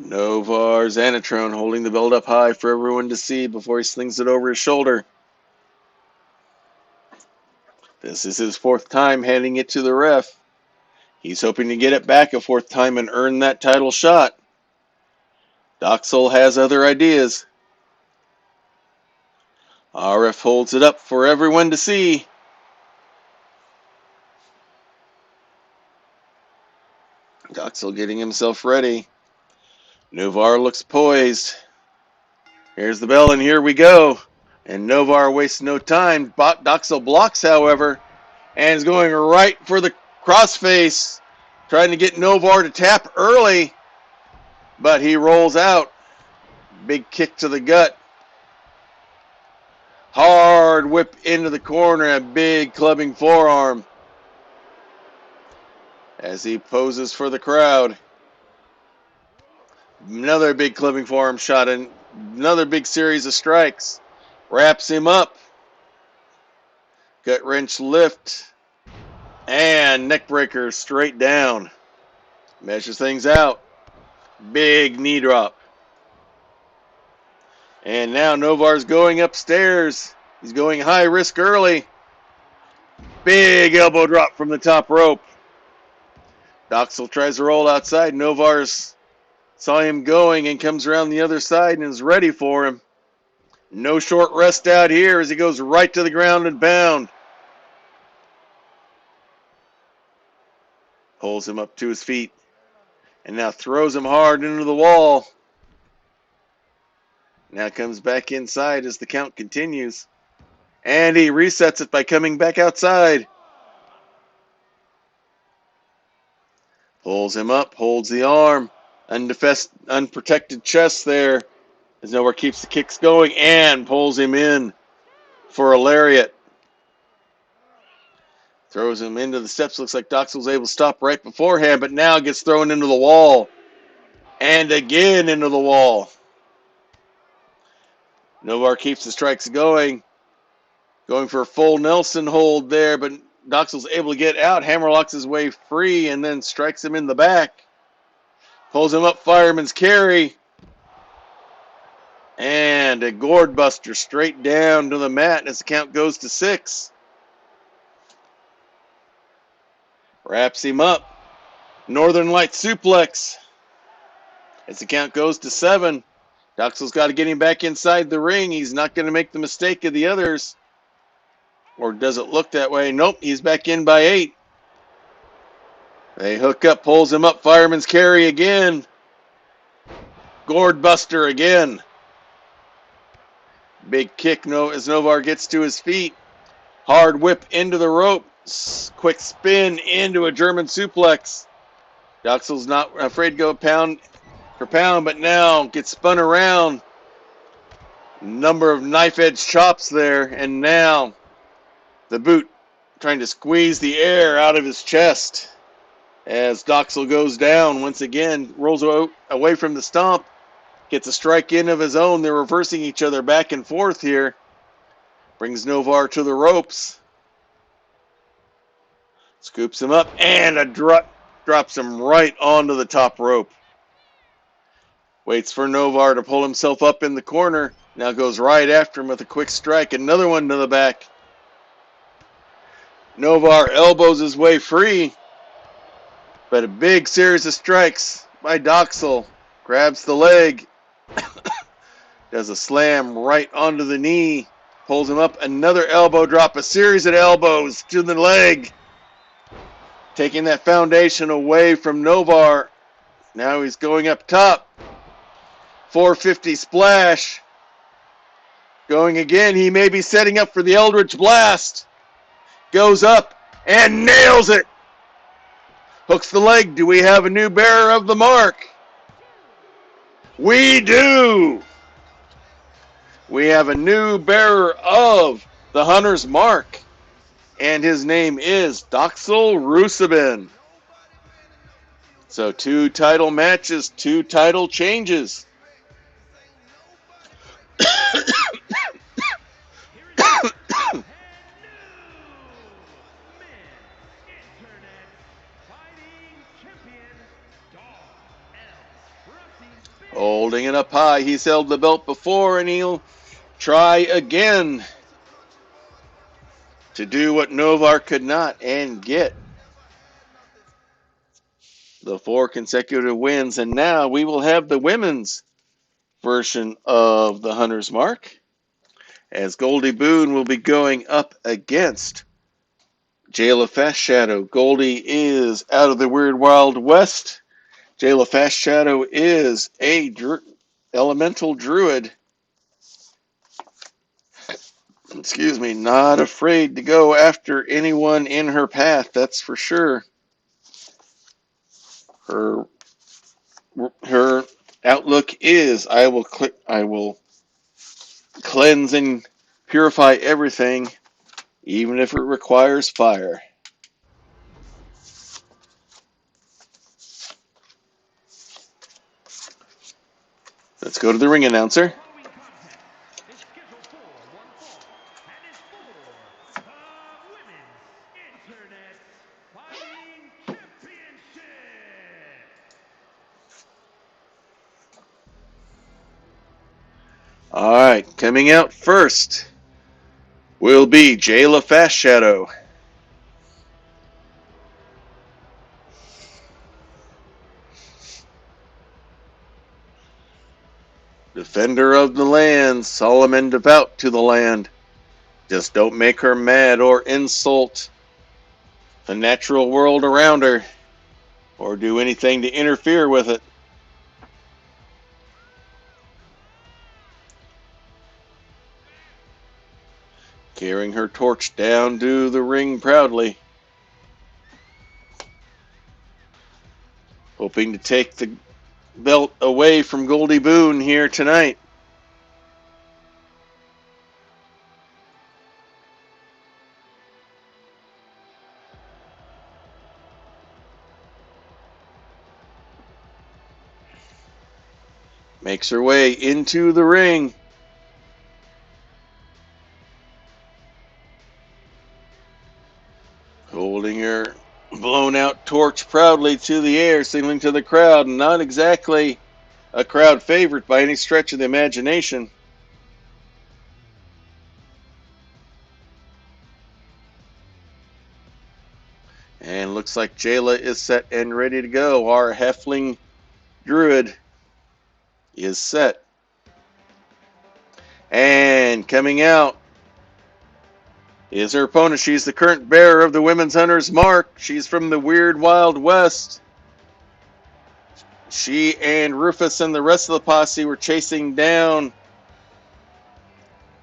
Novar Xanatrone holding the belt up high for everyone to see before he slings it over his shoulder. This is his 4th time handing it to the ref. He's hoping to get it back a 4th time and earn that title shot. Doxel has other ideas. Our ref holds it up for everyone to see. Doxel getting himself ready. Novar looks poised. Here's the bell, and here we go. And Novar wastes no time. Doxel blocks, however, and is going right for the crossface, trying to get Novar to tap early, but he rolls out. Big kick to the gut. Hard whip into the corner, a big clubbing forearm as he poses for the crowd. Another big clubbing forearm shot and another big series of strikes. Wraps him up. Gut wrench lift. And neck breaker straight down. Measures things out. Big knee drop. And now Novar's going upstairs. He's going high risk early. Big elbow drop from the top rope. Doxel tries to roll outside. Novar's saw him going and comes around the other side and is ready for him. No short rest out here as he goes right to the ground and bound. Pulls him up to his feet and now throws him hard into the wall. Now comes back inside as the count continues. And he resets it by coming back outside. Pulls him up, holds the arm. Unprotected chest there. As Nowhere keeps the kicks going and pulls him in for a lariat. Throws him into the steps. Looks like Doxel's able to stop right beforehand, but now gets thrown into the wall. And again into the wall. Novar keeps the strikes going. Going for a full Nelson hold there, but Doxel's able to get out. Hammerlocks his way free and then strikes him in the back. Pulls him up, fireman's carry. And a gourd buster straight down to the mat as the count goes to 6. Wraps him up. Northern Light suplex as the count goes to 7. Doxel's got to get him back inside the ring. He's not going to make the mistake of the others. Or does it look that way? Nope, he's back in by 8. They hook up, pulls him up, fireman's carry again. Gourd buster again. Big kick as Novar gets to his feet. Hard whip into the rope. Quick spin into a German suplex. Doxel's not afraid to go pound for pound, but now gets spun around. Number of knife edge chops there, and now the boot trying to squeeze the air out of his chest as Doxel goes down once again, rolls away from the stomp, gets a strike in of his own. They're reversing each other back and forth here. Brings Novar to the ropes. Scoops him up, and drops him right onto the top rope. Waits for Novar to pull himself up in the corner. Now goes right after him with a quick strike. Another one to the back. Novar elbows his way free. But a big series of strikes by Doxel. Grabs the leg. Does a slam right onto the knee. Pulls him up. Another elbow drop. A series of elbows to the leg. Taking that foundation away from Novar. Now he's going up top. 450 splash. Going again. He may be setting up for the Eldritch Blast. Goes up and nails it. Hooks the leg. Do we have a new bearer of the mark? We do. We have a new bearer of the Hunter's Mark. And his name is Doxel Rusabin. So 2 title matches, 2 title changes. Holding it up high. He's held the belt before, and he'll try again to do what Novar could not and get the 4 consecutive wins. And now we will have the women's version of the Hunter's Mark, as Goldie Boone will be going up against Jayla Fast Shadow. Goldie is out of the Weird Wild West. Jayla Fast Shadow is a elemental druid. Excuse me, not afraid to go after anyone in her path, that's for sure. Her outlook is I will cleanse and purify everything, even if it requires fire. Let's go to the ring announcer. All right, coming out first will be Jayla Fast Shadow. Defender of the land, solemn and devout to the land. Just don't make her mad or insult the natural world around her, or do anything to interfere with it. Carrying her torch down to the ring proudly. Hoping to take the belt away from Goldie Boone here tonight. Makes her way into the ring. Holding her blown out torch proudly to the air, signaling to the crowd. Not exactly a crowd favorite by any stretch of the imagination. And looks like Jayla is set and ready to go. Our Halfling Druid is set. And coming out is her opponent. She's the current bearer of the Women's Hunter's Mark. She's from the Weird Wild West. She and Rufus and the rest of the posse were chasing down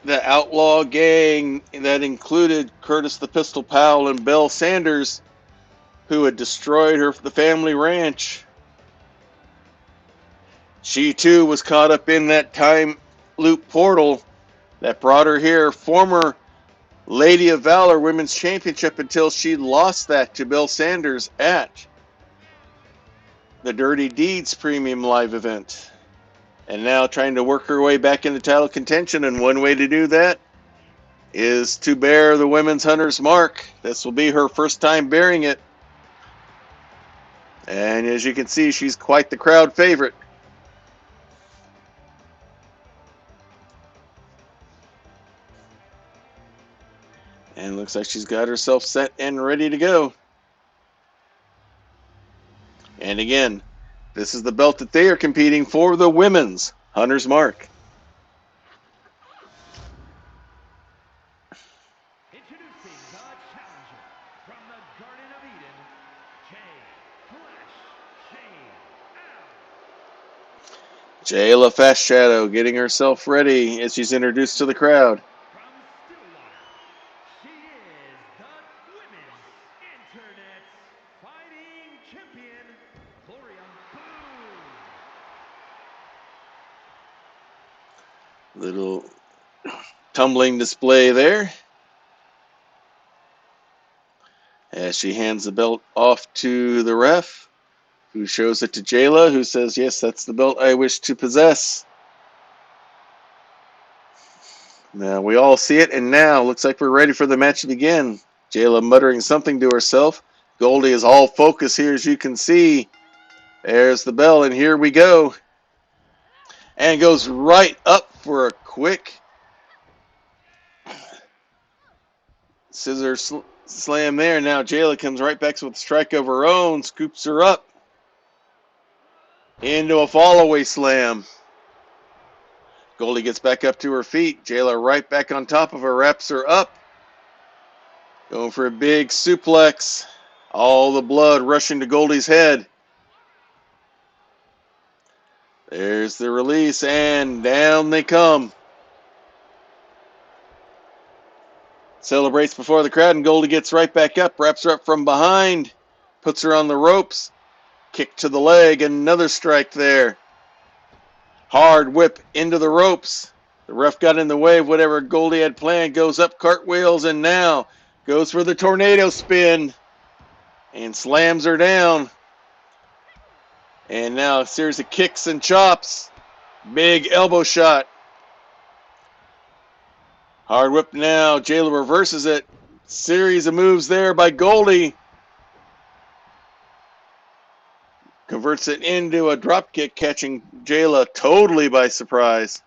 the outlaw gang that included Curtis the Pistol Powell and Belle Sanders, who had destroyed the family ranch. She too was caught up in that time loop portal that brought her here. Former Lady of Valor Women's Championship until she lost that to Belle Sanders at the Dirty Deeds Premium Live event. And now trying to work her way back into title contention, and one way to do that is to bear the Women's Hunter's Mark. This will be her first time bearing it. And as you can see, she's quite the crowd favorite. And looks like she's got herself set and ready to go. And again, this is the belt that they are competing for, the Women's Hunter's Mark. Introducing the challenger from the Garden of Eden, Jayla Fast Shadow getting herself ready as she's introduced to the crowd. from Stillwater. She is the Women's Internet Fighting Champion, Gloria Boone. Little tumbling display there as she hands the belt off to the ref, who shows it to Jayla, who says, yes, that's the belt I wish to possess. Now we all see it, and now looks like we're ready for the match to begin. Jayla muttering something to herself. Goldie is all focus here, as you can see. There's the bell, and here we go. And goes right up for a quick scissor slam there. Now Jayla comes right back with a strike of her own, scoops her up into a fall-away slam. Goldie gets back up to her feet. Jayla right back on top of her, wraps her up. Going for a big suplex. All the blood rushing to Goldie's head. There's the release, and down they come. Celebrates before the crowd, and Goldie gets right back up, wraps her up from behind, puts her on the ropes. Kick to the leg, another strike there. Hard whip into the ropes. The ref got in the way of whatever Goldie had planned. Goes up cartwheels, and now goes for the tornado spin and slams her down. And now a series of kicks and chops. Big elbow shot. Hard whip now. Jayla reverses it. Series of moves there by Goldie. Converts it into a drop kick, catching Jayla totally by surprise.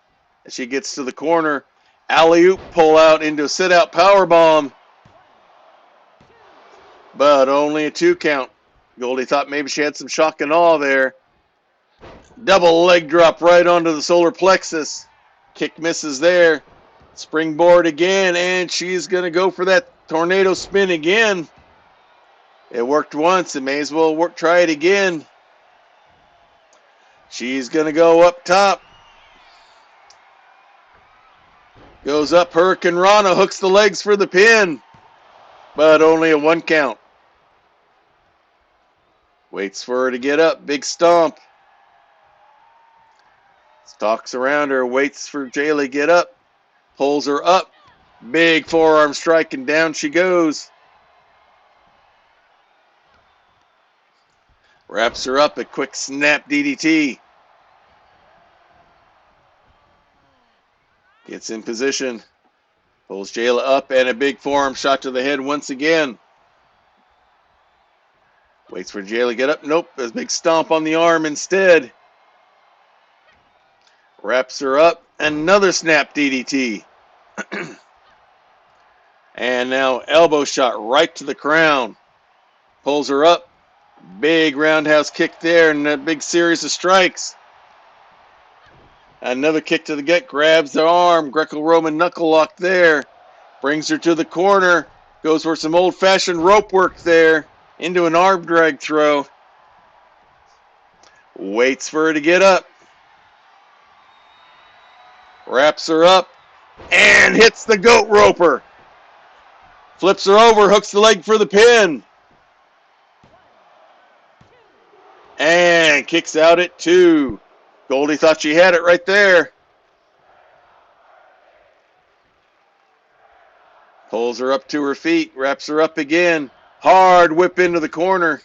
As she gets to the corner, alley-oop pull out into a sit-out powerbomb. But only a 2 count. Goldie thought maybe she had some shock and awe there. Double leg drop right onto the solar plexus. Kick misses there. Springboard again, and she's going to go for that tornado spin again. It worked once. It may as well try it again. She's going to go up top. Goes up, Hurricane Rana, hooks the legs for the pin. But only a 1 count. Waits for her to get up. Big stomp. Stalks around her, waits for Jayla to get up. Pulls her up. Big forearm strike, and down she goes. Wraps her up, a quick snap DDT. Gets in position. Pulls Jayla up, and a big forearm shot to the head once again. Waits for Jayla to get up. Nope, a big stomp on the arm instead. Wraps her up. Another snap DDT. And now elbow shot right to the crown. Pulls her up. Big roundhouse kick there, and a big series of strikes. Another kick to the gut, grabs the arm. Greco-Roman knuckle lock there. Brings her to the corner. Goes for some old-fashioned rope work there. Into an arm drag throw. Waits for her to get up. Wraps her up. And hits the goat roper. Flips her over, hooks the leg for the pin. And kicks out at 2. Goldie thought she had it right there. Pulls her up to her feet, wraps her up again. Hard whip into the corner.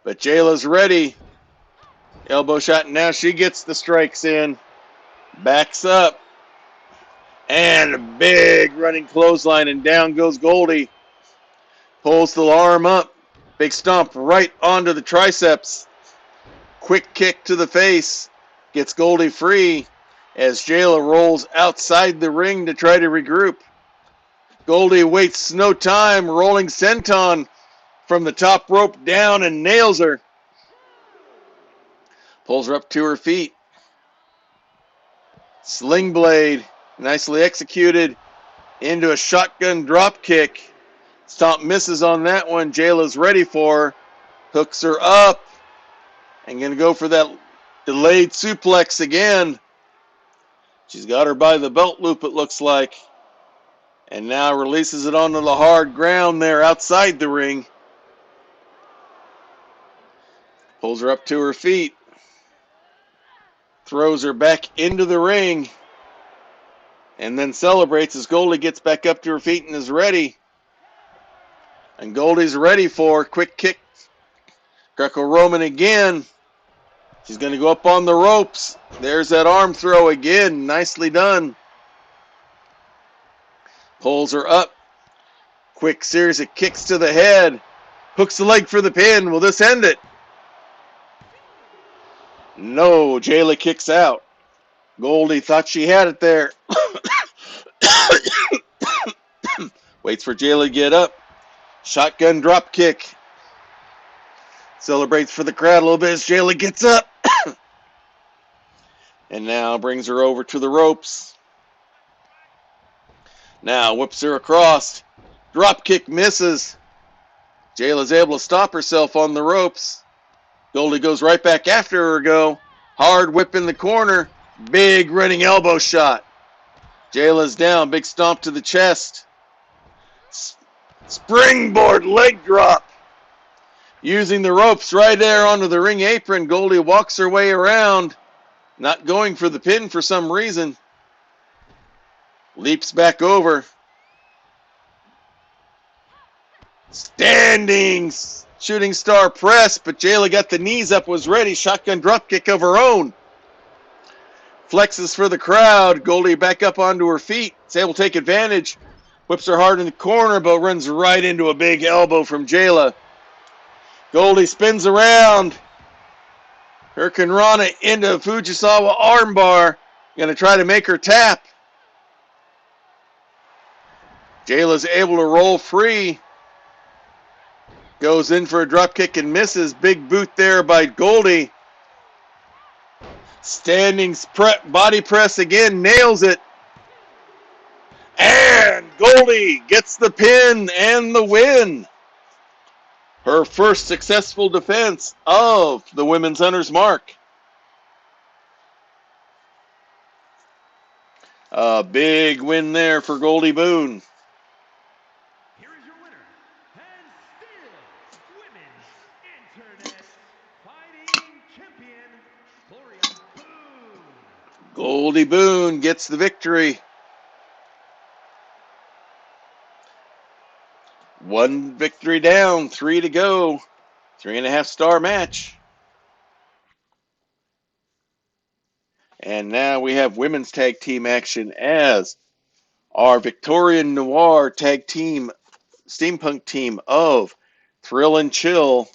But Jayla's ready. Elbow shot, and now she gets the strikes in. Backs up. And a big running clothesline, and down goes Goldie. Pulls the arm up. Big stomp right onto the triceps. Quick kick to the face. Gets Goldie free as Jayla rolls outside the ring to try to regroup. Goldie waits no time, rolling senton from the top rope down and nails her. Pulls her up to her feet. Sling blade, nicely executed into a shotgun drop kick. Stomp misses on that one. Jayla's ready for her. Hooks her up. And going to go for that delayed suplex again. She's got her by the belt loop, it looks like. And now releases it onto the hard ground there outside the ring. Pulls her up to her feet. Throws her back into the ring. And then celebrates as Goldie gets back up to her feet and is ready. And Goldie's ready for quick kick. Greco-Roman again. She's going to go up on the ropes. There's that arm throw again. Nicely done. Pulls her up. Quick series of kicks to the head. Hooks the leg for the pin. Will this end it? No, Jayla kicks out. Goldie thought she had it there. Waits for Jayla to get up. Shotgun drop kick. Celebrates for the crowd a little bit as Jayla gets up. And now brings her over to the ropes. Now whips her across. Drop kick misses. Jayla's able to stop herself on the ropes. Goldie goes right back after her go. Hard whip in the corner. Big running elbow shot. Jayla's down. Big stomp to the chest. Springboard leg drop. Using the ropes right there onto the ring apron, Goldie walks her way around. Not going for the pin for some reason. Leaps back over. Standing shooting star press, but Jayla got the knees up, was ready. Shotgun drop kick of her own. Flexes for the crowd. Goldie back up onto her feet. Is able to take advantage. Whips her hard in the corner, but runs right into a big elbow from Jayla. Goldie spins around. Hurricane Rana into Fujisawa armbar. Going to try to make her tap. Jayla's able to roll free. Goes in for a drop kick and misses. Big boot there by Goldie. Standing body press again. Nails it. And Goldie gets the pin and the win. Her first successful defense of the Women's Hunter's Mark. A big win there for Goldie Boone. Here is your winner, and still Women's Internet Fighting Champion, Gloria Boone. Goldie Boone gets the victory. One victory down, 3 to go. 3.5-star match. And now we have women's tag team action as our Victorian Noir tag team, steampunk team of Thrill and Chill,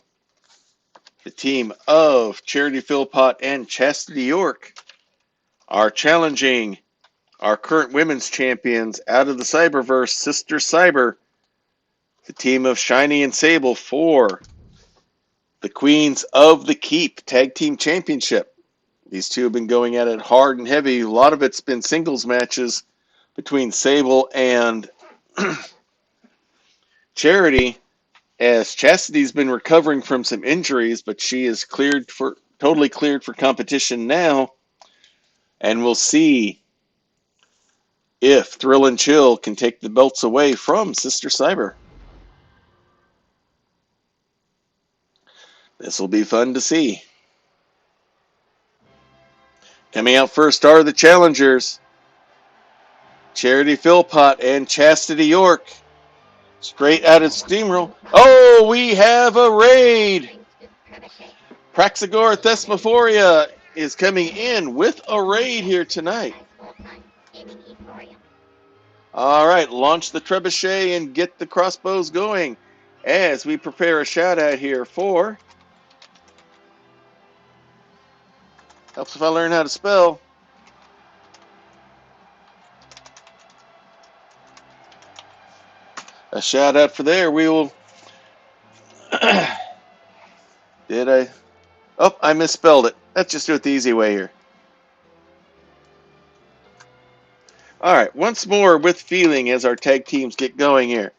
the team of Charity Philpott and Chastity York, are challenging our current women's champions out of the Cyberverse, Sister Cyber, the team of Shiny and Sable, for the Queens of the Keep Tag Team Championship. These two have been going at it hard and heavy. A lot of it's been singles matches between Sable and Charity, as Chastity's been recovering from some injuries, but she is totally cleared for competition now, and we'll see if Thrill and Chill can take the belts away from Sister Cyber. This will be fun to see. Coming out first are the challengers, Charity Philpott and Chastity York. Straight out of Steamroll. Oh, we have a raid! Praxagor Thesmophoria is coming in with a raid here tonight. All right, launch the trebuchet and get the crossbows going as we prepare a shout out here for. Helps if I learn how to spell. A shout out for there. We will. Did I? Oh, I misspelled it. Let's just do it the easy way here. All right, once more with feeling as our tag teams get going here.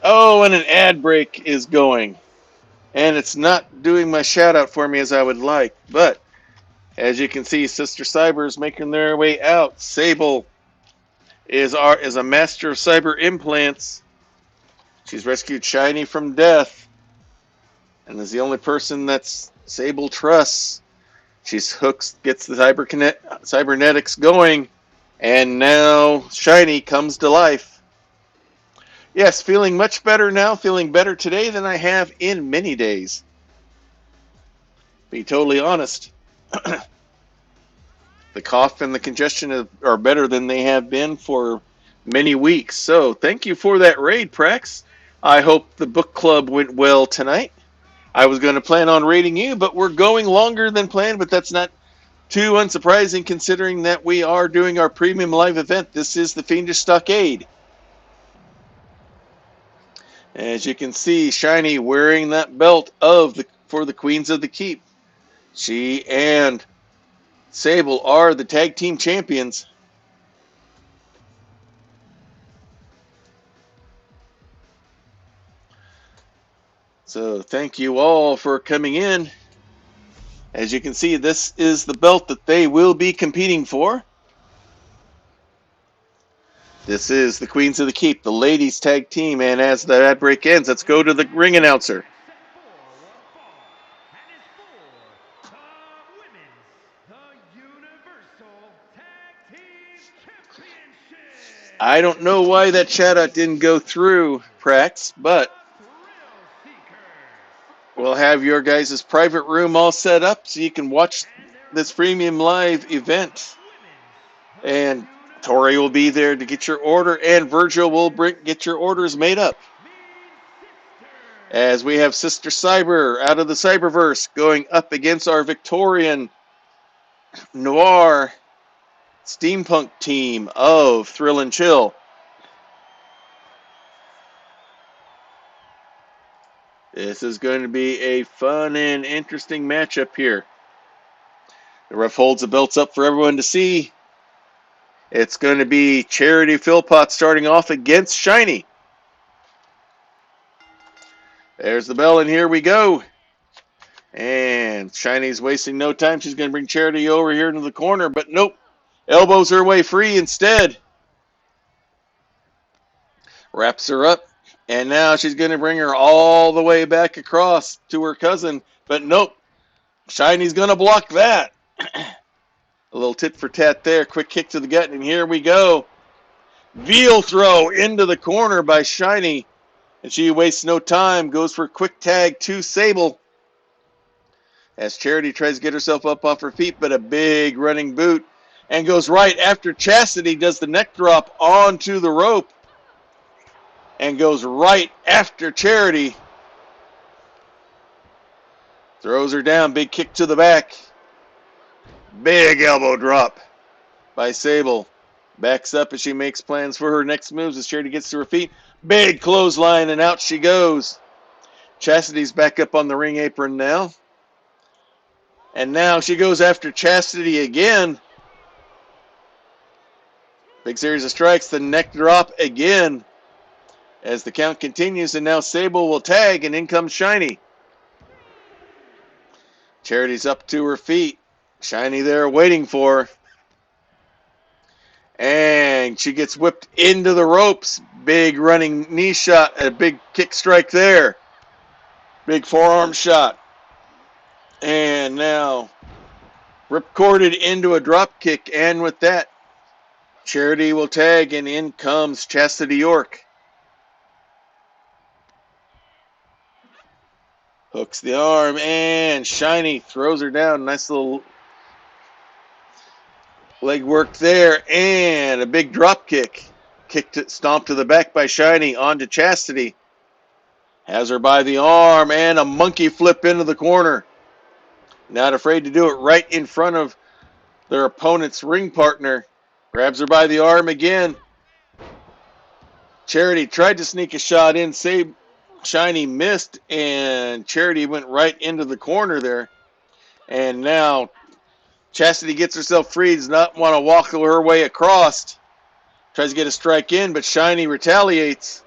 Oh, and an ad break is going. And it's not doing my shout out for me as I would like. But as you can see, Sister Cyber is making their way out. Sable is a master of cyber implants. She's rescued Shiny from death, and is the only person that's Sable trusts. She's gets the cybernetics going, and now Shiny comes to life. Yes, feeling much better now, feeling better today than I have in many days. Be totally honest. The cough and the congestion are better than they have been for many weeks. So thank you for that raid, Prax. I hope the book club went well tonight. I was going to plan on raiding you, but we're going longer than planned, but that's not too unsurprising considering that we are doing our premium live event. This is the Fiendish Stockade. As you can see, Shiny wearing that belt for the Queens of the Keep. She and Sable are the tag team champions. So thank you all for coming in. As you can see, this is the belt that they will be competing for. This is the Queens of the Keep, the ladies tag team, and as the ad break ends, let's go to the ring announcer. I don't know why that shout out didn't go through, Prax, but we'll have your guys' private room all set up so you can watch this premium live event. And Tori will be there to get your order, and Virgil will get your orders made up. As we have Sister Cyber out of the Cyberverse going up against our Victorian Noir steampunk team of Thrill and Chill. This is going to be a fun and interesting matchup here. The ref holds the belts up for everyone to see. It's going to be Charity Philpott starting off against Shiny. There's the bell, and here we go. And Shiny's wasting no time. She's going to bring Charity over here into the corner, but nope. Elbows her way free instead. Wraps her up, and now she's going to bring her all the way back across to her cousin, but nope. Shiny's going to block that. A little tit for tat there. Quick kick to the gut, and here we go. Veal throw into the corner by Shiny. And she wastes no time. Goes for a quick tag to Sable. As Charity tries to get herself up off her feet, but a big running boot. And goes right after Chastity does the neck drop onto the rope. And goes right after Charity. Throws her down. Big kick to the back. Big elbow drop by Sable. Backs up as she makes plans for her next moves as Charity gets to her feet. Big clothesline, and out she goes. Chastity's back up on the ring apron now. And now she goes after Chastity again. Big series of strikes, the neck drop again. As the count continues, and now Sable will tag, and in comes Shiny. Charity's up to her feet. Shiny there waiting for her. And she gets whipped into the ropes. Big running knee shot, a big kick strike there. Big forearm shot. And now ripcorded into a drop kick, and with that, Charity will tag, and in comes Chastity York. Hooks the arm, and Shiny throws her down. Nice little leg work there, and a big drop kick. Stomp to the back by Shiny, onto Chastity. Has her by the arm, and a monkey flip into the corner. Not afraid to do it right in front of their opponent's ring partner. Grabs her by the arm again. Charity tried to sneak a shot in. Shiny missed, and Charity went right into the corner there. And now Chastity gets herself free. Does not want to walk her way across. Tries to get a strike in, but Shiny retaliates.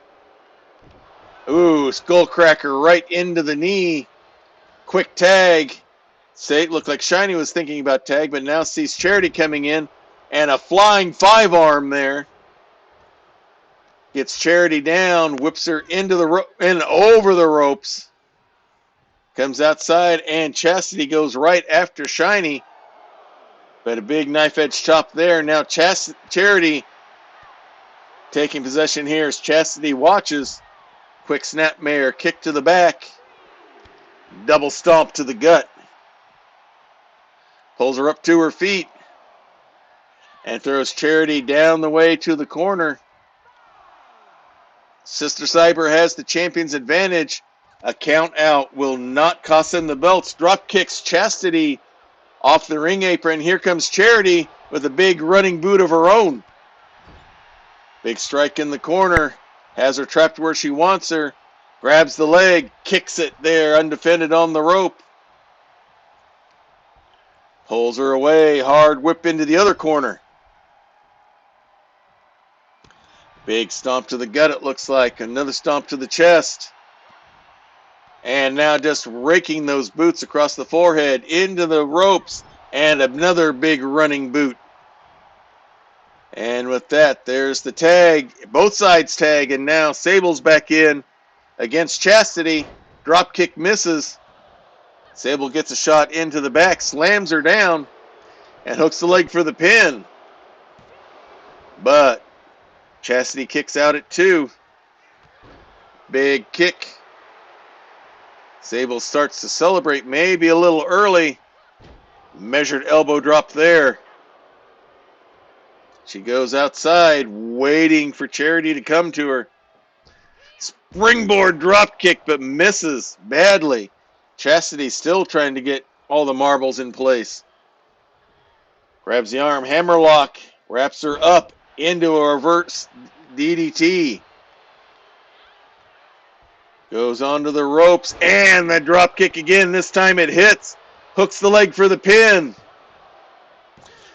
Ooh, skullcracker right into the knee. Quick tag. Looked like Shiny was thinking about tag, but now sees Charity coming in. And a flying 5-arm there. Gets Charity down, whips her into the and over the ropes. Comes outside, and Chastity goes right after Shiny. But a big knife edge chop there. Now Charity taking possession here as Chastity watches. Quick snapmare, kick to the back. Double stomp to the gut. Pulls her up to her feet. And throws Charity down the way to the corner. Sister Cyber has the champion's advantage. A count out will not cost them the belts. Drop kicks Chastity off the ring apron. Here comes Charity with a big running boot of her own. Big strike in the corner. Has her trapped where she wants her. Grabs the leg. Kicks it there undefended on the rope. Pulls her away. Hard whip into the other corner. Big stomp to the gut, it looks like. Another stomp to the chest. And now just raking those boots across the forehead into the ropes. And another big running boot. And with that, there's the tag. Both sides tag. And now Sable's back in against Chastity. Drop kick misses. Sable gets a shot into the back. Slams her down. And hooks the leg for the pin. But Chastity kicks out at 2. Big kick. Sable starts to celebrate, maybe a little early. Measured elbow drop there. She goes outside, waiting for Charity to come to her. Springboard drop kick, but misses badly. Chastity still trying to get all the marbles in place. Grabs the arm, hammerlock, wraps her up into a reverse DDT. Goes onto the ropes, and the drop kick again. This time it hits. Hooks the leg for the pin.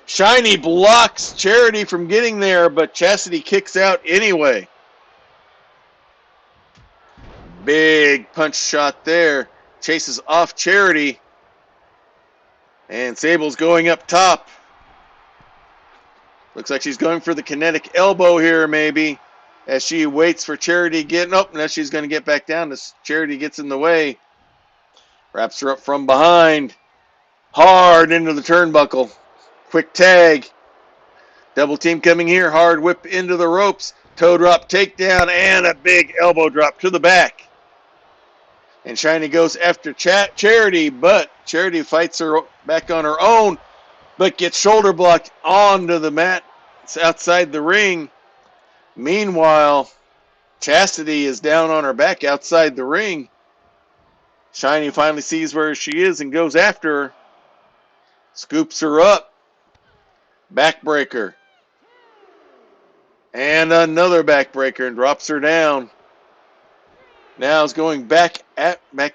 Shiny blocks Charity from getting there, but Chastity kicks out anyway. Big punch shot there. Chases off Charity. And Sable's going up top. Looks like she's going for the kinetic elbow here, maybe, as she waits for Charity getting up. Now she's going to get back down as Charity gets in the way. Wraps her up from behind. Hard into the turnbuckle. Quick tag. Double team coming here. Hard whip into the ropes. Toe drop takedown and a big elbow drop to the back. And Shiny goes after Charity, but Charity fights her back on her own, but gets shoulder blocked onto the mat. It's outside the ring. Meanwhile, Chastity is down on her back outside the ring. Shiny finally sees where she is and goes after her. Scoops her up. Backbreaker. And another backbreaker and drops her down. Now is going back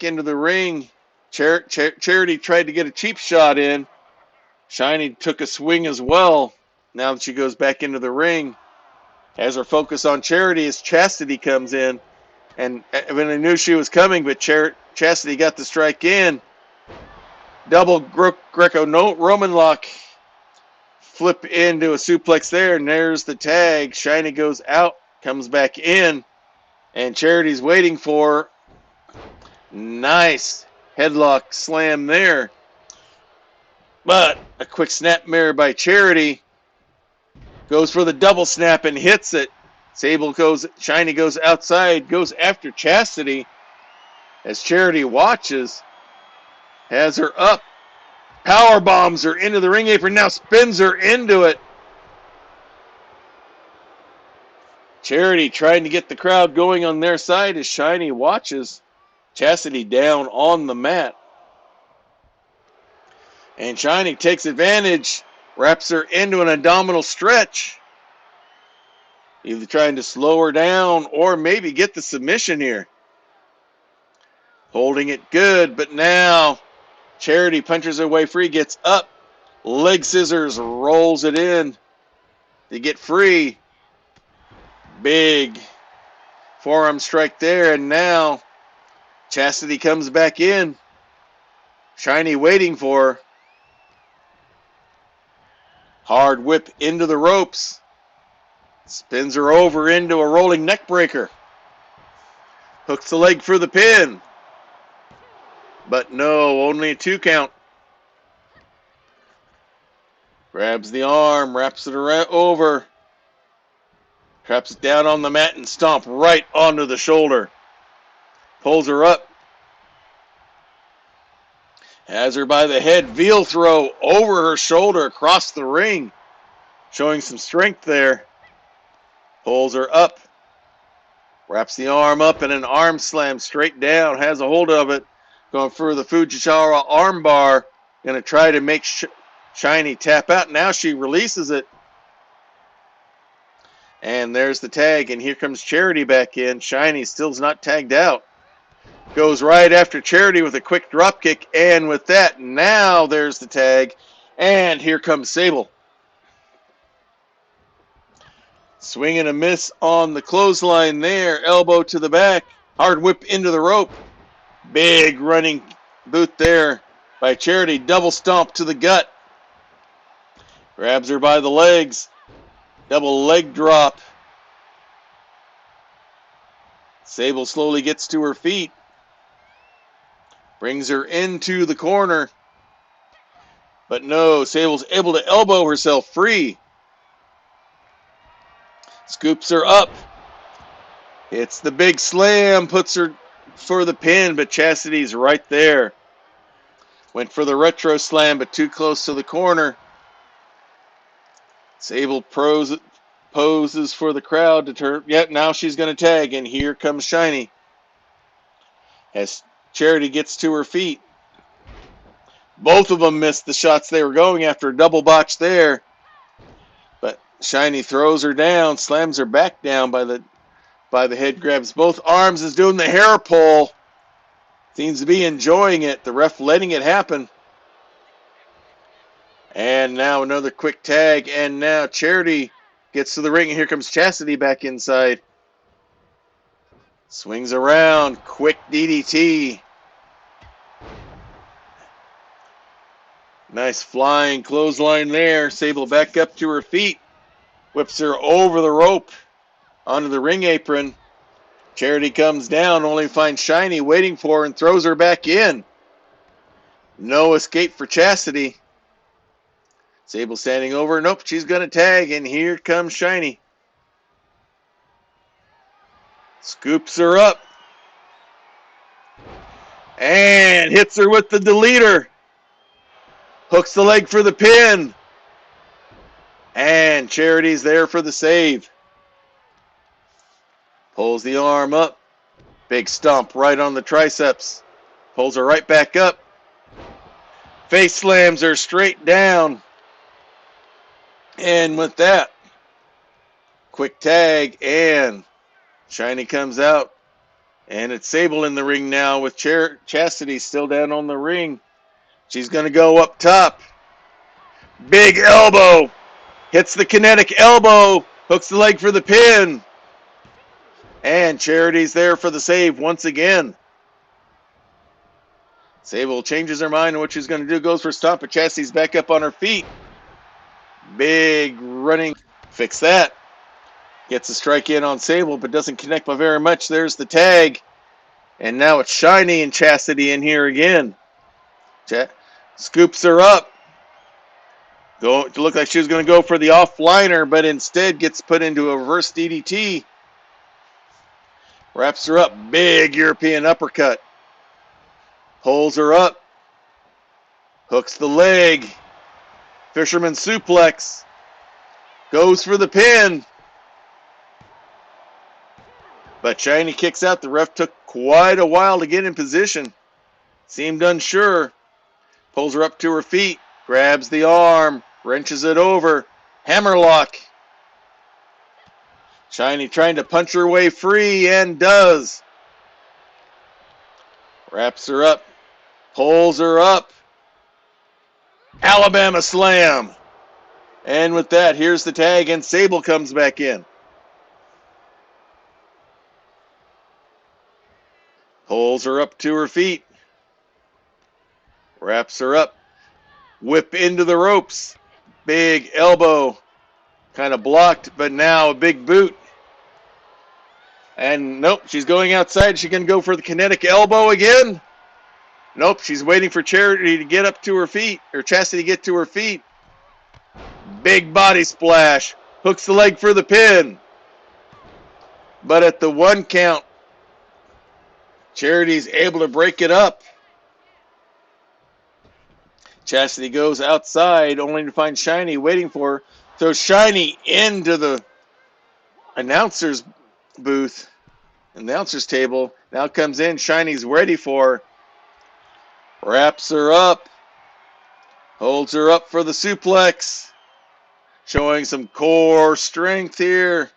into the ring. Charity tried to get a cheap shot in. Shiny took a swing as well. Now that she goes back into the ring, has her focus on Charity as Chastity comes in. And when I knew she was coming, but Chastity got the strike in. Double Greco-Roman lock. Flip into a suplex there, and there's the tag. Shiny goes out, comes back in, and Charity's waiting for her. Nice headlock slam there. But a quick snap mirror by Charity. Goes for the double snap and hits it. Shiny goes outside, goes after Chastity as Charity watches. Has her up. Power bombs her into the ring apron. Now spins her into it. Charity trying to get the crowd going on their side as Shiny watches. Chastity down on the mat. And Shiny takes advantage. Wraps her into an abdominal stretch. Either trying to slow her down or maybe get the submission here. Holding it good, but now Charity punches her way free, gets up. Leg scissors, rolls it in to get free. Big forearm strike there, and now Chastity comes back in. Shiny waiting for her. Hard whip into the ropes. Spins her over into a rolling neck breaker. Hooks the leg for the pin. But no, only a 2 count. Grabs the arm, wraps it around over. Traps it down on the mat and stomp right onto the shoulder. Pulls her up. Has her by the head, veal throw over her shoulder across the ring. Showing some strength there. Pulls her up. Wraps the arm up in an arm slam straight down. Has a hold of it. Going for the Fujiwara arm bar. Going to try to make Shiny tap out. Now she releases it. And there's the tag. And here comes Charity back in. Shiny still's not tagged out. Goes right after Charity with a quick drop kick. And with that, now there's the tag. And here comes Sable. Swing and a miss on the clothesline there. Elbow to the back. Hard whip into the rope. Big running boot there by Charity. Double stomp to the gut. Grabs her by the legs. Double leg drop. Sable slowly gets to her feet. Brings her into the corner. But no, Sable's able to elbow herself free. Scoops her up. Hits the big slam. Puts her for the pin, but Chastity's right there. Went for the retro slam, but too close to the corner. Sable poses for the crowd to turn. Yep, now she's going to tag, and here comes Shiny. As Charity gets to her feet. Both of them missed the shots they were going after. A double botch there. But Shiny throws her down, slams her back down by the head, grabs both arms, is doing the hair pull. Seems to be enjoying it. The ref letting it happen. And now another quick tag, and now Charity gets to the ring, and here comes Chastity back inside. Swings around, quick DDT. Nice flying clothesline there. Sable back up to her feet. Whips her over the rope onto the ring apron. Charity comes down, only finds Shiny waiting for her and throws her back in. No escape for Chastity. Sable standing over. Nope, she's going to tag, and here comes Shiny. Scoops her up. And hits her with the deleter. Hooks the leg for the pin. And Charity's there for the save. Pulls the arm up. Big stomp right on the triceps. Pulls her right back up. Face slams her straight down. And with that, quick tag, and Shiny comes out. And it's Sable in the ring now with Chastity still down on the ring. She's going to go up top. Big elbow. Hits the kinetic elbow. Hooks the leg for the pin. And Charity's there for the save once again. Sable changes her mind on what she's going to do. Goes for a stomp, but Chastity's back up on her feet. Big running. Fix that. Gets a strike in on Sable, but doesn't connect by very much. There's the tag. And now it's Shiny and Chastity in here again. Scoops her up. To look like she was going to go for the offliner, but instead gets put into a reverse DDT. Wraps her up. Big European uppercut. Pulls her up. Hooks the leg. Fisherman suplex. Goes for the pin. But Shiny kicks out. The ref took quite a while to get in position. Seemed unsure. Pulls her up to her feet. Grabs the arm. Wrenches it over. Hammerlock. Shiny trying to punch her way free and does. Wraps her up. Pulls her up. Alabama slam. And with that, here's the tag and Sable comes back in. Pulls her up to her feet. Wraps her up. Whip into the ropes. Big elbow. Kind of blocked, but now a big boot. And nope, she's going outside. She can go for the kinetic elbow again. Nope, she's waiting for Charity to get up to her feet, or Chastity to get to her feet. Big body splash. Hooks the leg for the pin. But at the 1 count, Charity's able to break it up. Chastity goes outside, only to find Shiny waiting for her. Throws Shiny into the announcer's booth, announcer's table. Now comes in, Shiny's ready for her. Wraps her up. Holds her up for the suplex. Showing some core strength here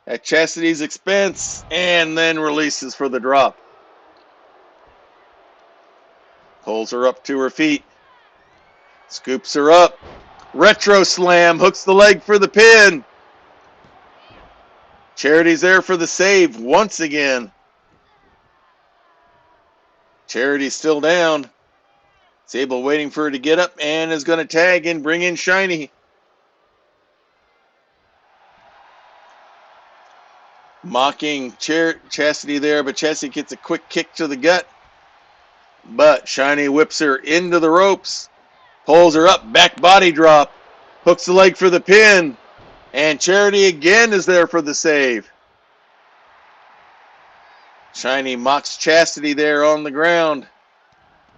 at Chastity's expense. And then releases for the drop. Pulls her up to her feet. Scoops her up. Retro slam. Hooks the leg for the pin. Charity's there for the save once again. Charity's still down. Sable waiting for her to get up and is going to tag and bring in Shiny. Mocking Chastity there, but Chastity gets a quick kick to the gut. But Shiny whips her into the ropes. Pulls her up, back body drop. Hooks the leg for the pin. And Charity again is there for the save. Shiny mocks Chastity there on the ground.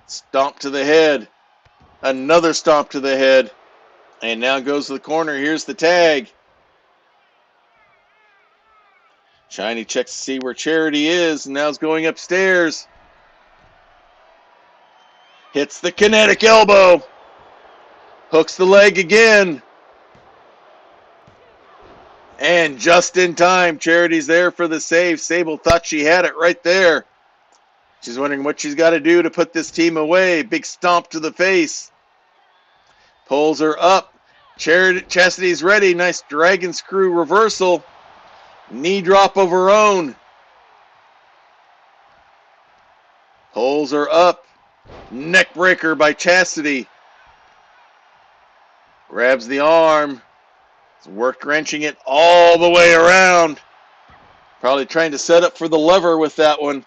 Stomp to the head. Another stomp to the head. And now goes to the corner. Here's the tag. Shiny checks to see where Charity is. And now is going upstairs. Hits the kinetic elbow. Hooks the leg again. And just in time, Charity's there for the save. Sable thought she had it right there. She's wondering what she's got to do to put this team away. Big stomp to the face. Pulls her up. Chastity's ready. Nice dragon screw reversal. Knee drop of her own. Pulls her up. Neck breaker by Chastity. Grabs the arm. Worked wrenching it all the way around. Probably trying to set up for the lever with that one.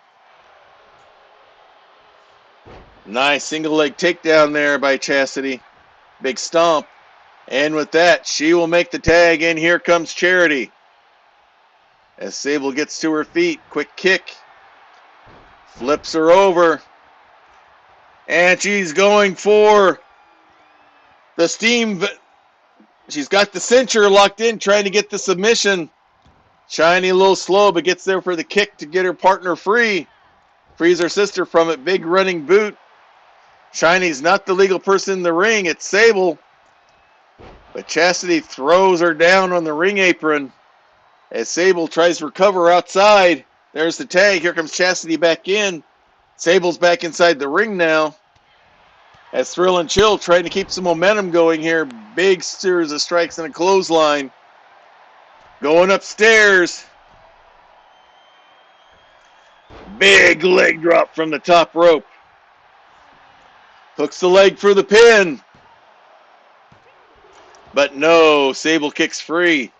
Nice single leg takedown there by Chastity. Big stomp. And with that, she will make the tag, and here comes Charity. As Sable gets to her feet, quick kick. Flips her over. And she's going for the steam. She's got the cincher locked in, trying to get the submission. Shiny a little slow, but gets there for the kick to get her partner free. Frees her sister from it. Big running boot. Shiny's not the legal person in the ring. It's Sable. But Chastity throws her down on the ring apron as Sable tries to recover outside. There's the tag. Here comes Chastity back in. Sable's back inside the ring now. As Thrill and Chill trying to keep some momentum going here. Big series of strikes and a clothesline. Going upstairs. Big leg drop from the top rope. Hooks the leg for the pin. But no, Sable kicks free.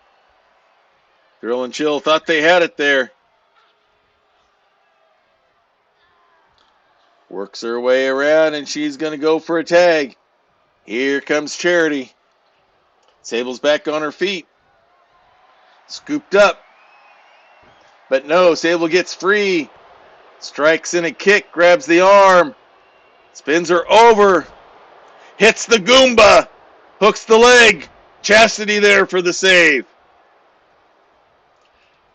Thrill and Chill thought they had it there. Works her way around, and she's going to go for a tag. Here comes Charity. Sable's back on her feet. Scooped up. But no, Sable gets free. Strikes in a kick, grabs the arm. Spins her over. Hits the Goomba. Hooks the leg. Chastity there for the save.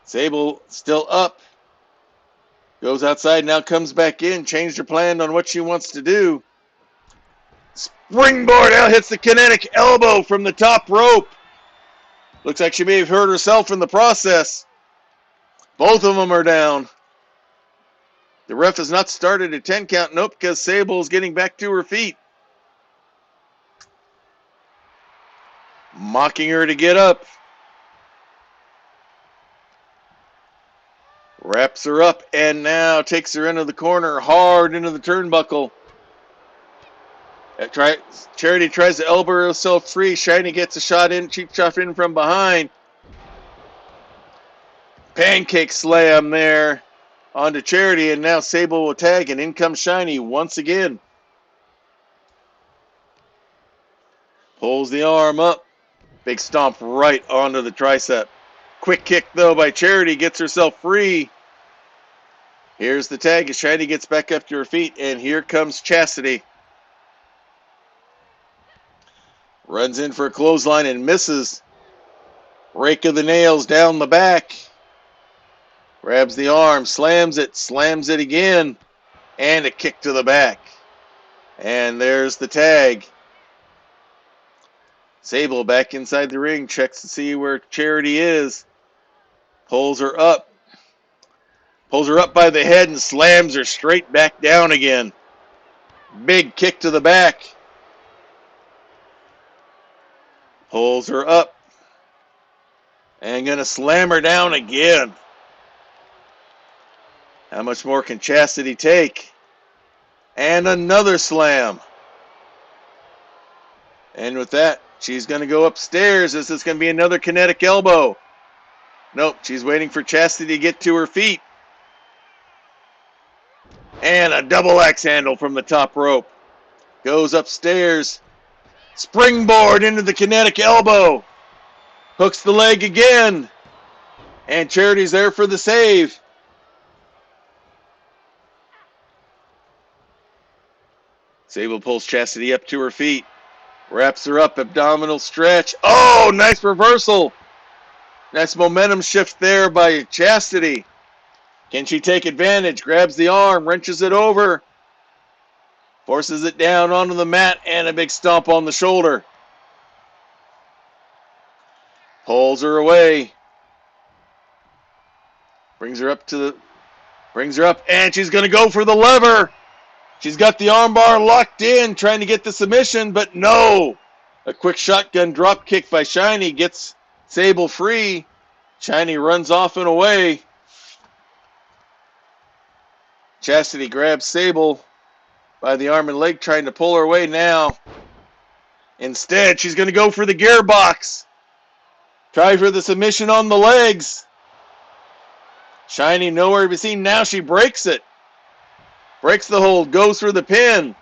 Sable still up. Goes outside, now comes back in. Changed her plan on what she wants to do. Springboard out, hits the kinetic elbow from the top rope. Looks like she may have hurt herself in the process. Both of them are down. The ref has not started a 10 count. Nope, because Sable's getting back to her feet. Mocking her to get up. Wraps her up and now takes her into the corner, hard into the turnbuckle. Charity tries to elbow herself free. Shiny gets a shot in, cheap shot in from behind. Pancake slam there onto Charity, and now Sable will tag, and in comes Shiny once again. Pulls the arm up. Big stomp right onto the tricep. Quick kick, though, by Charity. Gets herself free. Here's the tag as Shiny gets back up to her feet, and here comes Chastity. Runs in for a clothesline and misses. Rake of the nails down the back. Grabs the arm, slams it again, and a kick to the back. And there's the tag. Sable back inside the ring, checks to see where Charity is. Pulls her up. Pulls her up by the head and slams her straight back down again. Big kick to the back. Pulls her up. And gonna slam her down again. How much more can Chastity take? And another slam. And with that, she's going to go upstairs. This is going to be another kinetic elbow. Nope, she's waiting for Chastity to get to her feet. And a double axe handle from the top rope. Goes upstairs. Springboard into the kinetic elbow. Hooks the leg again. And Charity's there for the save. Sable pulls Chastity up to her feet. Wraps her up, abdominal stretch. Oh, nice reversal. Nice momentum shift there by Chastity. Can she take advantage? Grabs the arm, wrenches it over. Forces it down onto the mat, and a big stomp on the shoulder. Pulls her away. Brings her up, and she's going to go for the lever. She's got the armbar locked in, trying to get the submission, but no. A quick shotgun drop kick by Shiny gets Sable free. Shiny runs off and away. Chastity grabs Sable by the arm and leg, trying to pull her away now. Instead, she's going to go for the gearbox. Try for the submission on the legs. Shiny nowhere to be seen. Now she breaks it. Breaks the hold, goes for the pin.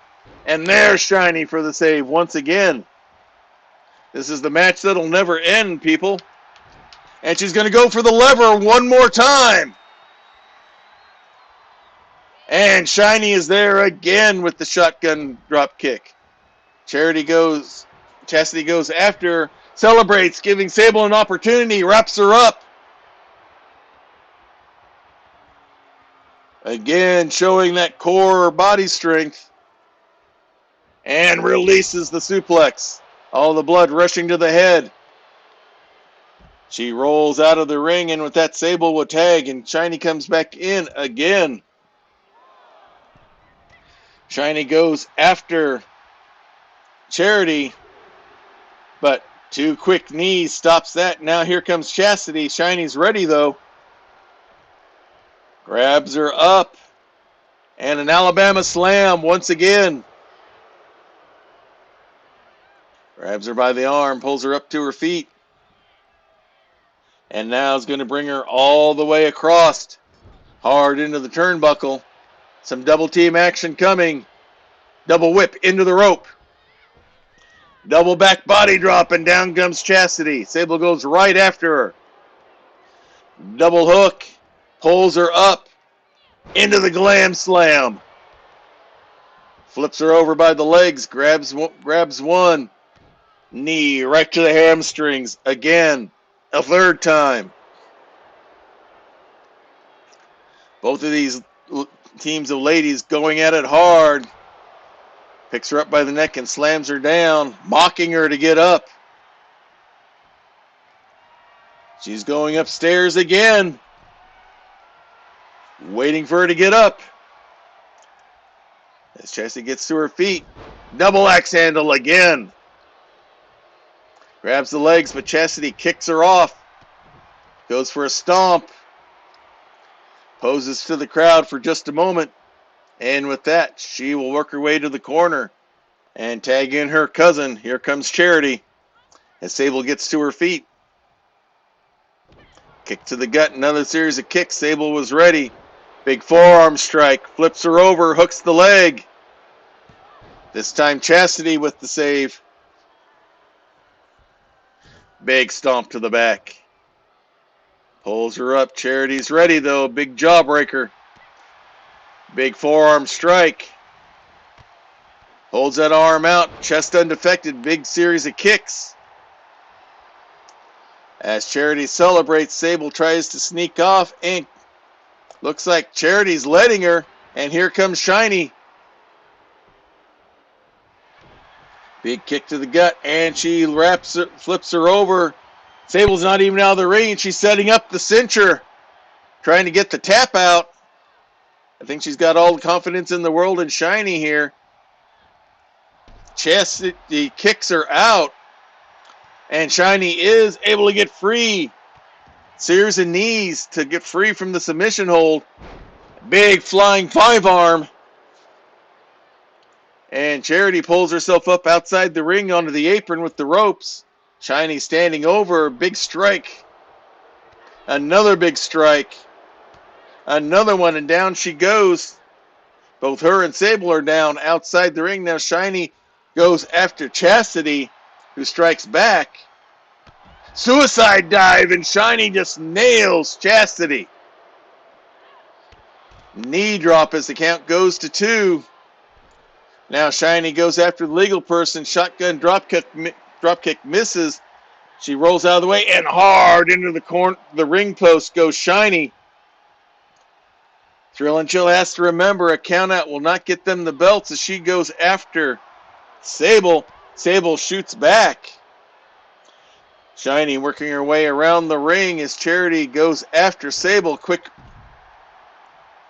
And there's Shiny for the save once again. This is the match that'll never end, people. And she's going to go for the lever one more time. And Shiny is there again with the shotgun drop kick. Chastity goes after, celebrates, giving Sable an opportunity, wraps her up. Again, showing that core body strength. And releases the suplex. All the blood rushing to the head. She rolls out of the ring, and with that, Sable will tag, and Shiny comes back in again. Shiny goes after Charity, but two quick knees stops that. Now here comes Chastity. Shiny's ready, though. Grabs her up, and an Alabama slam once again. Grabs her by the arm, pulls her up to her feet. And now is going to bring her all the way across. Hard into the turnbuckle. Some double team action coming. Double whip into the rope. Double back body drop, and down comes Chastity. Sable goes right after her. Double hook. Pulls her up into the glam slam. Flips her over by the legs. Grabs one. Knee right to the hamstrings. Again. A third time. Both of these teams of ladies going at it hard. Picks her up by the neck and slams her down, mocking her to get up. She's going upstairs again, waiting for her to get up. As Chastity gets to her feet, double axe handle again. Grabs the legs, but Chastity kicks her off. Goes for a stomp. Poses to the crowd for just a moment. And with that, she will work her way to the corner and tag in her cousin. Here comes Charity as Sable gets to her feet. Kick to the gut, another series of kicks. Sable was ready. Big forearm strike, flips her over, hooks the leg. This time Chastity with the save. Big stomp to the back. Pulls her up. Charity's ready though. Big jawbreaker. Big forearm strike. Holds that arm out. Chest undefected. Big series of kicks. As Charity celebrates, Sable tries to sneak off, and looks like Charity's letting her. And here comes Shiny. Big kick to the gut, and she flips her over. Sable's not even out of the ring, and she's setting up the cincher, trying to get the tap out. I think she's got all the confidence in the world in Shiny here. Chastity kicks her out, and Shiny is able to get free. Series of knees to get free from the submission hold. Big flying 5-arm. And Charity pulls herself up outside the ring onto the apron with the ropes. Shiny standing over. Big strike. Another big strike. Another one, and down she goes. Both her and Sable are down outside the ring. Now Shiny goes after Chastity, who strikes back. Suicide dive, and Shiny just nails Chastity. Knee drop as the count goes to 2. Now Shiny goes after the legal person. Shotgun dropkick misses. She rolls out of the way, and hard into the ring post goes Shiny. Thrill and Chill has to remember a countout will not get them the belts as she goes after Sable. Sable shoots back. Shiny working her way around the ring as Charity goes after Sable. Quick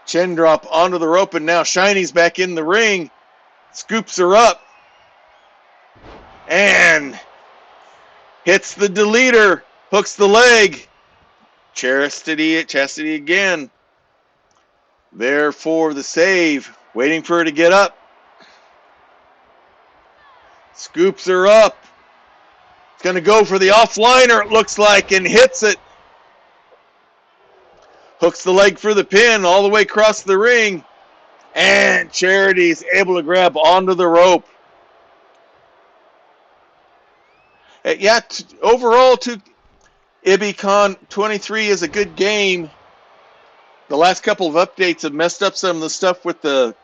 chin drop onto the rope, and now Shiny's back in the ring. Scoops her up and hits the deleter. Hooks the leg. Chastity again. There for the save. Waiting for her to get up. Scoops her up. It's going to go for the offliner, it looks like, and hits it. Hooks the leg for the pin all the way across the ring. And Charity's able to grab onto the rope. Overall, IbiCon 23 is a good game. The last couple of updates have messed up some of the stuff with the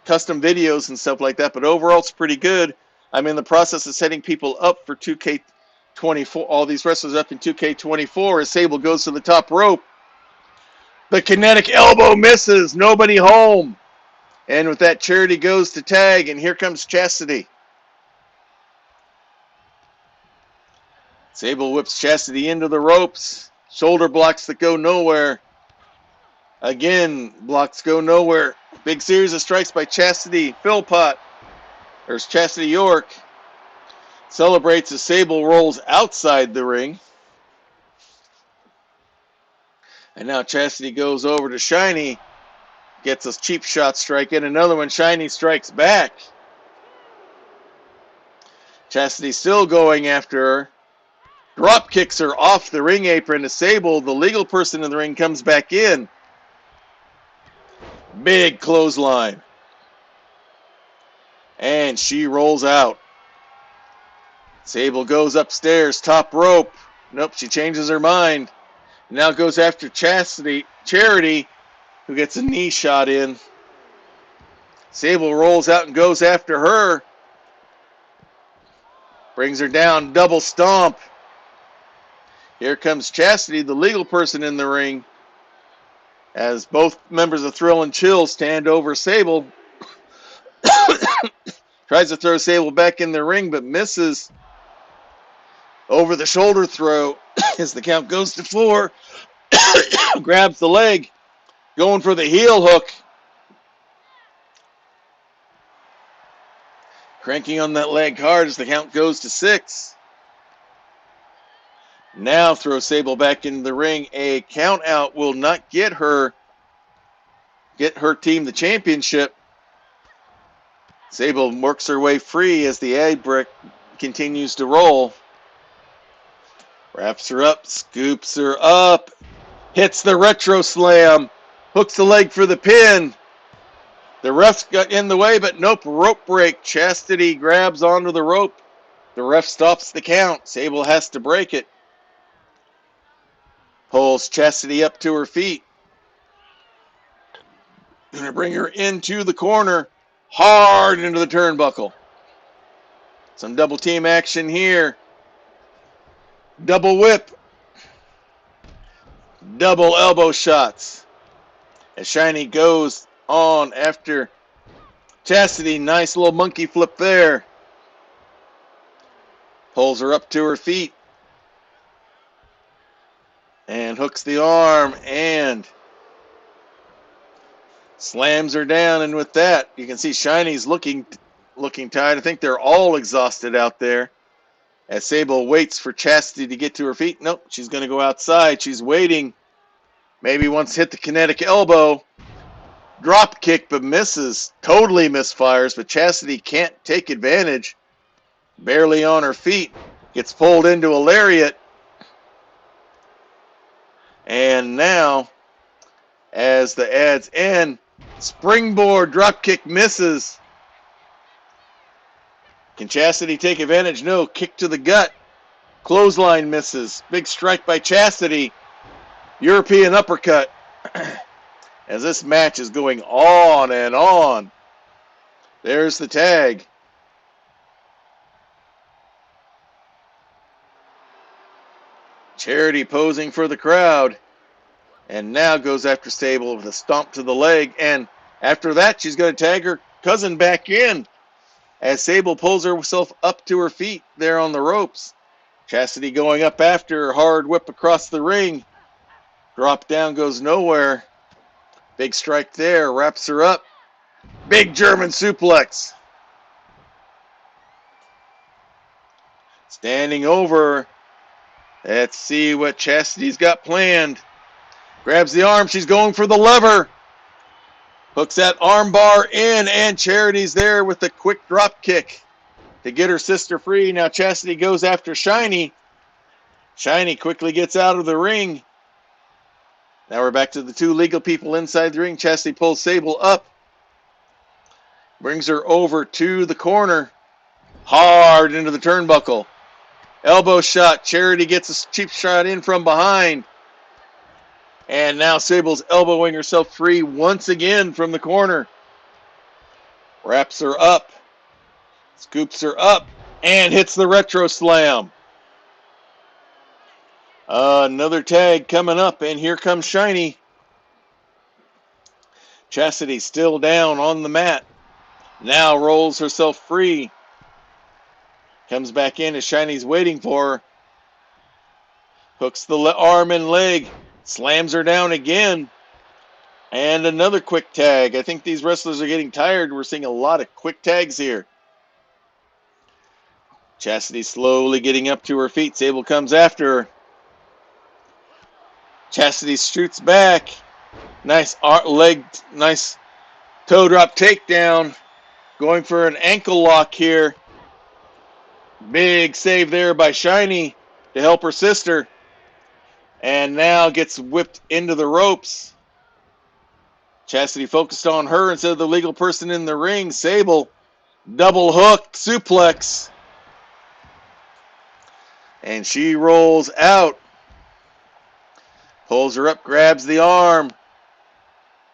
custom videos and stuff like that, but overall it's pretty good. I'm in the process of setting people up for 2K24, all these wrestlers up in 2K24 as Sable goes to the top rope. The kinetic elbow misses, nobody home. And with that, Charity goes to tag, and here comes Chastity. Sable whips Chastity into the ropes. Shoulder blocks that go nowhere. Again, blocks go nowhere. Big series of strikes by Chastity Philpott. There's Chastity York. Celebrates as Sable rolls outside the ring. And now Chastity goes over to Shiny. Gets a cheap shot strike in. Another one. Shiny strikes back. Chastity still going after her. Drop kicks her off the ring apron to Sable. The legal person in the ring comes back in. Big clothesline. And she rolls out. Sable goes upstairs, top rope. Nope, she changes her mind. Now goes after Charity, who gets a knee shot in. Sable rolls out and goes after her. Brings her down, double stomp. Here comes Chastity, the legal person in the ring, as both members of Thrill and Chill stand over Sable. Tries to throw Sable back in the ring, but misses. Over the shoulder throw as the count goes to 4. Grabs the leg. Going for the heel hook. Cranking on that leg hard as the count goes to 6. Now throws Sable back into the ring. A count out will not get her team the championship. Sable works her way free as the ad brick continues to roll. Wraps her up, scoops her up, hits the retro slam, hooks the leg for the pin. The ref's got in the way, but nope, rope break. Chastity grabs onto the rope. The ref stops the count. Sable has to break it. Pulls Chastity up to her feet. Gonna bring her into the corner, hard into the turnbuckle. Some double team action here. Double whip. Double elbow shots. As Shiny goes on after Chastity. Nice little monkey flip there. Pulls her up to her feet. And hooks the arm and slams her down. And with that, you can see Shiny's looking tired. I think they're all exhausted out there. As Sable waits for Chastity to get to her feet. Nope, she's going to go outside. She's waiting. Maybe wants to hit the kinetic elbow. Drop kick, but misses. Totally misfires, but Chastity can't take advantage. Barely on her feet. Gets pulled into a lariat. And now, as the ads end, springboard drop kick misses. Can Chastity take advantage? No. Kick to the gut. Clothesline misses. Big strike by Chastity. European uppercut. As this match is going on and on. There's the tag. Charity posing for the crowd. And now goes after Sable with a stomp to the leg. And after that, she's going to tag her cousin back in. As Sable pulls herself up to her feet there on the ropes. Chastity going up after her. Hard whip across the ring. Drop down goes nowhere. Big strike there. Wraps her up. Big German suplex. Standing over. Let's see what Chastity's got planned. Grabs the arm. She's going for the lever. Hooks that arm bar in, and Charity's there with a quick drop kick to get her sister free. Now Chastity goes after Shiny. Shiny quickly gets out of the ring. Now we're back to the two legal people inside the ring. Chastity pulls Sable up. Brings her over to the corner. Hard into the turnbuckle. Elbow shot. Charity gets a cheap shot in from behind. And now Sable's elbowing herself free once again from the corner. Wraps her up. Scoops her up. And hits the retro slam. Another tag coming up. And here comes Shiny. Chastity still down on the mat. Now rolls herself free. Comes back in as Shiny's waiting for her. Hooks the arm and leg. Slams her down again. And another quick tag. I think these wrestlers are getting tired. We're seeing a lot of quick tags here. Chastity slowly getting up to her feet. Sable comes after her. Chastity shoots back. Nice nice toe drop takedown. Going for an ankle lock here. Big save there by Shiny to help her sister. And now gets whipped into the ropes. Chastity focused on her instead of the legal person in the ring. Sable, double hook, suplex. And she rolls out. Pulls her up, grabs the arm.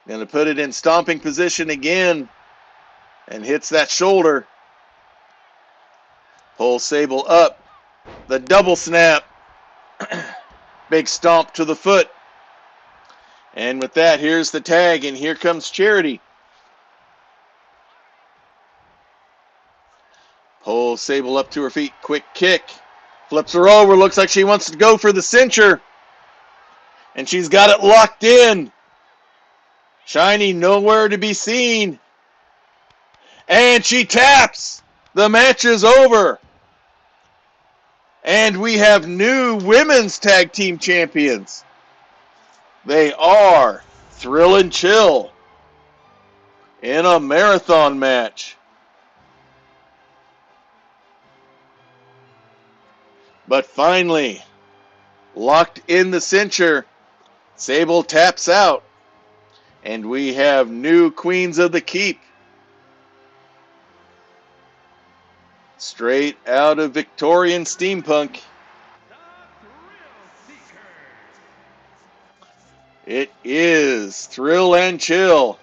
Going to put it in stomping position again. And hits that shoulder. Pulls Sable up. The double snap. Big stomp to the foot. And with that, here's the tag, and here comes Charity. Pulls Sable up to her feet. Quick kick. Flips her over. Looks like she wants to go for the cincher. And she's got it locked in. Shiny nowhere to be seen. And she taps. The match is over. And we have new women's tag team champions. They are Thrill and Chill in a marathon match. But finally, locked in the cincher, Sable taps out. And we have new Queens of the Keep. Straight out of Victorian steampunk. It is Thrill and Chill.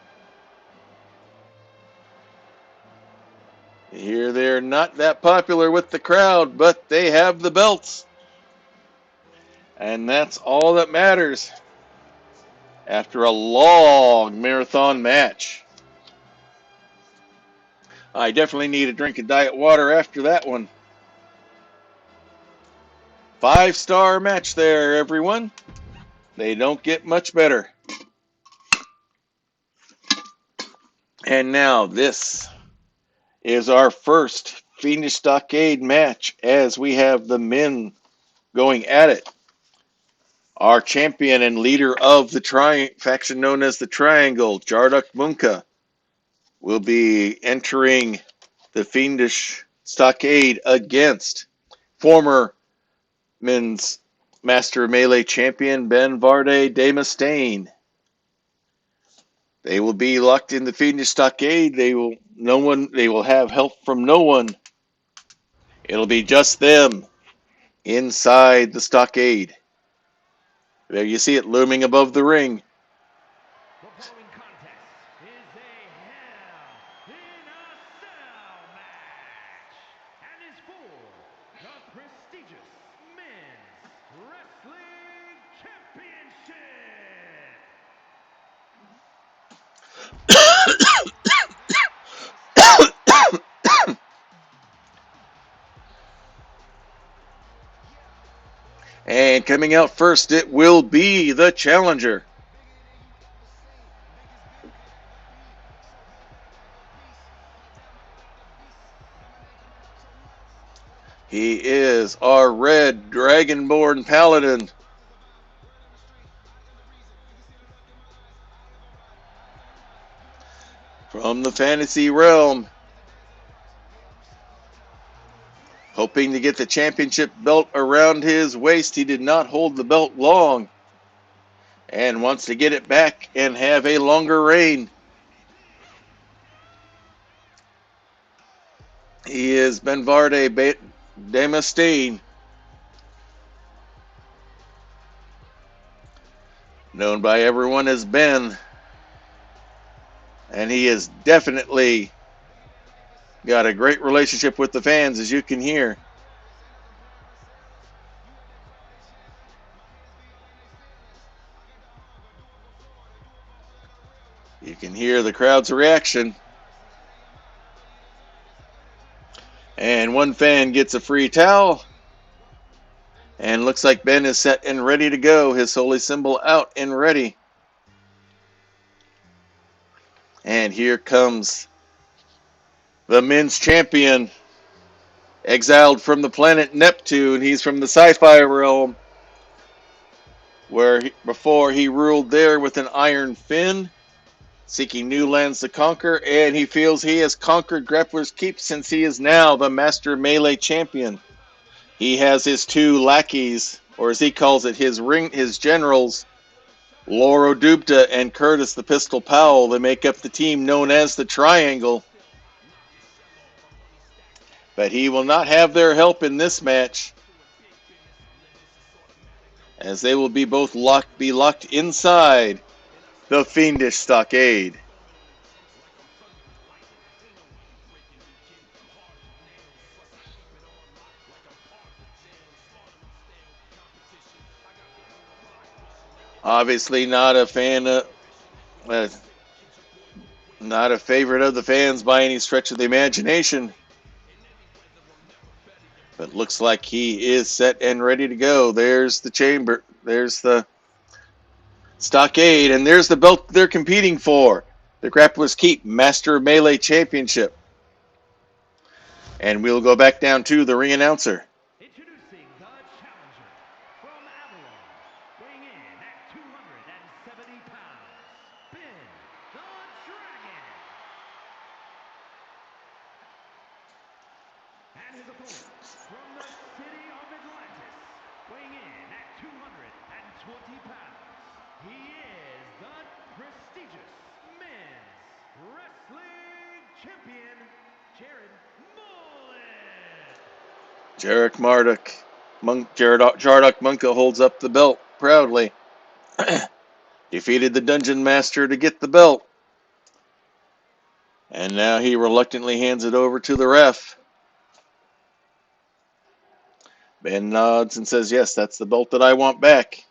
Here they're not that popular with the crowd, but they have the belts. And that's all that matters after a long marathon match. I definitely need a drink of diet water after that one. 5-star match there, everyone. They don't get much better. And now this is our first Fiendish Stockade match as we have the men going at it. Our champion and leader of the faction known as the Triangle, Jarduk Munka, will be entering the Fiendish Stockade against former men's Master Melee champion Ben Varde de Mustaine. They will be locked in the Fiendish Stockade. They will have help from no one. It'll be just them inside the stockade. There you see it looming above the ring. The following contest is a Hell in a Cell match and is for the prestigious Men's Wrestling Championship. And coming out first, it will be the challenger. He is our red dragonborn paladin. From the fantasy realm. Hoping to get the championship belt around his waist. He did not hold the belt long. And wants to get it back and have a longer reign. He is Ben Varde de Mustaine. Known by everyone as Ben. And he has definitely got a great relationship with the fans, as you can hear. You can hear the crowd's reaction. And one fan gets a free towel. And looks like Ben is set and ready to go. His holy symbol out and ready. And here comes the men's champion, exiled from the planet Neptune. He's from the sci-fi realm, where before he ruled there with an iron fin, seeking new lands to conquer, and he feels he has conquered Grappler's Keep since he is now the Master Melee Champion. He has his two lackeys, or as he calls it, his generals, Lauro Dubta and Curtis the Pistol Powell. They make up the team known as the Triangle. But he will not have their help in this match, as they will be both locked inside the Fiendish Stockade. Obviously not a fan of, not a favorite of the fans by any stretch of the imagination. But looks like he is set and ready to go. There's the chamber. There's the Stockade. And there's the belt they're competing for. The Grappler's Keep Master Melee Championship. And we'll go back down to the ring announcer. Introducing the challenger from Avalon, weighing in at 270 pounds, Ben the Dragon. And his opponent from the city of Atlantis, weighing in at 220 pounds, he is the prestigious men's wrestling champion, Jared Mullen. Jardok Munka holds up the belt proudly. Defeated the Dungeon Master to get the belt. And now he reluctantly hands it over to the ref. Ben nods and says, yes, that's the belt that I want back.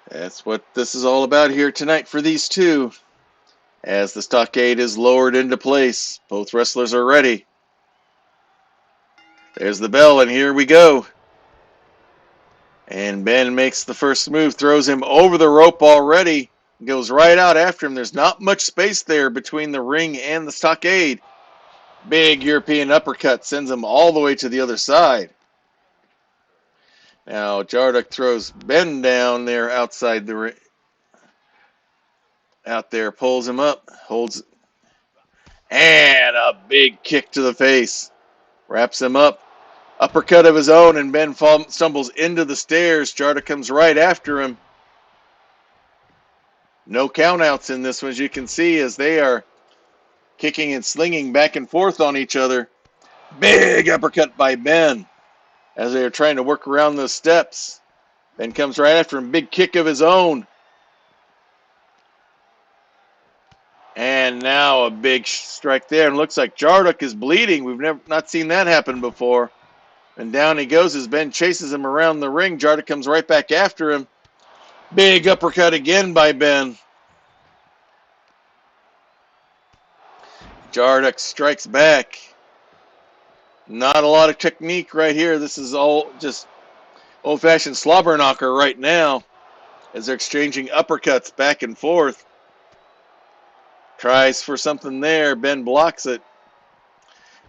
That's what this is all about here tonight for these two. As the stockade is lowered into place, both wrestlers are ready. There's the bell, and here we go. And Ben makes the first move, throws him over the rope already, goes right out after him. There's not much space there between the ring and the stockade. Big European uppercut sends him all the way to the other side. Now Jarduk throws Ben down there outside the ring. Out there, pulls him up, holds, and a big kick to the face. Wraps him up. Uppercut of his own, and Ben stumbles into the stairs. Jarduk comes right after him. No countouts in this one, as you can see, as they are kicking and slinging back and forth on each other. Big uppercut by Ben as they are trying to work around those steps. Ben comes right after him. Big kick of his own. And now a big strike there. And looks like Jarduk is bleeding. We've not seen that happen before. And down he goes as Ben chases him around the ring. Jarduk comes right back after him. Big uppercut again by Ben. Jarduk strikes back. Not a lot of technique right here. This is all just old-fashioned slobber knocker right now as they're exchanging uppercuts back and forth. Tries for something there. Ben blocks it.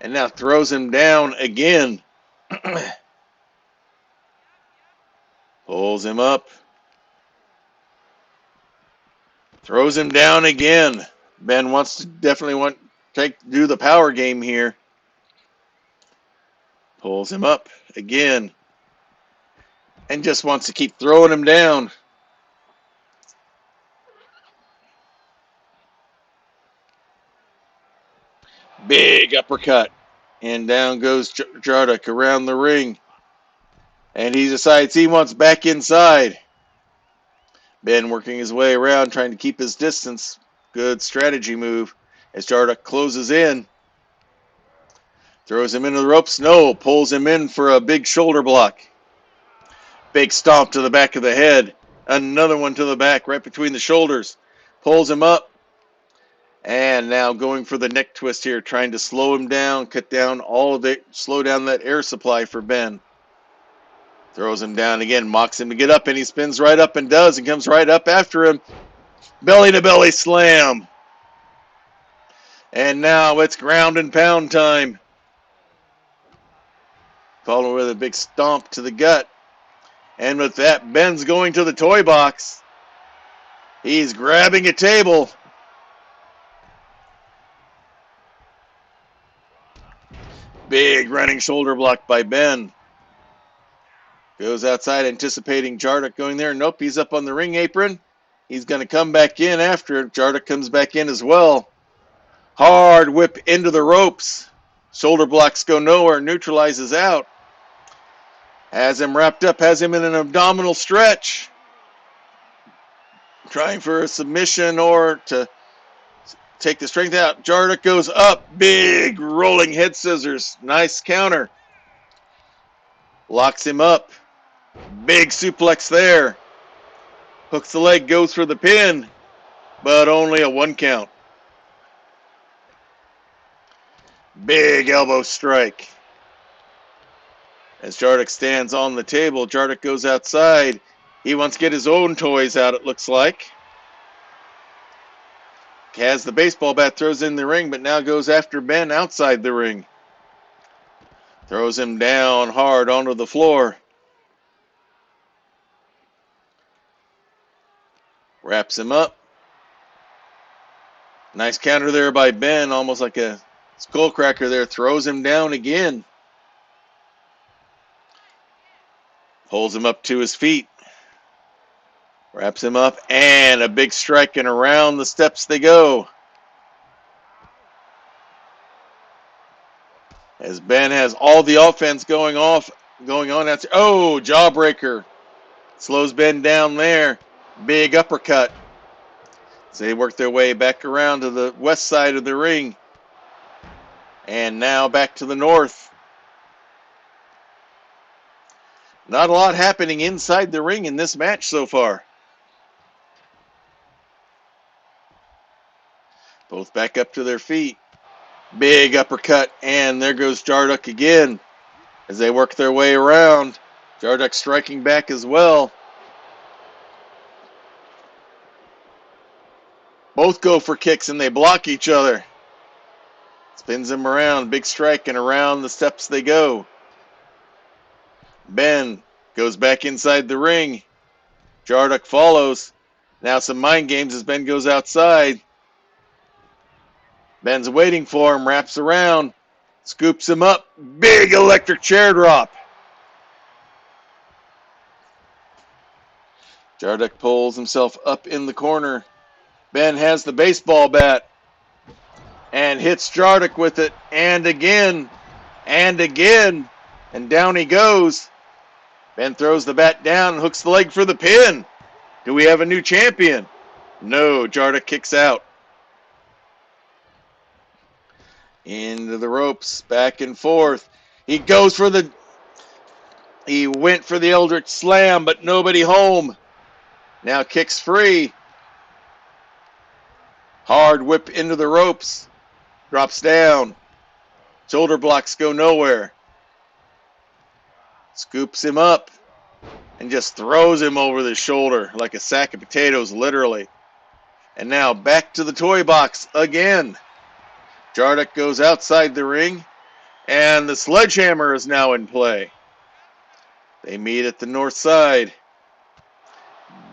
And now throws him down again. Pulls him up. Throws him down again. Ben wants to definitely do the power game here. Pulls him up again. And just wants to keep throwing him down. Big uppercut. And down goes Jarduk around the ring. And he decides he wants back inside. Ben working his way around, trying to keep his distance. Good strategy move as Jarduk closes in. Throws him into the ropes. No, pulls him in for a big shoulder block. Big stomp to the back of the head. Another one to the back, right between the shoulders. Pulls him up. And now going for the neck twist here, trying to slow him down, cut down all of it, slow down that air supply for Ben. Throws him down again, mocks him to get up, and he spins right up and does, and comes right up after him. Belly to belly slam. And now it's ground and pound time. Followed with a big stomp to the gut. And with that, Ben's going to the toy box. He's grabbing a table. Big running shoulder block by Ben. Goes outside anticipating Jardik going there. Nope, he's up on the ring apron. He's going to come back in after it. Jardik comes back in as well. Hard whip into the ropes. Shoulder blocks go nowhere. Neutralizes out. Has him wrapped up. Has him in an abdominal stretch. Trying for a submission or to take the strength out. Jardik goes up. Big rolling head scissors. Nice counter. Locks him up. Big suplex there. Hooks the leg, goes for the pin, but only a 1 count. Big elbow strike. As Jardik stands on the table, Jardik goes outside. He wants to get his own toys out, it looks like. Has the baseball bat, throws in the ring, but now goes after Ben outside the ring. Throws him down hard onto the floor. Wraps him up. Nice counter there by Ben, almost like a skullcracker there. Throws him down again. Pulls him up to his feet. Wraps him up, and a big strike, and around the steps they go. As Ben has all the offense going on. Oh, jawbreaker. Slows Ben down there. Big uppercut. So they work their way back around to the west side of the ring. And now back to the north. Not a lot happening inside the ring in this match so far. Both back up to their feet. Big uppercut, and there goes Jardik again as they work their way around. Jardik striking back as well. Both go for kicks, and they block each other. Spins him around, big strike, and around the steps they go. Ben goes back inside the ring. Jardik follows. Now some mind games as Ben goes outside. Ben's waiting for him, wraps around, scoops him up. Big electric chair drop. Jardik pulls himself up in the corner. Ben has the baseball bat and hits Jardik with it, and again, and again, and down he goes. Ben throws the bat down and hooks the leg for the pin. Do we have a new champion? No, Jardik kicks out. Into the ropes, back and forth. He went for the Eldritch Slam, but nobody home. Now kicks free. Hard whip into the ropes. Drops down. Shoulder blocks go nowhere. Scoops him up and just throws him over the shoulder like a sack of potatoes, literally. And now back to the toy box again. Jardik goes outside the ring, and the sledgehammer is now in play. They meet at the north side.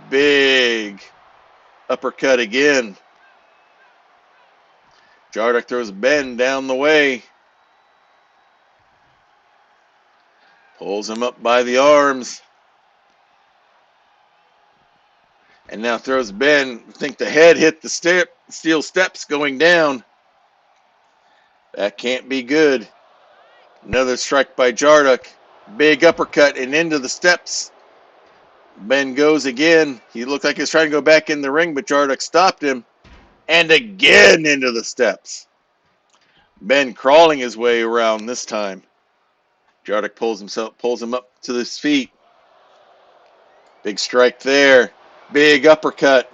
Big uppercut again. Jardik throws Ben down the way. Pulls him up by the arms. And now throws Ben. I think the head hit the steel steps going down. That can't be good. Another strike by Jardik. Big uppercut and into the steps. Ben goes again. He looked like he was trying to go back in the ring, but Jardik stopped him. And again into the steps. Ben crawling his way around this time. Jardik pulls him up to his feet. Big strike there. Big uppercut.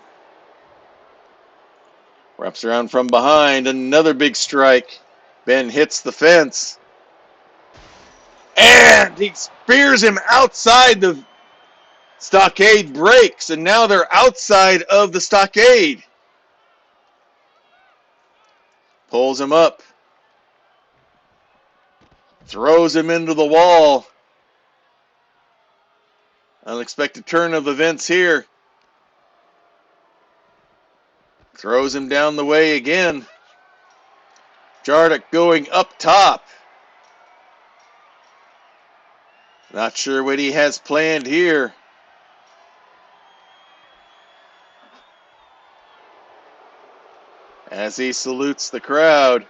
Wraps around from behind. Another big strike. Ben hits the fence. And he spears him outside the stockade, breaks, and now they're outside of the stockade. Pulls him up. Throws him into the wall. Unexpected turn of events here. Throws him down the way again. Jardick going up top. Not sure what he has planned here. As he salutes the crowd.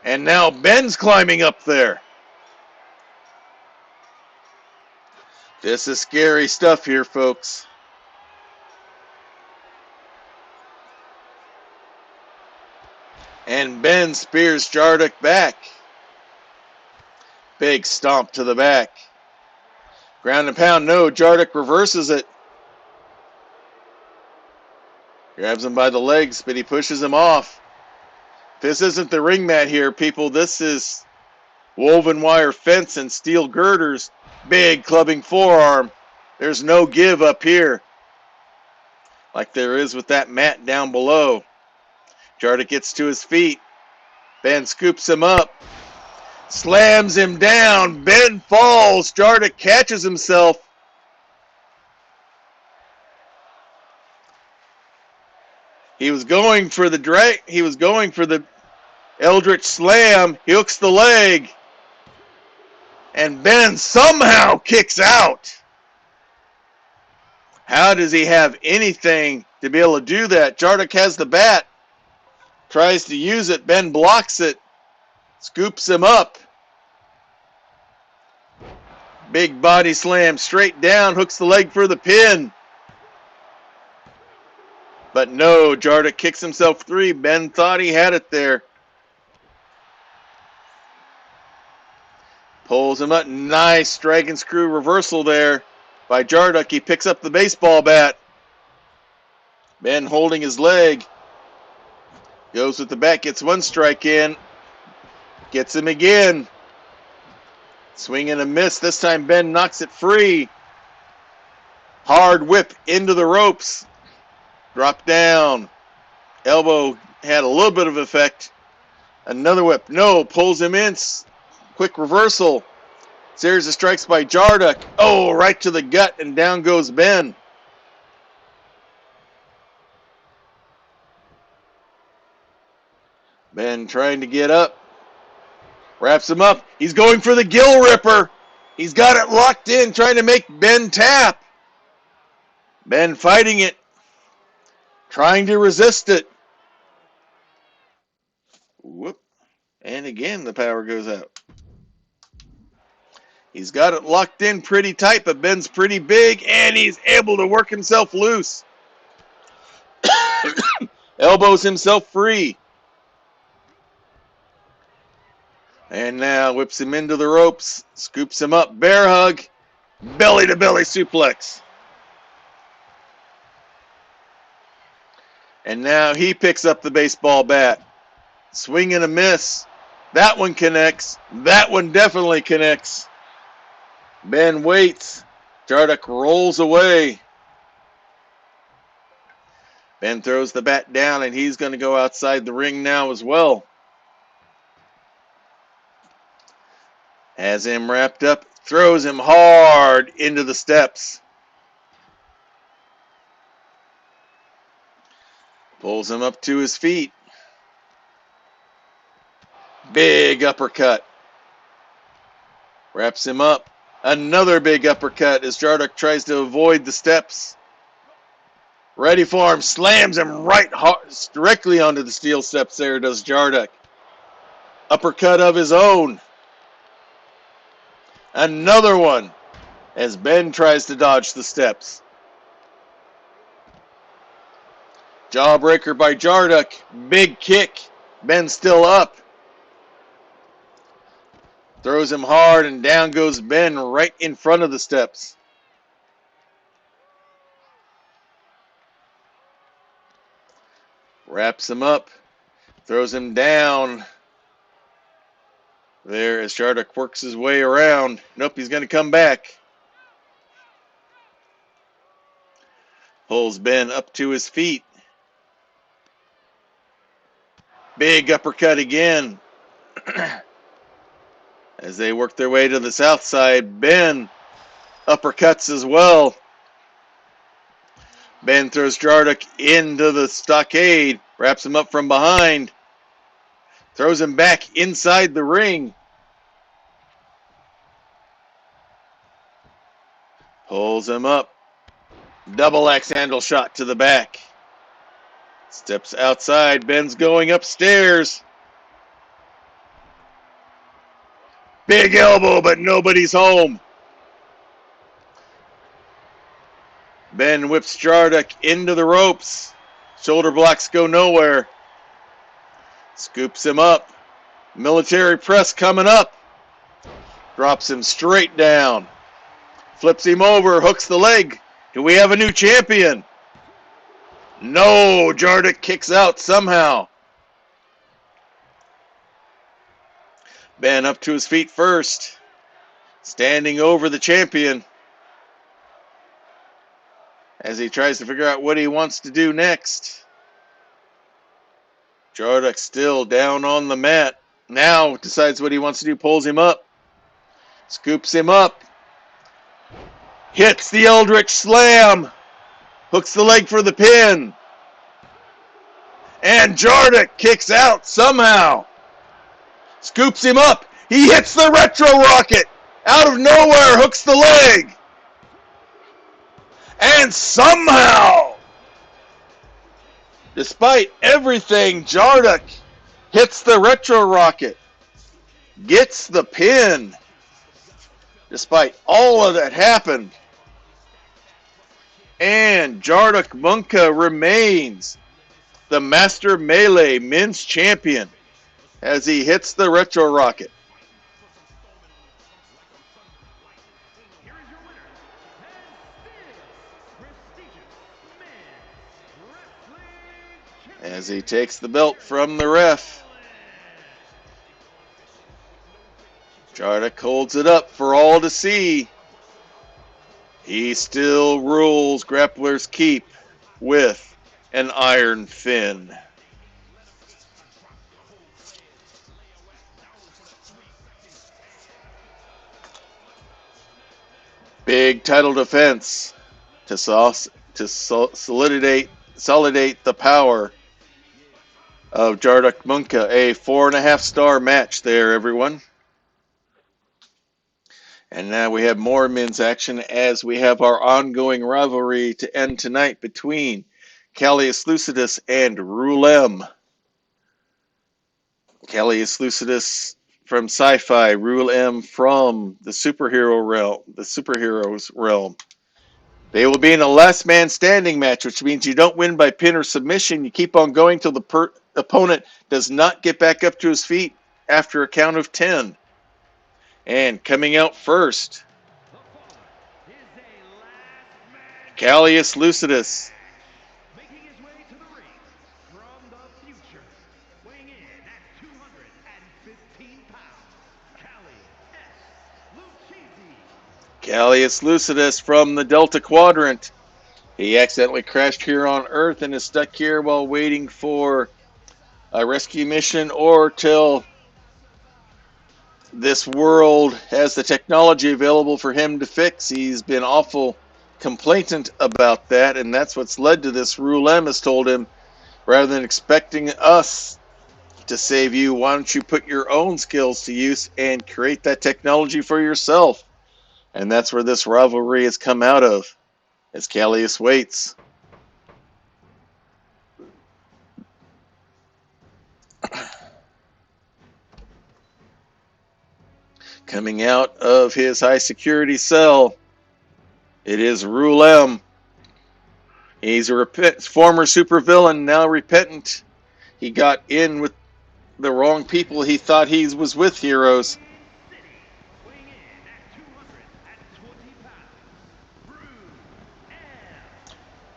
And now Ben's climbing up there. This is scary stuff here, folks. And Ben spears Jardick back. Big stomp to the back. Ground and pound, no. Jardick reverses it. Grabs him by the legs, but he pushes him off. This isn't the ring mat here, people. This is woven wire fence and steel girders. Big clubbing forearm. There's no give up here, like there is with that mat down below. Jardick gets to his feet. Ben scoops him up. Slams him down. Ben falls. Jardick catches himself. He was going for the Eldritch Slam. He hooks the leg. And Ben somehow kicks out. How does he have anything to be able to do that? Jardick has the bat. Tries to use it. Ben blocks it. Scoops him up. Big body slam straight down. Hooks the leg for the pin. But no, Jardick kicks himself free. Ben thought he had it there. Pulls him up. Nice dragon screw reversal there by Jardick. He picks up the baseball bat. Ben holding his leg. Goes with the bat. Gets one strike in. Gets him again. Swing and a miss. This time Ben knocks it free. Hard whip into the ropes. Drop down. Elbow had a little bit of effect. Another whip. No. Pulls him in. Quick reversal. Series of strikes by Jardick. Oh, right to the gut, and down goes Ben. Ben trying to get up. Wraps him up. He's going for the gill ripper. He's got it locked in, trying to make Ben tap. Ben fighting it. Trying to resist it. Whoop. And again, the power goes out. He's got it locked in pretty tight, but Ben's pretty big, and he's able to work himself loose. Elbows himself free. And now whips him into the ropes, scoops him up, bear hug, belly to belly suplex. And now he picks up the baseball bat. Swing and a miss. That one connects. That one definitely connects. Ben waits. Jardick rolls away. Ben throws the bat down, and he's going to go outside the ring now as well. Has him wrapped up, throws him hard into the steps. Pulls him up to his feet. Big uppercut. Wraps him up. Another big uppercut as Jardick tries to avoid the steps. Ready for him. Slams him right hard, directly onto the steel steps there, does Jardick. Uppercut of his own. Another one as Ben tries to dodge the steps. Jawbreaker by Jardick. Big kick. Ben still up. Throws him hard, and down goes Ben right in front of the steps. Wraps him up. Throws him down. There as Jardik works his way around. Nope, he's going to come back. Pulls Ben up to his feet. Big uppercut again. As they work their way to the south side, Ben uppercuts as well. Ben throws Jardik into the stockade, wraps him up from behind, throws him back inside the ring. Pulls him up. Double axe handle shot to the back. Steps outside. Ben's going upstairs. Big elbow, but nobody's home. Ben whips Jardik into the ropes. Shoulder blocks go nowhere. Scoops him up. Military press coming up. Drops him straight down. Flips him over, hooks the leg. Do we have a new champion? No, Jardik kicks out somehow. Ben up to his feet first. Standing over the champion. As he tries to figure out what he wants to do next. Jardik still down on the mat. Now decides what he wants to do, pulls him up. Scoops him up. Hits the Eldritch Slam. Hooks the leg for the pin. And Jardik kicks out somehow. Scoops him up. He hits the Retro Rocket. Out of nowhere, hooks the leg. And somehow, despite everything, Jardik hits the Retro Rocket. Gets the pin. Despite all of that happened. And Jardik Munka remains the Master Melee Men's Champion as he hits the Retro Rocket. Here is your winner, and prestigious men's wrestling As he takes the belt from the ref. Jardik holds it up for all to see. He still rules Grappler's Keep with an iron fin. Big title defense to solidate the power of Jardik Munka. A 4.5-star match there, everyone. And now we have more men's action as we have our ongoing rivalry to end tonight between Callius Lucidus and Rulem. Callius Lucidus from Sci-Fi, Rulem from the superheroes realm. They will be in a last man standing match, which means you don't win by pin or submission. You keep on going till the opponent does not get back up to his feet after a count of 10. And coming out first, Callius Lucidus. making his way to the ring from the future, weighing in at 215 pounds, Callius Lucidus from the Delta Quadrant. He accidentally crashed here on Earth and is stuck here while waiting for a rescue mission or till this world has the technology available for him to fix. He's been awful complainant about that, and that's what's led to this. Rulem has told him, rather than expecting us to save you, why don't you put your own skills to use and create that technology for yourself? And that's where this rivalry has come out of, as Callius waits. Coming out of his high security cell, it is Rulem. He's a former supervillain, now repentant. He got in with the wrong people. He thought he was with heroes. weighing in at 220 pounds,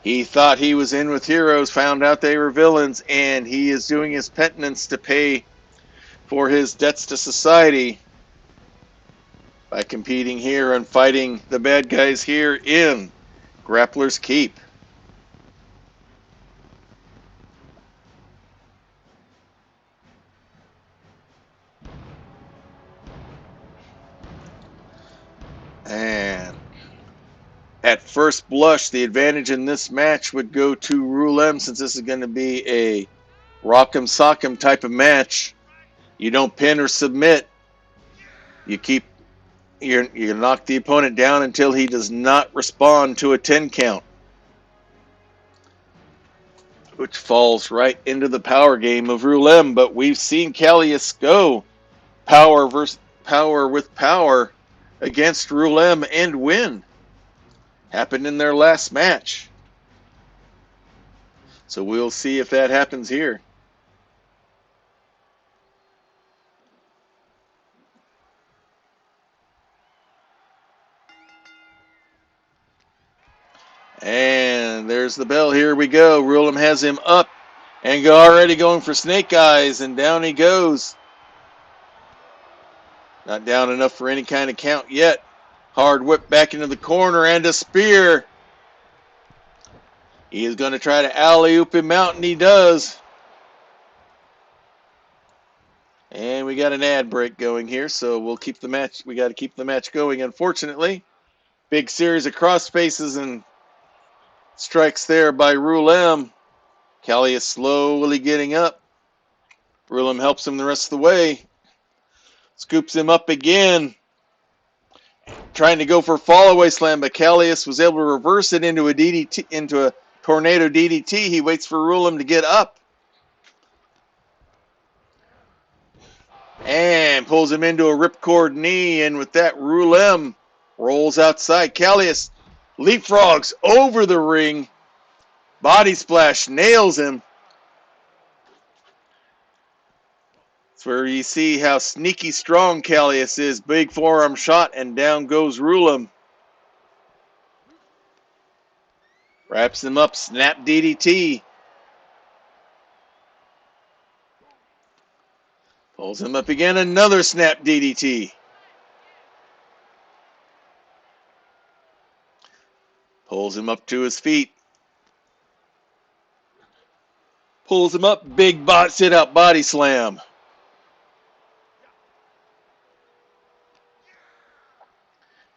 He thought he was in with heroes, found out they were villains, and he is doing his penitence to pay for his debts to society by competing here and fighting the bad guys here in Grappler's Keep. And at first blush, the advantage in this match would go to Rulem, since this is going to be a rock'em sock'em type of match. You don't pin or submit. You knock the opponent down until he does not respond to a 10 count, which falls right into the power game of Rulem. But we've seen Callius go power versus power with power against Rulem and win. Happened in their last match. So we'll see if that happens here. And there's the bell. Here we go. Rulem has him up and already going for snake eyes, and down he goes. Not down enough for any kind of count yet. Hard whip back into the corner and a spear. He is going to try to alley-oop him out, and he does. And we got an ad break going here, so we'll keep the match. We got to keep the match going, unfortunately. Big series of cross faces and strikes there by Rulem. Callie is slowly getting up. Rulem helps him the rest of the way. Scoops him up again. Trying to go for a fall-away slam, but Callius was able to reverse it into a DDT, into a tornado DDT. He waits for Rulem to get up. And pulls him into a ripcord knee, and with that, Rulem rolls outside. Callius leapfrogs over the ring. Body splash, nails him. That's where you see how sneaky strong Callius is. Big forearm shot, and down goes Rulem. Wraps him up, snap DDT. Pulls him up again, another snap DDT. Pulls him up to his feet. Pulls him up, big sit-out body slam.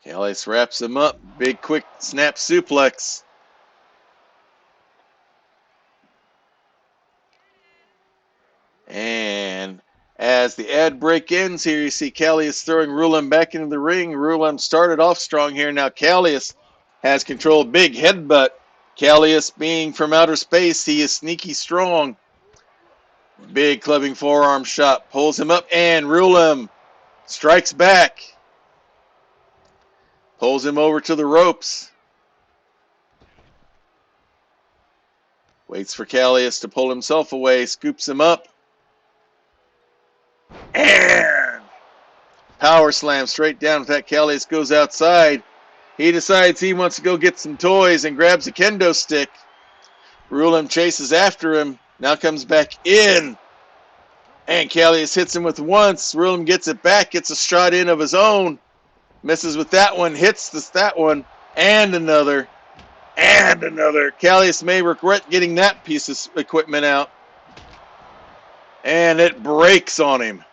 Callius wraps him up, big quick snap suplex. And as the ad break ends here, you see Callius throwing Rulem back into the ring. Rulem started off strong here. Now Callius has control. Big headbutt. Callius being from outer space, he is sneaky strong. Big clubbing forearm shot. Pulls him up, and Rulem strikes back. Pulls him over to the ropes. Waits for Callius to pull himself away. Scoops him up. And power slam straight down. With that, Callius goes outside. He decides he wants to go get some toys and grabs a kendo stick. Rulem chases after him. Now comes back in. And Callius hits him with once. Rulem gets it back. Gets a shot in of his own. Misses with that one. Hits that one. And another. And another. Callius may regret getting that piece of equipment out. And it breaks on him.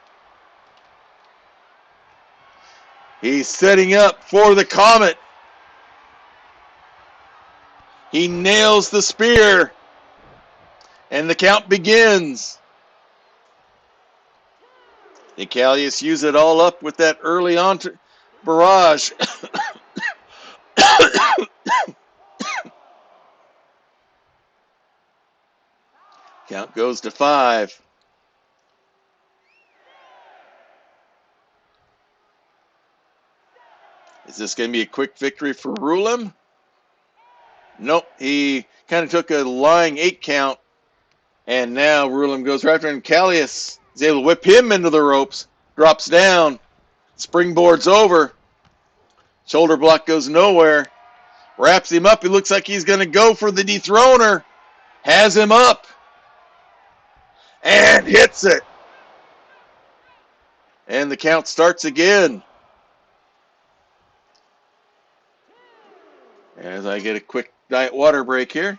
He's setting up for the Comet. He nails the spear. And the count begins. Did Callius use it all up with that early on barrage? Count goes to 5. Is this going to be a quick victory for Rulem? Nope. He kind of took a lying 8 count. And now Rulem goes right after him. Callius is able to whip him into the ropes. Drops down. Springboards over. Shoulder block goes nowhere. Wraps him up. He looks like he's going to go for the dethroner. Has him up. And hits it. And the count starts again. As I get a quick diet water break here.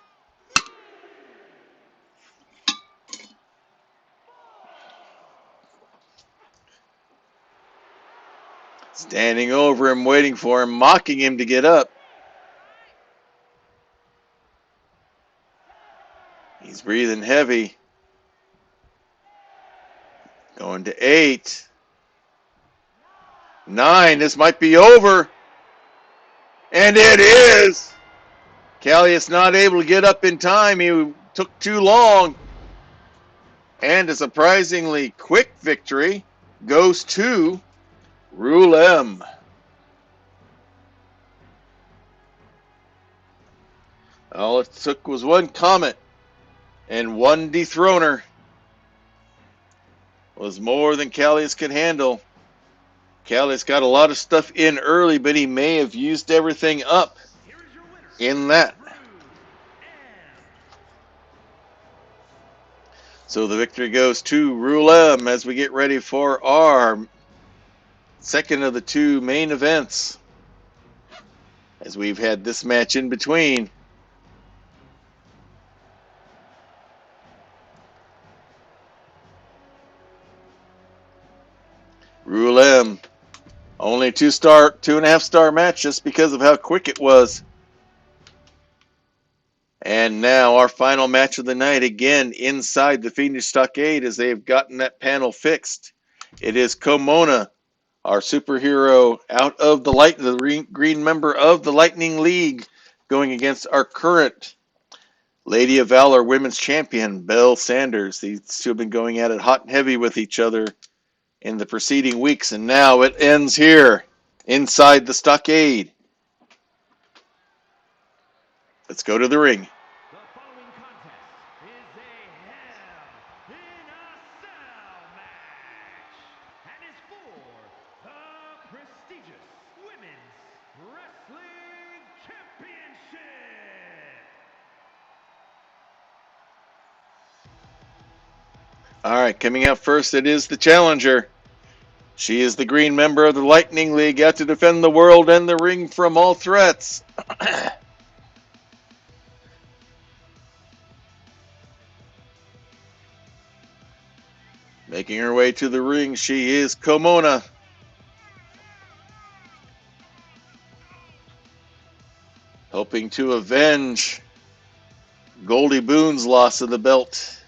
Standing over him, waiting for him, mocking him to get up. He's breathing heavy. Going to 8. 9. This might be over. And it is. Callius not able to get up in time. He took too long. And a surprisingly quick victory goes to Rule M. All it took was one comet and one dethroner. Was more than Callius could handle. Callius got a lot of stuff in early, but he may have used everything up in that. So the victory goes to Rule M as we get ready for our second of the two main events. As we've had this match in between. Rule M. Only 2.5-star match just because of how quick it was. And now our final match of the night, again inside the Fiendish Stockade, as they've gotten that panel fixed. It is Komona, our superhero out of the green member of the Lightning League, going against our current Lady of Valor Women's Champion, Belle Sanders. These two have been going at it hot and heavy with each other in the preceding weeks, and now it ends here inside the Stockade. Let's go to the ring. The following contest is a Hell in a Cell match and is for the prestigious Women's Wrestling Championship. All right, coming out first, it is the challenger. She is the green member of the Lightning League, out to defend the world and the ring from all threats. Making her way to the ring, she is Komona. Hoping to avenge Goldie Boone's loss of the belt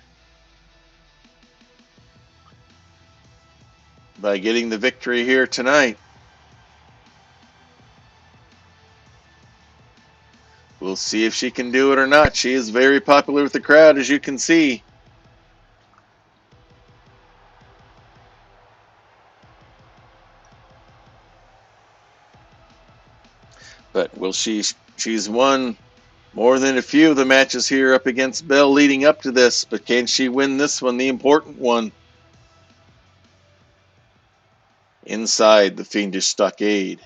by getting the victory here tonight. We'll see if she can do it or not. She is very popular with the crowd, as you can see. But will she's won more than a few of the matches here up against Belle leading up to this, but can she win this one, the important one? Inside the Fiendish Stockade.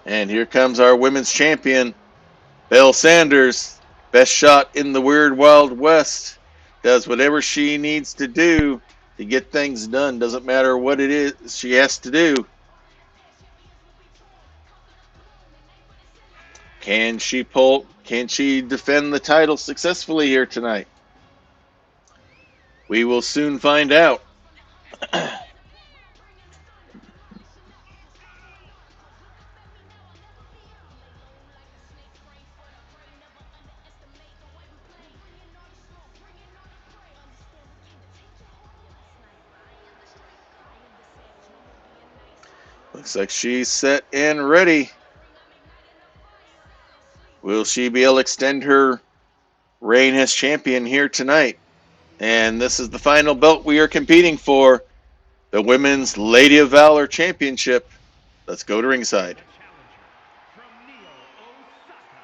And here comes our women's champion, Belle Sanders. Best shot in the Weird Wild West. Does whatever she needs to do to get things done. Doesn't matter what it is she has to do. Can she defend the title successfully here tonight? We will soon find out. Looks like she's set and ready. Will she be able to extend her reign as champion here tonight? And this is the final belt we are competing for, the Women's Lady of Valor Championship. Let's go to ringside. The challenger from Neo, Osaka,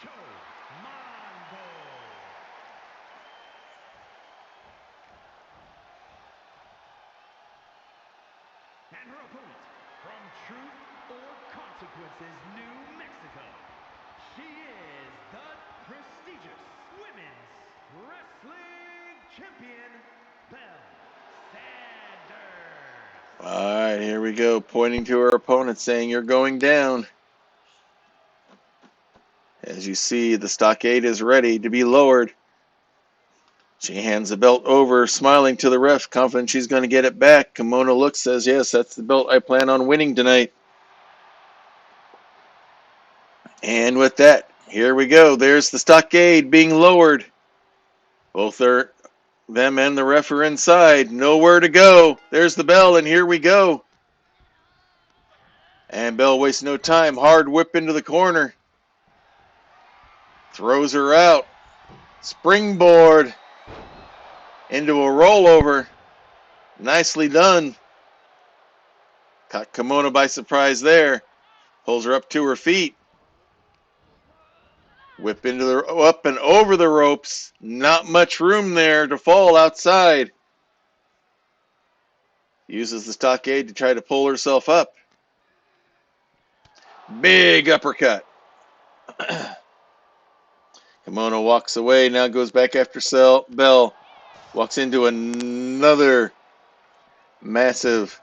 Chomondo. And her opponent, from Truth or Consequences, New Mexico, she is the prestigious Women's Wrestling Champion, Belle Sanders. All right, here we go. Pointing to her opponent, saying, "You're going down." As you see, the stockade is ready to be lowered. She hands the belt over, smiling to the ref, confident she's going to get it back. Kimono looks, says, "Yes, that's the belt I plan on winning tonight." And with that, here we go. There's the stockade being lowered. Both them and the ref are inside. Nowhere to go. There's the bell, and here we go. And Bell wastes no time. Hard whip into the corner. Throws her out. Springboard into a rollover. Nicely done. Caught Kimono by surprise there. Pulls her up to her feet. Whip into the up and over the ropes. Not much room there to fall outside. Uses the stockade to try to pull herself up. Big uppercut. Kimono walks away. Now goes back after Bell. Walks into another massive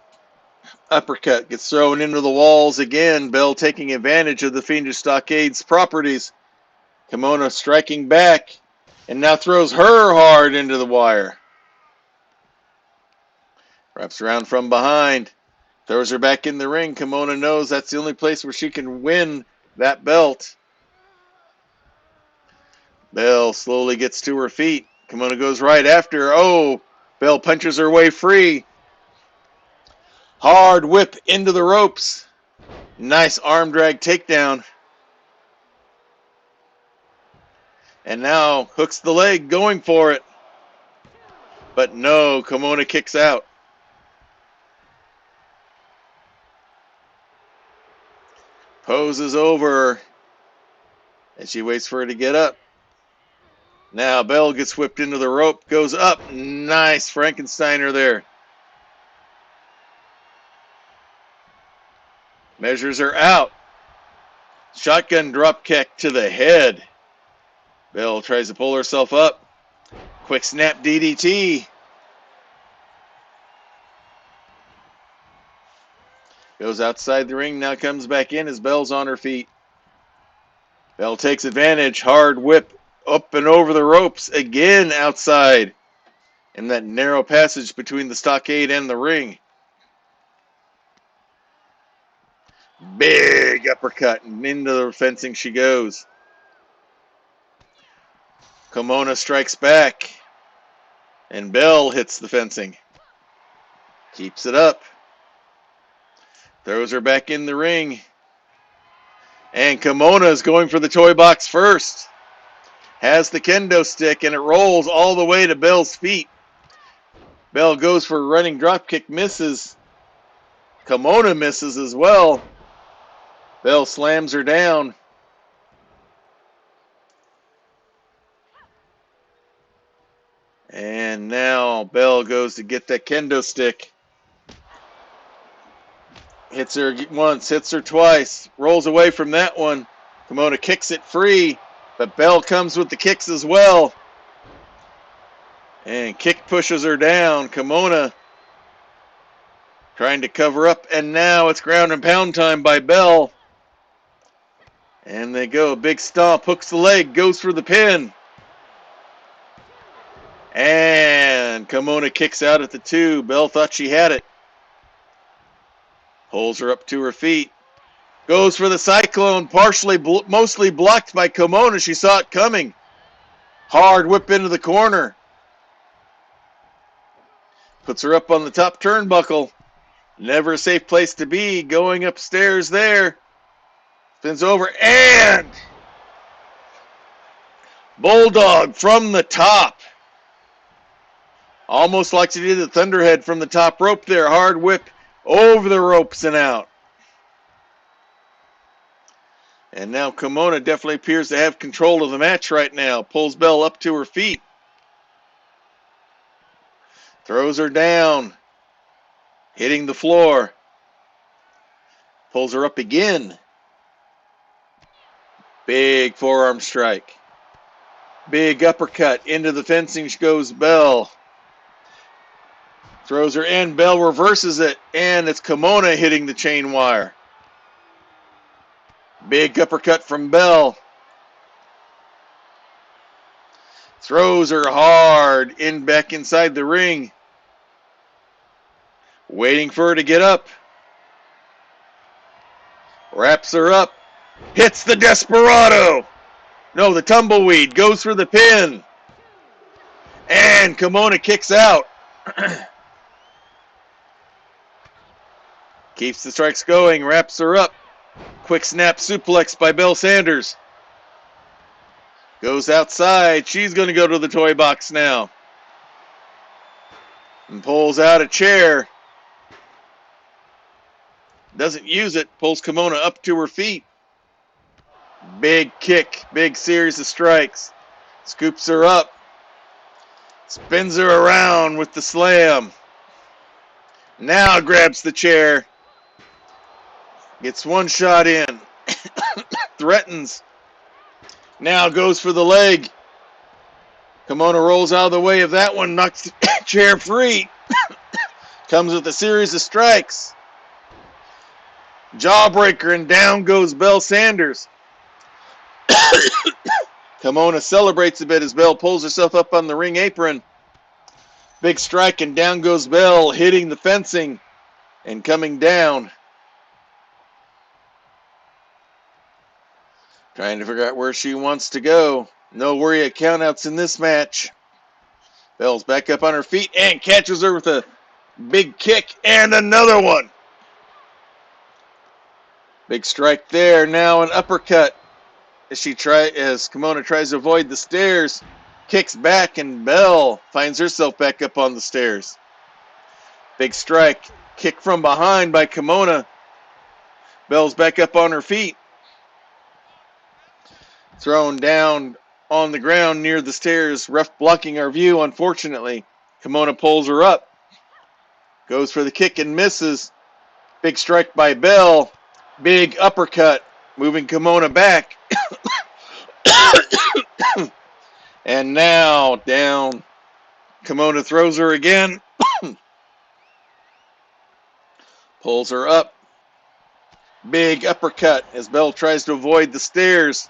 uppercut. Gets thrown into the walls again. Bell taking advantage of the Fiendish Stockade's properties. Kimono striking back. And now throws her hard into the wire. Wraps around from behind. Throws her back in the ring. Kimono knows that's the only place where she can win that belt. Bell slowly gets to her feet. Kimono goes right after her. Oh, Bell punches her way free. Hard whip into the ropes. Nice arm drag takedown. And now hooks the leg, going for it. But no, Kimono kicks out. Poses over as she waits for her to get up. Now Bell gets whipped into the rope, goes up. Nice Frankensteiner there. Measures her out. Shotgun drop kick to the head. Bell tries to pull herself up. Quick snap DDT. Goes outside the ring, now comes back in as Bell's on her feet. Bell takes advantage. Hard whip up and over the ropes. Again outside. In that narrow passage between the stockade and the ring. Big uppercut, and into the fencing she goes. Kimono strikes back. And Bell hits the fencing. Keeps it up. Throws her back in the ring. And Kimono is going for the toy box first. Has the kendo stick, and it rolls all the way to Bell's feet. Bell goes for a running dropkick, misses. Kimono misses as well. Bell slams her down. And now Bell goes to get that kendo stick. Hits her once, hits her twice, rolls away from that one. Kimono kicks it free, but Bell comes with the kicks as well. And kick pushes her down. Kimono trying to cover up, and now it's ground and pound time by Bell. And they go, big stomp, hooks the leg, goes for the pin. And Kimono kicks out at the 2. Bell thought she had it. Pulls her up to her feet. Goes for the cyclone, mostly blocked by Kimono. She saw it coming. Hard whip into the corner. Puts her up on the top turnbuckle. Never a safe place to be. Going upstairs there. Spins over and Bulldog from the top. Almost like she did the Thunderhead from the top rope there. Hard whip over the ropes and out. And now Kimono definitely appears to have control of the match right now. Pulls Bell up to her feet. Throws her down. Hitting the floor. Pulls her up again. Big forearm strike. Big uppercut. Into the fencing goes Bell. Throws her in. Bell reverses it. And it's Kimona hitting the chain wire. Big uppercut from Bell. Throws her hard back inside the ring. Waiting for her to get up. Wraps her up. Hits the Desperado. No, the tumbleweed. Goes for the pin. And Kimona kicks out. Keeps the strikes going. Wraps her up. Quick snap suplex by Belle Sanders. Goes outside. She's going to go to the toy box now. And pulls out a chair. Doesn't use it. Pulls Kimona up to her feet. Big kick. Big series of strikes. Scoops her up. Spins her around with the slam. Now grabs the chair. Gets one shot in. Threatens. Now goes for the leg. Kimona rolls out of the way of that one. Knocks the chair free. Comes with a series of strikes. Jawbreaker, and down goes Belle Sanders. Kimona celebrates a bit as Belle pulls herself up on the ring apron. Big strike, and down goes Belle, hitting the fencing and coming down. Trying to figure out where she wants to go. No worry at countouts in this match. Belle's back up on her feet and catches her with a big kick and another one. Big strike there. Now an uppercut as Kimona tries to avoid the stairs. Kicks back and Belle finds herself back up on the stairs. Big strike. Kick from behind by Kimona. Belle's back up on her feet. Thrown down on the ground near the stairs. Ref blocking our view, unfortunately. Kimona pulls her up. Goes for the kick and misses. Big strike by Belle. Big uppercut. Moving Kimona back. And now down. Kimona throws her again. Pulls her up. Big uppercut as Belle tries to avoid the stairs.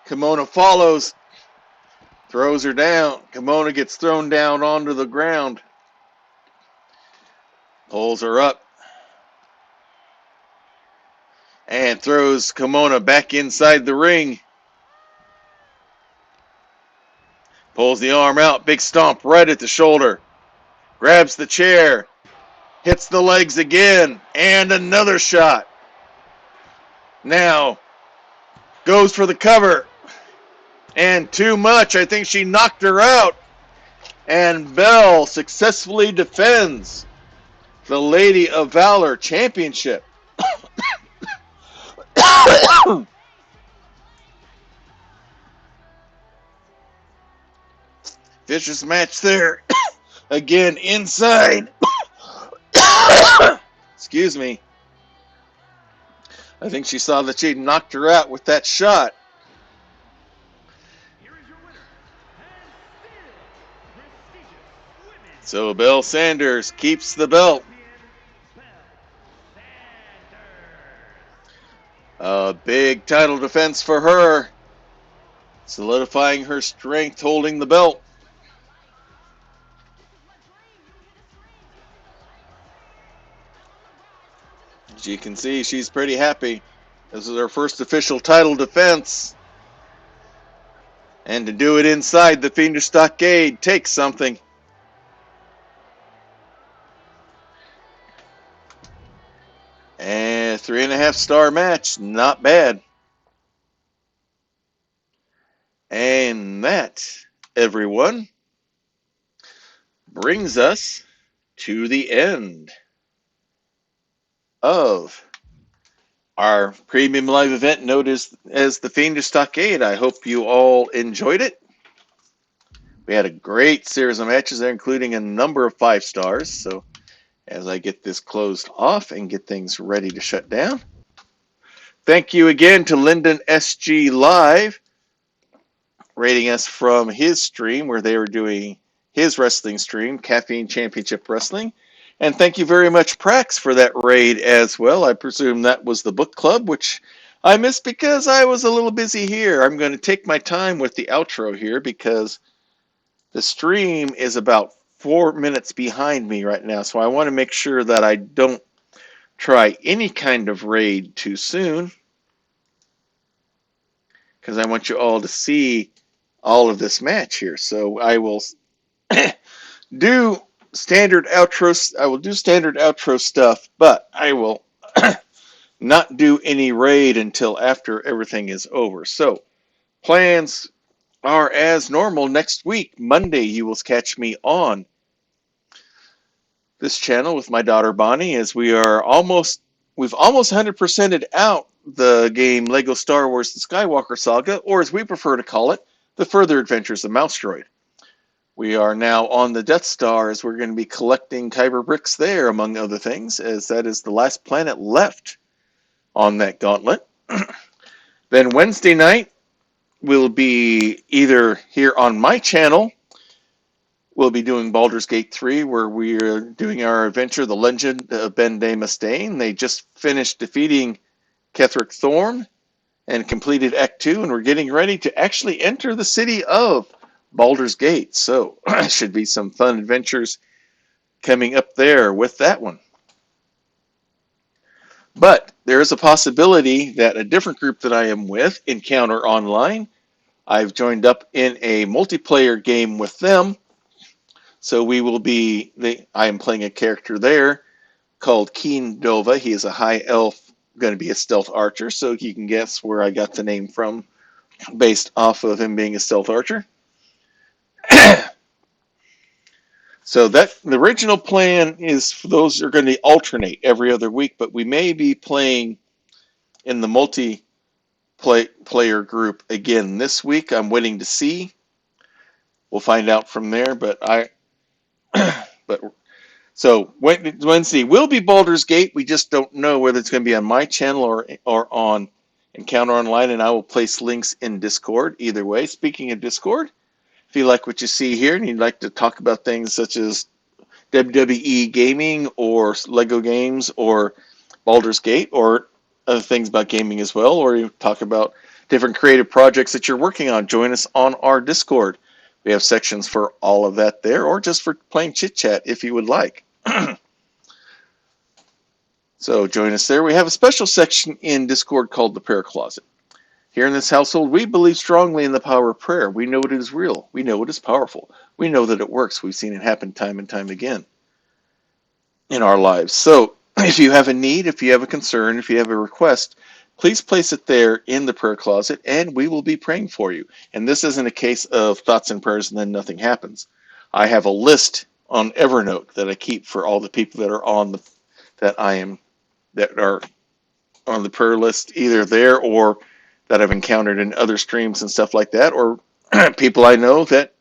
Kimona follows. Throws her down. Kimona gets thrown down onto the ground. Pulls her up. And throws Kimona back inside the ring. Pulls the arm out. Big stomp right at the shoulder. Grabs the chair. Hits the legs again. And another shot. Now goes for the cover. And too much. I think she knocked her out. And Belle successfully defends the Lady of Valor Championship. Vicious match there. Again, inside. Excuse me. I think she saw that she knocked her out with that shot. So Belle Sanders keeps the belt. A big title defense for her. Solidifying her strength holding the belt. As you can see, she's pretty happy. This is her first official title defense. And to do it inside the Fiendish Stockade takes something. And 3.5-star match, not bad. And that, everyone, brings us to the end of our premium live event known as the Fiendish Stockade. I hope you all enjoyed it. We had a great series of matches there, including a number of 5 stars. So as I get this closed off and get things ready to shut down. Thank you again to Lyndon SG Live, rating us from his stream where they were doing his wrestling stream, Caffeine Championship Wrestling. And thank you very much, Prax, for that raid as well. I presume that was the book club, which I missed because I was a little busy here. I'm going to take my time with the outro here because the stream is about 4 minutes behind me right now. So I want to make sure that I don't try any kind of raid too soon because I want you all to see all of this match here. So I will do standard outros. I will do standard outro stuff, but I will not do any raid until after everything is over. So plans are as normal. Next week, Monday, you will catch me on this channel with my daughter Bonnie as we've almost 100%ed out the game Lego Star Wars The Skywalker Saga, or as we prefer to call it, The Further Adventures of Mouse Droid. We are now on the Death Star as we're going to be collecting Kyber bricks there, among other things, as that is the last planet left on that gauntlet. Then Wednesday night will be either here on my channel. We'll be doing Baldur's Gate 3, where we're doing our adventure, The Legend of Ben de Mustaine. They just finished defeating Ketheric Thorn and completed Act 2, and we're getting ready to actually enter the city of Baldur's Gate. So, should be some fun adventures coming up there with that one. But there is a possibility that a different group that I am with, Encounter Online, I've joined up in a multiplayer game with them. So we will be, I am playing a character there called Keen Dova. He is a high elf, going to be a stealth archer, so you can guess where I got the name from based off of him being a stealth archer. So that the original plan is for those are going to alternate every other week, but we may be playing in the multiplayer group again this week. I'm waiting to see. We'll find out from there, but so Wednesday will be Baldur's Gate. We just don't know whether it's going to be on my channel or on Encounter Online, and I will place links in Discord either way. Speaking of Discord, if you like what you see here and you'd like to talk about things such as WWE gaming or Lego games or Baldur's Gate or other things about gaming as well, or you talk about different creative projects that you're working on, join us on our Discord. We have sections for all of that there, or just for plain chit chat if you would like. So join us there. We have a special section in Discord called the Prayer Closet. Here in this household, we believe strongly in the power of prayer. We know it is real. We know it is powerful. We know that it works. We've seen it happen time and time again in our lives. So if you have a need, if you have a concern, if you have a request, please place it there in the prayer closet and we will be praying for you. And this isn't a case of thoughts and prayers and then nothing happens. I have a list on Evernote that I keep for all the people that are on that are on the prayer list, either there or that I've encountered in other streams and stuff like that, or people I know that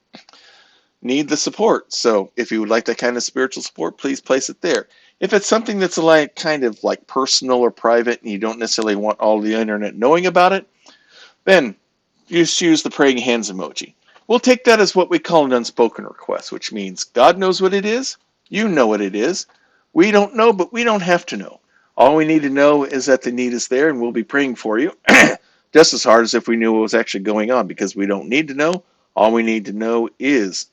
need the support. So if you would like that kind of spiritual support, please place it there. If it's something that's like kind of like personal or private and you don't necessarily want all the internet knowing about it, then just use the praying hands emoji. We'll take that as what we call an unspoken request, which means God knows what it is, you know what it is. We don't know, but we don't have to know. All we need to know is that the need is there and we'll be praying for you just as hard as if we knew what was actually going on, because we don't need to know. All we need to know is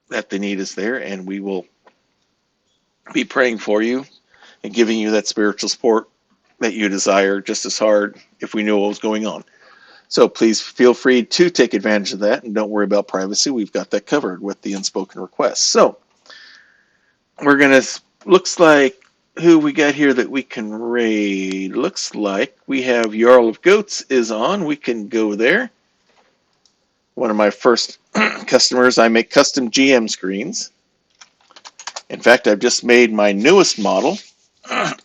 that the need is there, and we will be praying for you and giving you that spiritual support that you desire just as hard if we knew what was going on. So please feel free to take advantage of that, and don't worry about privacy. We've got that covered with the unspoken requests. So we're going to, looks like, who we got here that we can raid. Looks like we have Jarl of Goats is on. We can go there. One of my first customers. I make custom GM screens. In fact, I've just made my newest model.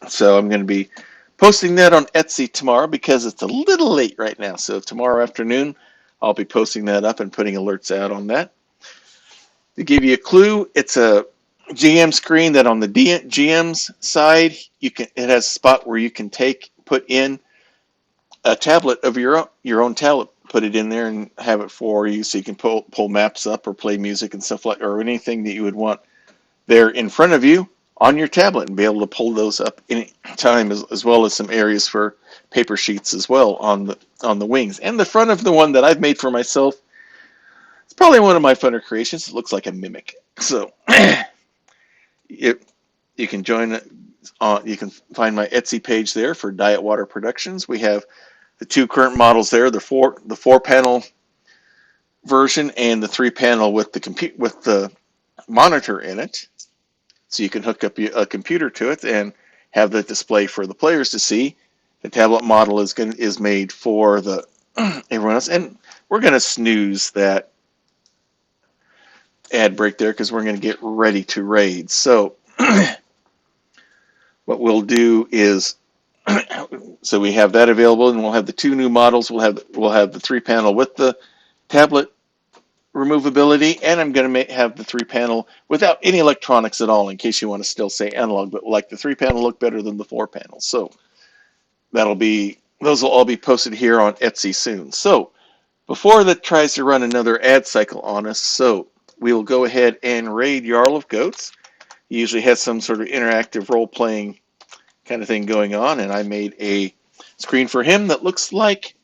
So I'm going to be posting that on Etsy tomorrow because it's a little late right now. So tomorrow afternoon, I'll be posting that up and putting alerts out on that. To give you a clue, it's a GM screen that on the GM's side, it has a spot where you can put in a tablet of your own tablet, put it in there and have it for you, so you can pull maps up or play music and stuff like, or anything that you would want there in front of you on your tablet, and be able to pull those up any time, as well as some areas for paper sheets as well on the wings. And the front of the one that I've made for myself, it's probably one of my funner creations. It looks like a mimic. So it, you can join. You can find my Etsy page there for Diet Water Productions. We have the two current models there: the four panel version and the 3 panel with the monitor in it. So you can hook up a computer to it and have the display for the players to see. The tablet model is made for the everyone else, and we're going to snooze that ad break there because we're going to get ready to raid. So what we'll do is, so we have that available, and we'll have the two new models. We'll have the 3 panel with the tablet removability, and I'm going to have the 3 panel without any electronics at all, in case you want to still say analog, but like the 3 panel look better than the 4 panel. So those will all be posted here on Etsy soon. So before that tries to run another ad cycle on us, so we will go ahead and raid Jarl of Goats. He usually has some sort of interactive role-playing kind of thing going on, and I made a screen for him that looks like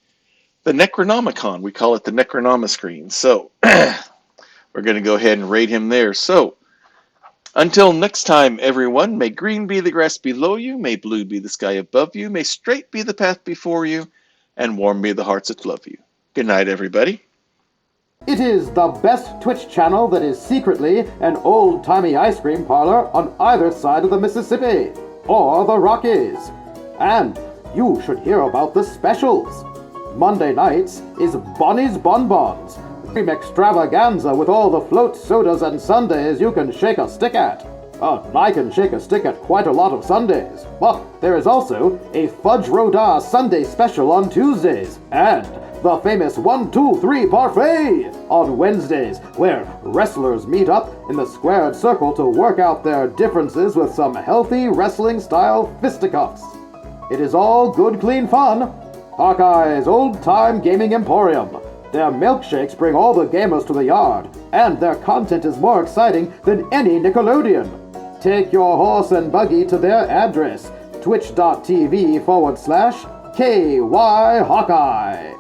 the Necronomicon. We call it the Necronoma screen. So we're going to go ahead and raid him there. So until next time, everyone, may green be the grass below you, may blue be the sky above you, may straight be the path before you, and warm be the hearts that love you. Good night, everybody. It is the best Twitch channel that is secretly an old-timey ice cream parlor on either side of the Mississippi, or the Rockies. And you should hear about the specials. Monday nights is Bonnie's Bonbons, cream extravaganza with all the float sodas and sundaes you can shake a stick at. I can shake a stick at quite a lot of Sundays, but there is also a Fudge Rodin Sunday special on Tuesdays, and the famous 1, 2, 3 parfait on Wednesdays, where wrestlers meet up in the squared circle to work out their differences with some healthy wrestling-style fisticuffs. It is all good, clean fun. Hawkeye's old-time gaming emporium. Their milkshakes bring all the gamers to the yard, and their content is more exciting than any Nickelodeon. Take your horse and buggy to their address, twitch.tv/KY Hawkeye.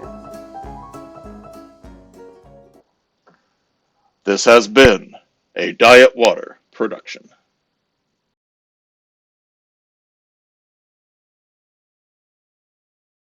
This has been a Diet Water production.